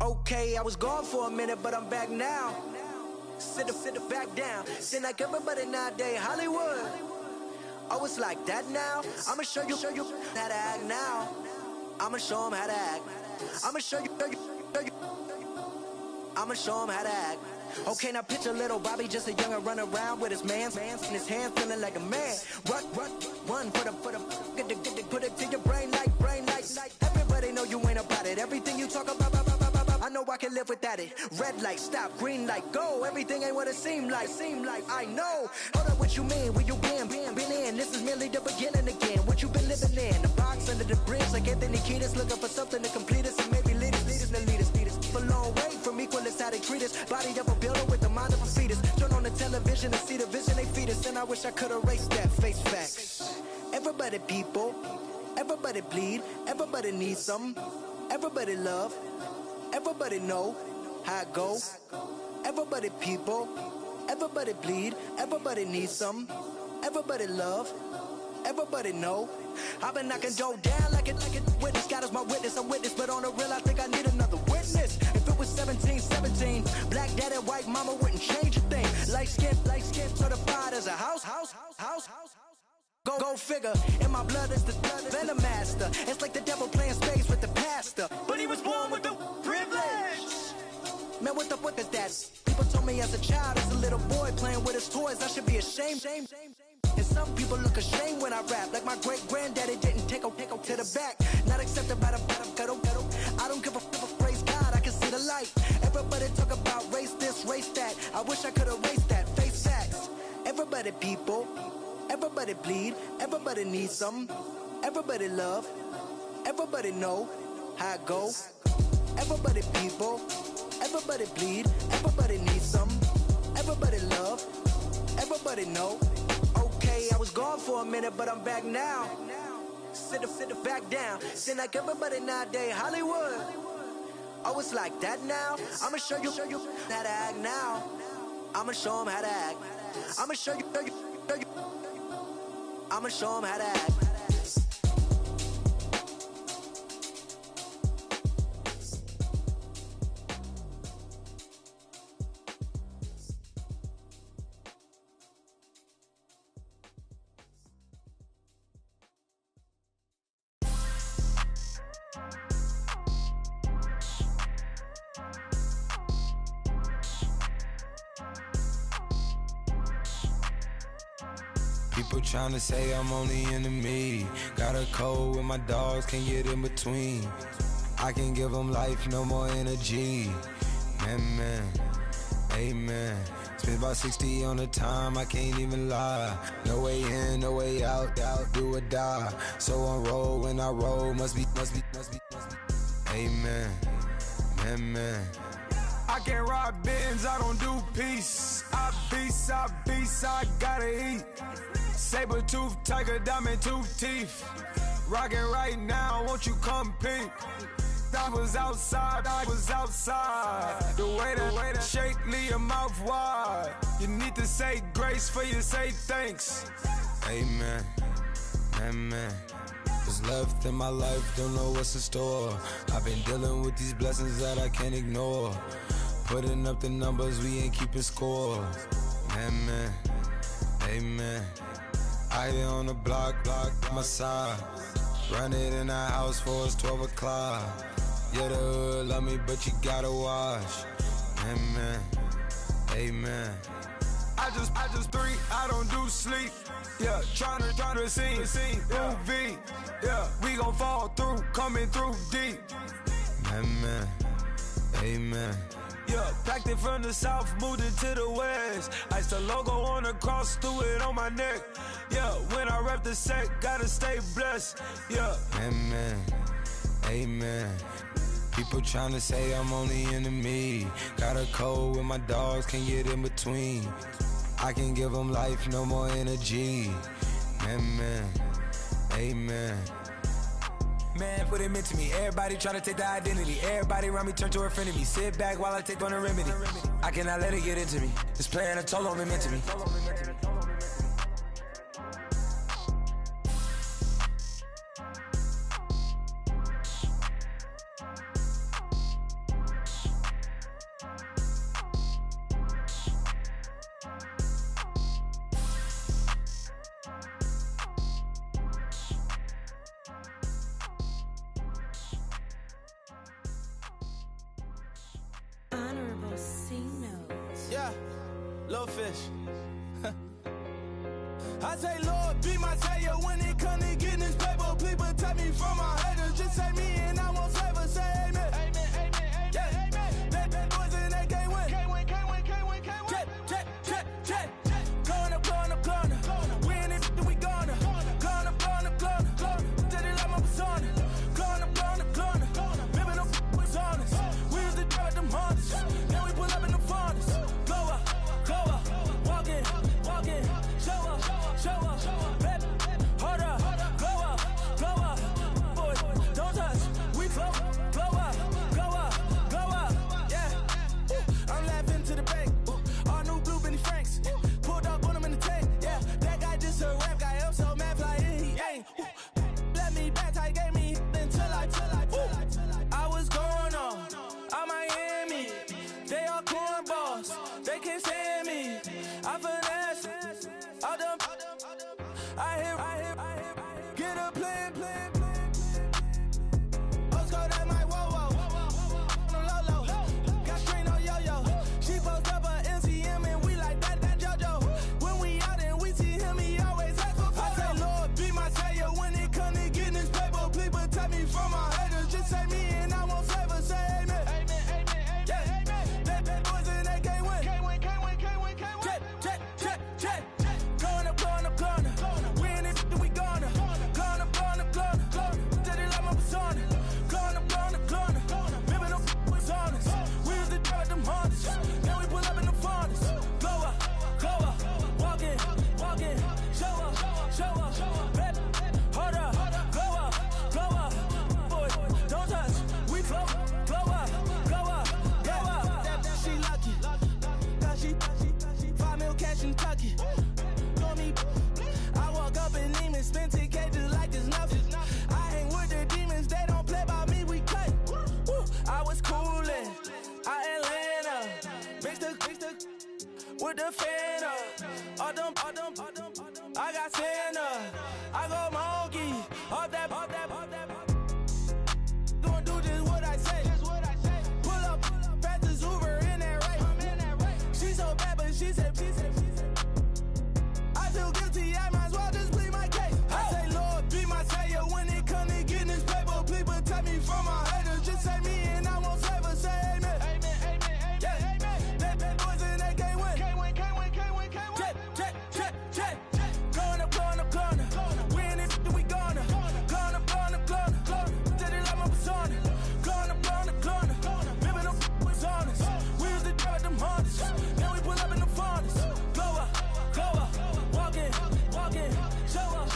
Okay, I was gone for a minute, but I'm back now. Sit back down. Seem like everybody nowadays, Hollywood. Oh, it's like that now? I'ma show you how to act now. I'ma show them how to act. I'ma show you. I'ma show them how to act. Okay, now picture little Bobby, just a youngin' run around with his man's in his hand, feeling like a man. Run for the put it to your brain like. Everybody know you ain't about it. Everything you talk about, I know I can live without it. Red light, stop, green light, go. Everything ain't what it seem like. I know. Hold up, what you mean? Where you been in? This is merely the beginning again. What you been living in? The box under the bridge, like Anthony Kiedis, looking for something to complete us and maybe lead us. A long way from equal is how they treat us. Body of a builder with the mind of a fetus. Turn on the television and see the vision they feed us. And I wish I could erase that. Face facts. Everybody people, everybody bleed, everybody needs some, everybody love, everybody know how it go. Everybody people, everybody bleed, everybody needs some, everybody love, everybody know. I've been knocking Joe down like it witness. God is my witness, I'm witness, but on the real I think I need another witness. If it was 17, black daddy, white mama wouldn't change a thing. Light skin, certified as a house. Go figure, in my blood is the venom master. It's like the devil playing space with the pastor. But he was born with the privilege. Man, what is that? People told me as a child, as a little boy playing with his toys, I should be ashamed. And some people look ashamed when I rap, like my great granddaddy didn't take to the back. Not accepted by the ghetto. I don't give a praise God, I can see the light. Everybody talk about race this, race that. I wish I could erase that. Face facts. Everybody people, everybody bleed, everybody needs some, everybody love, everybody know how it go. Everybody people, everybody bleed, everybody needs some, everybody love, everybody know. Okay, I was gone for a minute, but I'm back now. Sit back down. Seem like everybody nowadays, Hollywood. Oh, it's like that now? I'ma show you how to act now. I'ma show them how to act. I'ma show you. I'ma show them how to act. People tryna say I'm only enemy. Got a code with my dogs, can't get in between. I can give them life, no more energy. Man, amen. Spent about 60 on the time, I can't even lie. No way in, no way out, do or die. So on roll, when I roll, must be. Amen, man. I can't ride Benz, I don't do peace. I beast, I gotta eat. Saber tooth, tiger, diamond tooth teeth. Rockin' right now, won't you come peep? I was outside. The way that shake, leave your mouth wide. You need to say grace for you say thanks. Amen. What's left in my life, don't know what's in store. I've been dealing with these blessings that I can't ignore. Putting up the numbers, we ain't keeping score. Amen. I be on the block, my side. Run it in the house for us 12 o'clock. Yeah, the hood love me, but you gotta watch. Amen. I just three, I don't do sleep. Yeah, tryna see UV. Yeah, we gon' fall through, coming through deep. Amen. Yeah, packed it from the south, moved it to the west. Iced the logo on the cross, threw it on my neck. Yeah, when I rep the set, gotta stay blessed. Yeah. Amen. People tryna say I'm only enemy. Got a code with my dogs, can't get in between. I can give them life, no more energy. Amen. Man, put him into me. Everybody try to take the identity. Everybody around me turn to a friend of me. Sit back while I take on the remedy. I cannot let it get into me. It's playing a toll on me mentally. Little fish. I say, Lord, be my savior when it come to getting this paper. Please protect me from my haters. Just say me and I won't save her. Say amen. Amen, amen, amen, yeah. Amen. That boys and they can't win. Can't win, can't win, can't win, can't win. Check. Gonna. We in it, we gonna. Gonna. Did it like my persona. Gonna. Remember them was honest. We used to drug them hunters. Then we pull up in the furnace. Go up. Walk in. Show up. Baby, hold up. Go up. Boy, don't touch. We flow up. Yeah. I'm laughing to the bank. All new blue Benny Franks. Pulled up on him in the tank. Yeah, that guy just a rap guy. I'm so mad fly in, he ain't. Let me back, tight gave me until I was going on Miami. They all cornballs. They can't stand me. I finesse. All them. I hear. Get a plan. Oscar, that my whoa. Low. Got strain on yo-yo. She post up a MCM and we like that JoJo. When we out and we see him, he always ask for photo. I say, Lord, be my savior when it come to getting this paper. Please protect me from my haters. Just say me and I won't save her. Say amen. Amen. Yeah. That boys and they can't win. Can't win. Check. Gonna. We in it, we gonna. Gonna. Did it like my persona. Gonna. Remember them was honest. We used to drug them hunters. Then we pull up in the furnace. Go up. Walk in. Show up. Baby, hold up. Go up. Boy, don't touch. We flow up. She lucky. Cause she 5 mil cash in Kentucky. Call me. I walk up in demons, spend 10K just like it's nothing. I hang with the demons, they don't play by me, we cut. I was coolin', Atlanta, mixed the with the fan up. All them, I got Santa, I go monkey, off that. Gonna do just what I say. Pull up, pass the Uber in that right. She so bad, but she said. I feel guilty, I might as well just plead my case. I say, Lord, be my savior when it come to getting this paper. Please protect me from my haters. Just say me and I won't save her. Say amen. Amen. Yeah. That boys and they can't win. Can't win. Check. Gonna. We in it, we gonna. Gonna. Did it like my persona. Gonna. Remember them was honest. We used to drug them hunters. Then we pull up in the furnace. Go up. Walk in. Show up.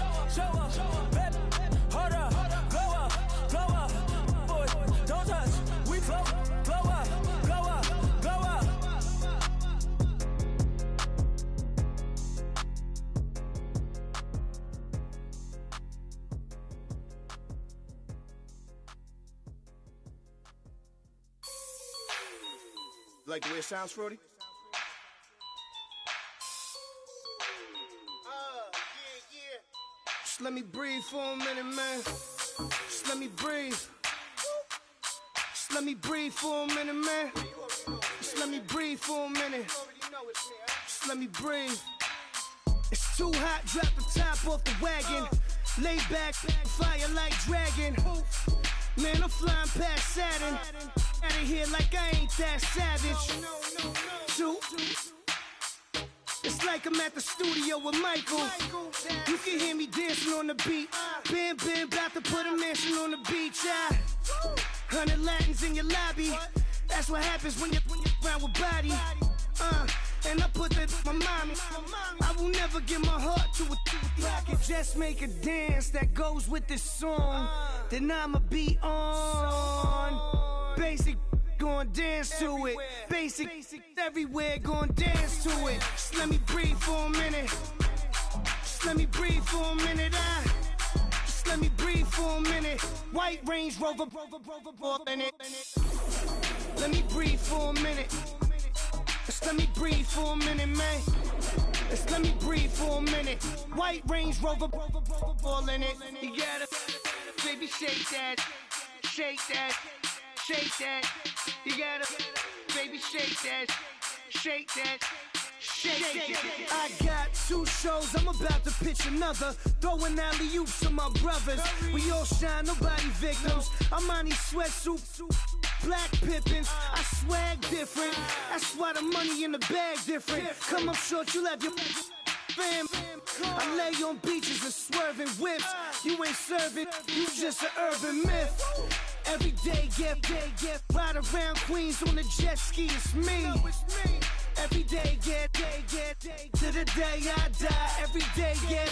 Baby, hold up. Go up. Boy, don't touch. We flow up. Like the way it sounds, Frody? Just let me breathe for a minute, man. Just let me breathe. Just let me breathe for a minute, man. Just let me breathe for a minute. Just let me breathe. It's too hot, drop the top off the wagon. Lay back, fire like dragon. Man, I'm flying past Saturn. Out of here like I ain't that savage. Two. It's like I'm at the studio with Michael. You can hear me dancing on the beat. Ben, about to put a mansion on the beach. 100 Latins in your lobby. That's what happens when you're around with body. And I put that on my mommy. I will never give my heart to it. If I could just make a dance that goes with this song, then I'ma be on. Basic, gon' dance to it. Basic, everywhere, gon' dance to it. Just let me breathe for a minute. Just let me breathe for a minute. Just let me breathe for a minute. White Range Rover, in it. Let me breathe for a minute. Just let me breathe for a minute, man. Just let me breathe for a minute. White Range Rover, all in it. You gotta, baby, shake that, shake that, shake that. You gotta, baby, shake that, shake that, I got 2 shows, I'm about to pitch another. Throwing alley-oops to my brothers. We all shine, nobody victims. I'm on these sweatsuits, black pippins. I swag different. That's why the money in the bag different. Come up short, you left your fam. I lay on beaches and swerving whips. You ain't serving, you just an urban myth. Every day, get ride around Queens on the jet ski. It's me. Every day, get to the day I die. Every day, get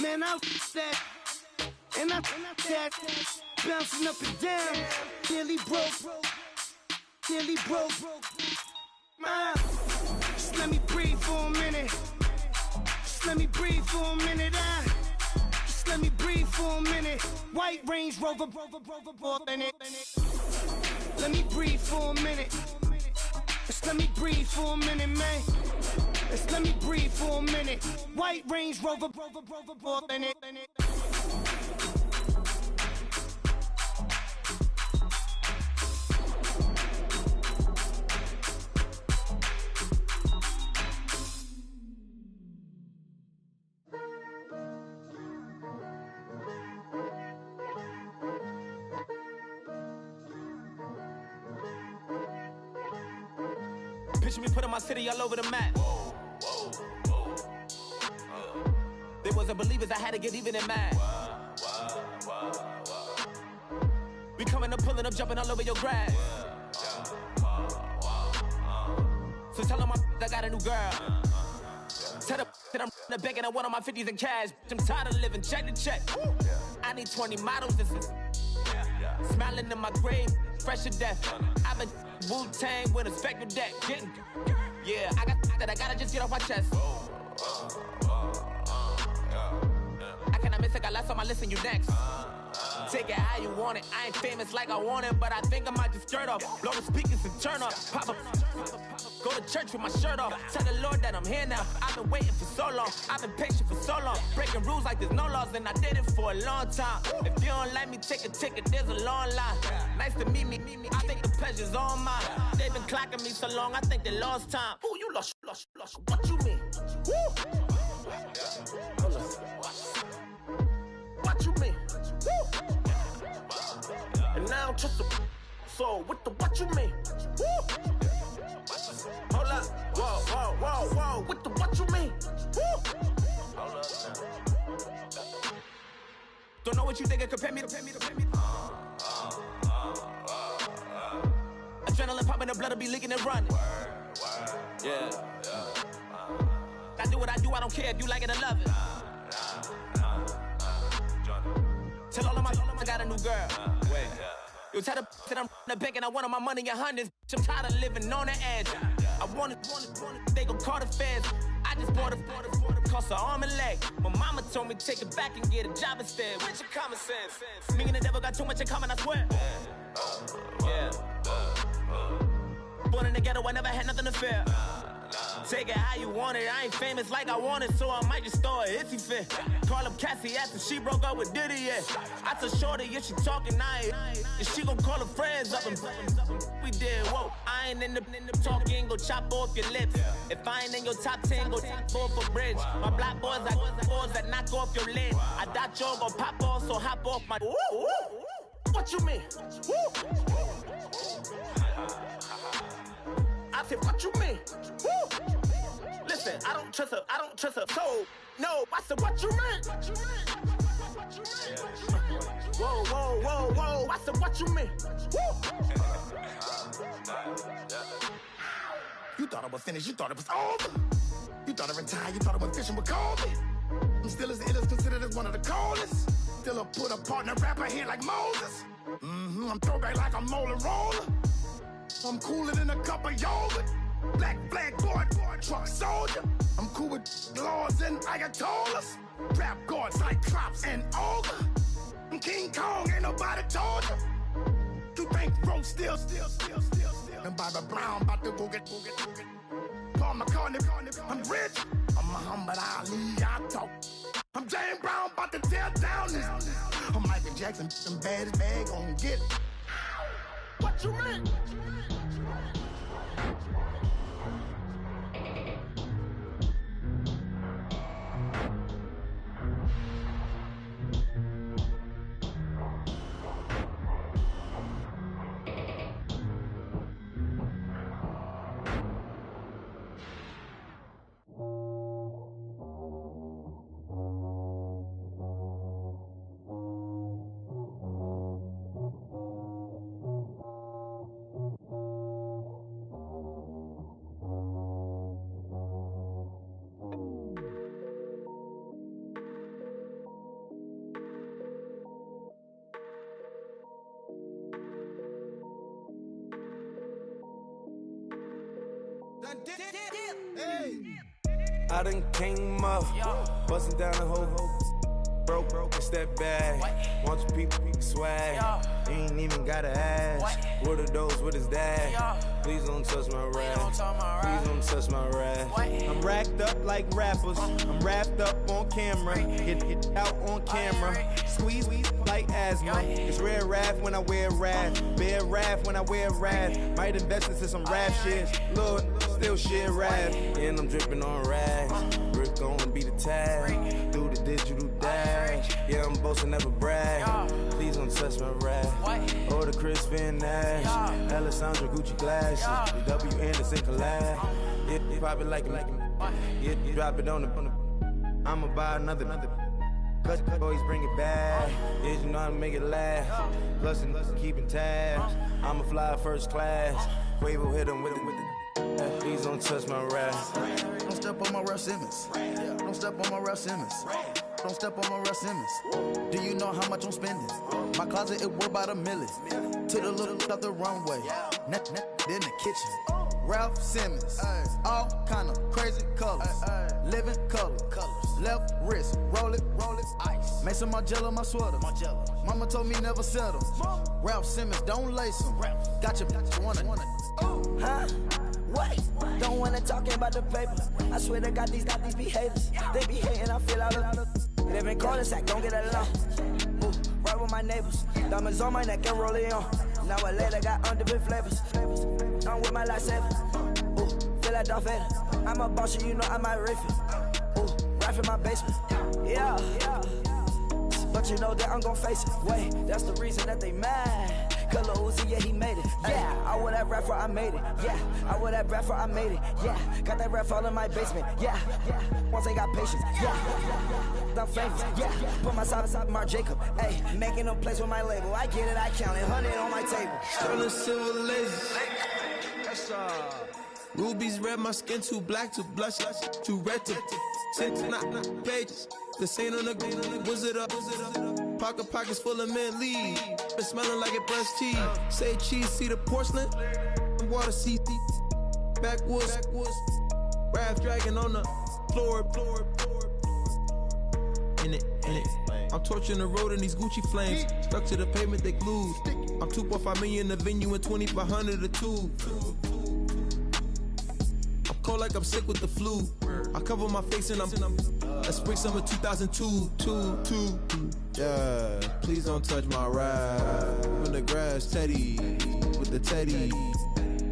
man, I that and I that bouncing up and down. Nearly broke. Just let me breathe for a minute. Just let me breathe for a minute. Just let me breathe for a minute. White Range Rover, in it. Let me breathe for a minute. Just let me breathe for a minute, man. Just let me breathe for a minute. White Range Rover, in it. Picture me putting my city all over the map. They wasn't believers, I had to get even and mad. We coming up, pulling up, jumping all over your grass. So tell them I got a new girl. Tell them that I'm the bank and I want on my 50s in cash. I'm tired of living check to check. I need 20 models, this is smiling in my grave, fresh to death. I've been Wu-Tang with a spectral deck. Yeah, I got that I gotta just get off my chest. I cannot miss it, got last on my list and you next. Take it how you want it. I ain't famous like I want it, but I think I might just skirt off. Blow the speakers and turn up. Pop up. Go to church with my shirt off. Tell the Lord that I'm here now. I've been waiting for so long. I've been patient for so long. Breaking rules like there's no laws, and I did it for a long time. If you don't like me, take a ticket. There's a long line. Nice to meet me. I think the pleasure's all mine. They've been clocking me so long, I think they lost time. Ooh, you lost. What you mean? Woo! What you mean? Woo! And now I'm just a so what you mean? Woo! Hold up, whoa, what you mean? Woo! Hold up. Don't know what you think it compare me to. Adrenaline popping, the blood'll be leaking and running. Yeah. I do what I do, I don't care if you like it or love it. Tell all of my I got a new girl. Wait. You tell the that I'm the bank and I want all my money in hundreds. I'm tired of living on the edge. I want it, they gon' call the feds. I just bought a cost an arm and leg. My mama told me take it back and get a job instead. Where's your common sense? Me and the devil got too much in common, I swear. Yeah. Born in the ghetto, I never had nothing to fear. Take it how you want it. I ain't famous like I want it, so I might just throw a hissy fit. Call up Cassie after she broke up with Diddy, yeah. I told Shorty if she talking, and she gon' call her friends up and we did, whoa. I ain't in the talking, go chop off your lips. If I ain't in your top 10, go top 4 for bridge. My black boys, I got boys that knock off your lid. I thought y'all gon' pop off, so hop off my. What you mean? I said, what you mean? Woo! Listen, I don't trust her. So, no, I said, what you mean? Whoa, I said, what you mean? Woo! You thought I was finished, you thought it was over. You thought I retired, you thought I went fishing with Kobe. I'm still as ill as considered as one of the coldest. Still a put a partner rapper here like Moses. I'm throwback like a molar roller. I'm cooler than a cup of yogurt. Black flag board, truck soldier. I'm cool with laws and Ayatollahs. Rap gods like Klops and Olga. I'm King Kong, ain't nobody told you. You think Rose still. And Bobby Brown about to go get. Paul McCartney, I'm rich. I'm Muhammad Ali, I talk. I'm James Brown, about to tear down this. I'm Michael Jackson, them bad as bag gon' get. What you mean? I done came up, bustin' down the whole broke, it's that bag. Want your people swag, you ain't even gotta ask. What are those, what is that? Please don't touch my rap, please don't touch my rap. I'm racked up like rappers, I'm wrapped up on camera. Hit out on camera, squeeze like asthma. It's rare wrath when I wear wrath, bare wrath when I wear wrath. Might invest into some rap shit, Lord, still shit rap. And I'm dripping on rags, Rick gonna be the tag, through the digital dash. Yeah, I'm boasting, never brag. Please don't touch my rap. Or the Chris Van Nash, Alessandra Gucci glasses, the W Anderson collab. Yeah, pop it like it. Yeah, drop it on the. I'ma buy another. Cause boys bring it back. Yeah, you know how to make it last. Plus and keeping tabs. I'ma fly first class. Quavo hit him with it. Please don't touch my rap. Don't step on my Ralph Simmons. Don't step on my Ralph Simmons. Don't step on my Ralph Simmons. Do you know how much I'm spending? My closet, it worth about $1 million. To the little out the runway. In the kitchen. Ralph Simmons. All kind of crazy colors. Living colors. Left wrist, roll it, ice. Make some Margiela my sweater. Mama told me never settle. Ralph Simmons, don't lace him. Got your wanna. Huh? What? Don't wanna talk about the paper. I swear to God, these be haters. They be hating, I feel out of. Live in cul-de-sac, don't get along. Ooh, right with my neighbors. Diamonds on my neck and roll it on. Now I later got different flavors. I'm with my lifesaver. Ooh, feel like Darth Vader. I'm a boss, you know I might riff it. Ooh, right in my basement. Yeah. But you know that I'm gon' face it. Wait, that's the reason that they mad. Cause Lil Uzi, yeah, he made it. Yeah, I would have rap for I made it. Yeah, I would have rap for I made it. Yeah, got that rap all in my basement. Yeah, once I got patience. Yeah, I'm famous. Yeah, put myself inside Marc Jacob. Hey, making a place with my label. I get it, I count it. 100 on my table. Sterling silver lasers. Rubies red, my skin too black to blush, too red to tint, not pages. The saint on the wizard up. Pockets full of mint leaves. It's smelling like it brushed teeth. Say cheese, see the porcelain. Water, see backwoods. Raft dragging on the floor. In it. I'm torching the road in these Gucci flames. Stuck to the pavement, they glued. I'm 2.5 million in the venue and 2,500 a tube. I'm cold like I'm sick with the flu. I cover my face and I'm spring summer 2002. Yeah, please don't touch my ride. In the grass, Teddy, with the Teddy.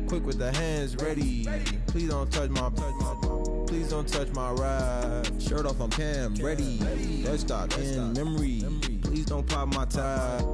Quick with the hands ready. Please don't touch my ride. Shirt off, I'm Cam, ready. Desktop in memory. Please don't pop my tie.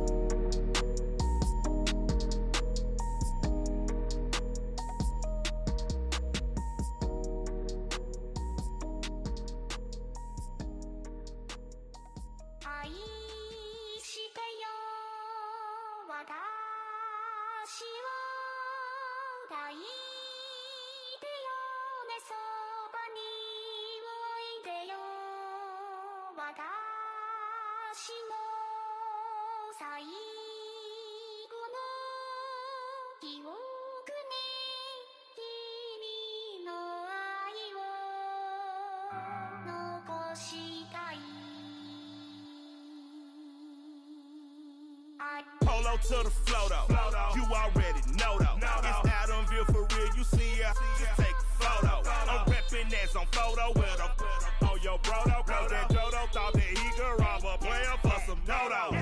Polo to the flow though. You already know though. It's Adamville for real. You see ya, just take a photo. I'm reppin' as on photo with a on your bro though. Cause that Jodo thought that he could rob a player for some dodo.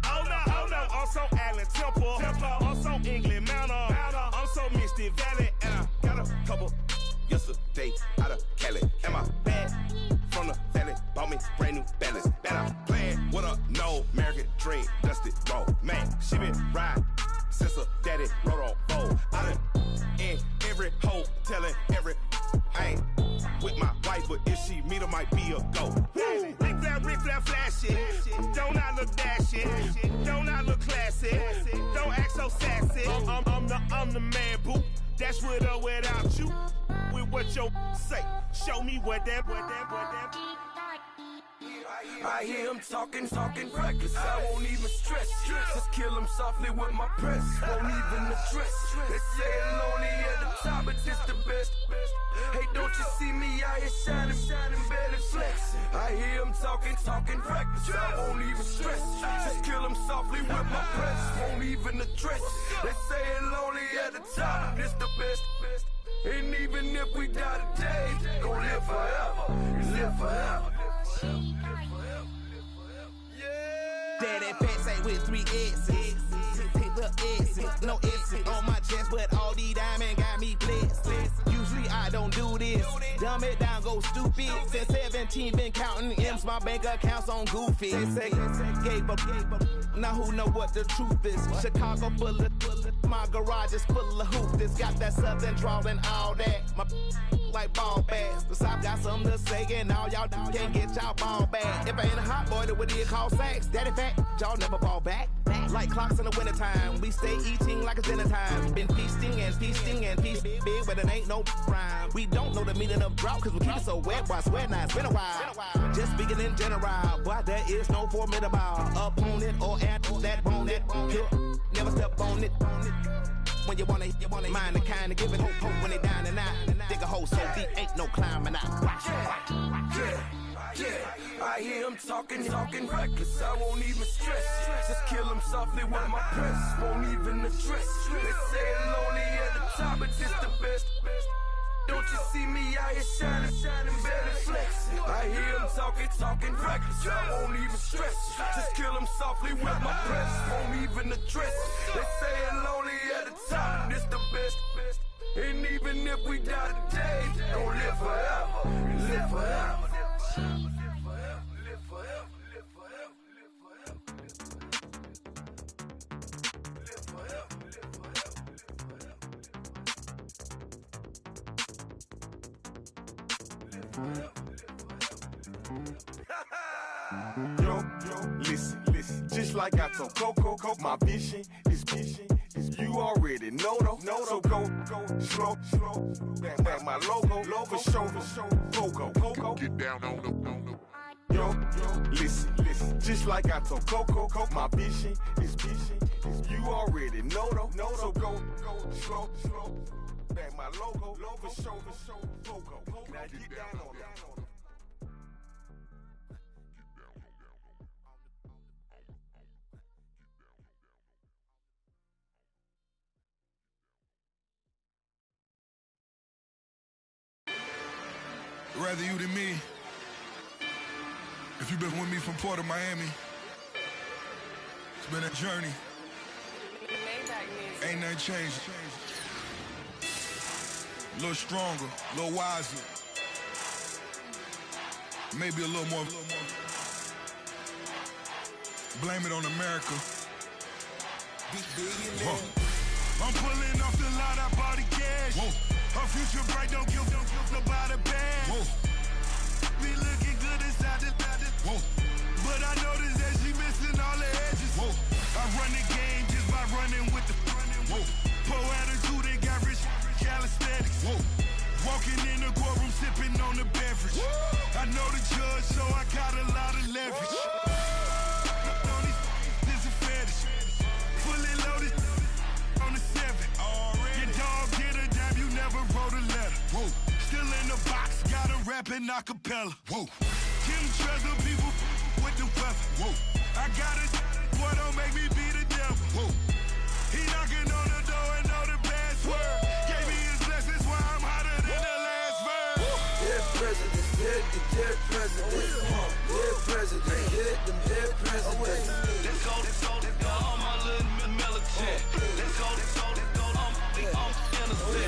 Oh no, also Allen Temple. Also England Mountain. Also Misty Valley. And I got a couple yesterday out of Cali. And my bag from the valley bought me brand new balance. And I'm playing with a no American dream, dusted roll. Man, she been riding since her daddy rode on bowl. I done in every hole, telling every I ain't with my wife, but if she meet her, might be a go. Rick Flair flashing. Don't I look dashing? Don't I look classy? Don't act so sassy. I'm the man, boo. Dash with or without you. With what your say. Show me what that. I hear him talking reckless. I won't even stress. Just kill him softly with my press. Won't even address. They say it lonely at the top, but this the best. Hey, don't you see me out here shining, barely flexing. I hear him talking reckless. I won't even stress. Just kill him softly with my press. Won't even address. They say it lonely at the top, this the best. And even if we die today, gon' live forever. Live forever. Daddy fat say with 3 S's. Pick up S's, no S's on my chest, but all these diamonds got me blessed. Usually I don't do this. Dumb it down, go stupid. Since 17 been counting M's, my bank account's on goofy. They say gave up. Now who know what the truth is? Chicago full of my garage is full of hoops. This got that southern drawl and all that. My like ball bags. The South got something to say, and all y'all can't get y'all ball back. If I ain't a hot boy, then what do you call sacks? Daddy fat, y'all never ball back. Like clocks in the wintertime, we stay eating like it's dinner time. Been feasting and feasting big, but it ain't no rhyme. We don't know the meaning of drought, cause we keep it so wet, boy, I swear now it's been a while. Just speaking in general, boy, there is no formidable opponent or that bone that kill. Never step on it. When you wanna mind the kind of giving hope when they down and out. Dig a hole so deep, ain't no climbing out. Yeah, I hear him talking reckless. I won't even stress. Just kill him softly with my press. Won't even address. They say it lonely at the top, but this the best. Don't you see me out here shining, barely flexing. I hear him talking reckless. I won't even stress. Just kill him softly with my press. Won't even address. They say it lonely at the top, this the best. And even if we die today, don't live forever. Live forever. Yo, listen, just like I told Coco, my vision is you already know though. So go slow, back my logo, for show, Coco. Get down on the. Yo, listen, just like I told Coco, my vision is you already know though. So go slow, back my logo, for show, Coco. Now get down on that. Rather you than me. If you've been with me from Port of Miami, it's been a journey. Ain't nothing changed. A little stronger, a little wiser. Maybe a little more. Blame it on America. I'm pulling off the lot, I bought the cash. Whoa. Her future bright, don't give nobody bad. Whoa. Be looking good inside the whoa. But I noticed that she missing all the edges. Whoa. I run the game just by running with the whoa. Poor attitude, they got rich calisthenics. Whoa. Walking in the courtroom, sipping on the beverage. Whoa. I know the judge, so I got a lot of leverage. This is a fetish. Fully loaded on the 7. Your dog get a dime, you never wrote a letter. Whoa. Still in the box, gotta rap in acapella. Whoa. Kim treasure people with the weapon. Whoa. I got it, boy, don't make me be the devil. Whoa. He knocking on the door and know the password. Gave me his blessings while I'm hotter than the last verse. Dead presidents, dead presidents. Dead presidents, dead presidents. Let's go, all my little military. Let's go, I'm innocent.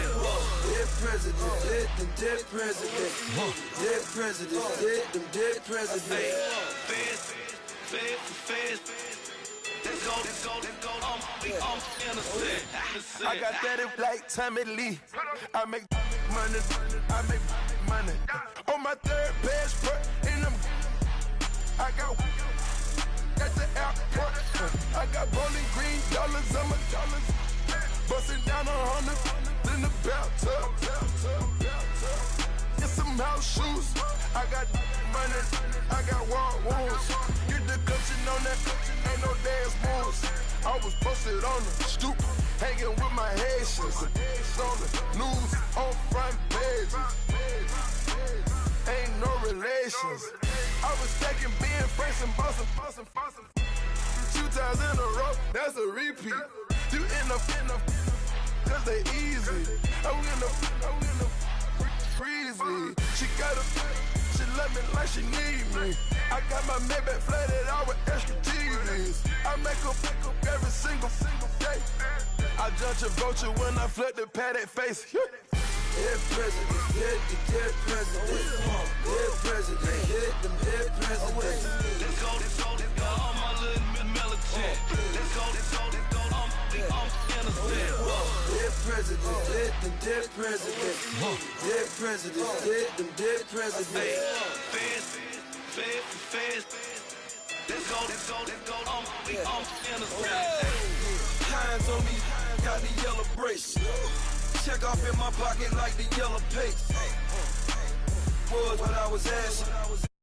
Dead presidents, dead presidents. Dead presidents, dead presidents. Feds. Let's go, I'm innocent. I got that like Tommy Lee. I make money. On my third passport, and I got at the airport. I got rolling green dollars on my dollars. Busting down 100 in the bathtub. Get some house shoes. I got money. I got war wounds. I was posted on the stoop, hanging with my Haitians. On the news, on front pages. Ain't no relations. I was stacking being friends and bustin'. 2 times in a row, that's a repeat. You end up, cause they easy. I'm in the freezy. She love me like she need me. I got my Maybach flooded out with extra TVs. I make up every single day. I judge a vulture when I flip the paddock face. Dead president, dead president, dead president, hit them dead president. Let's go, all my little militant. Let's go, I'm innocent. Dead president, hit them dead president. Dead president, hit them dead president. Feds. Let's go, I'm innocent. Hands on me, got the yellow brace. Check off in my pocket like the yellow paste. Was what I was asking.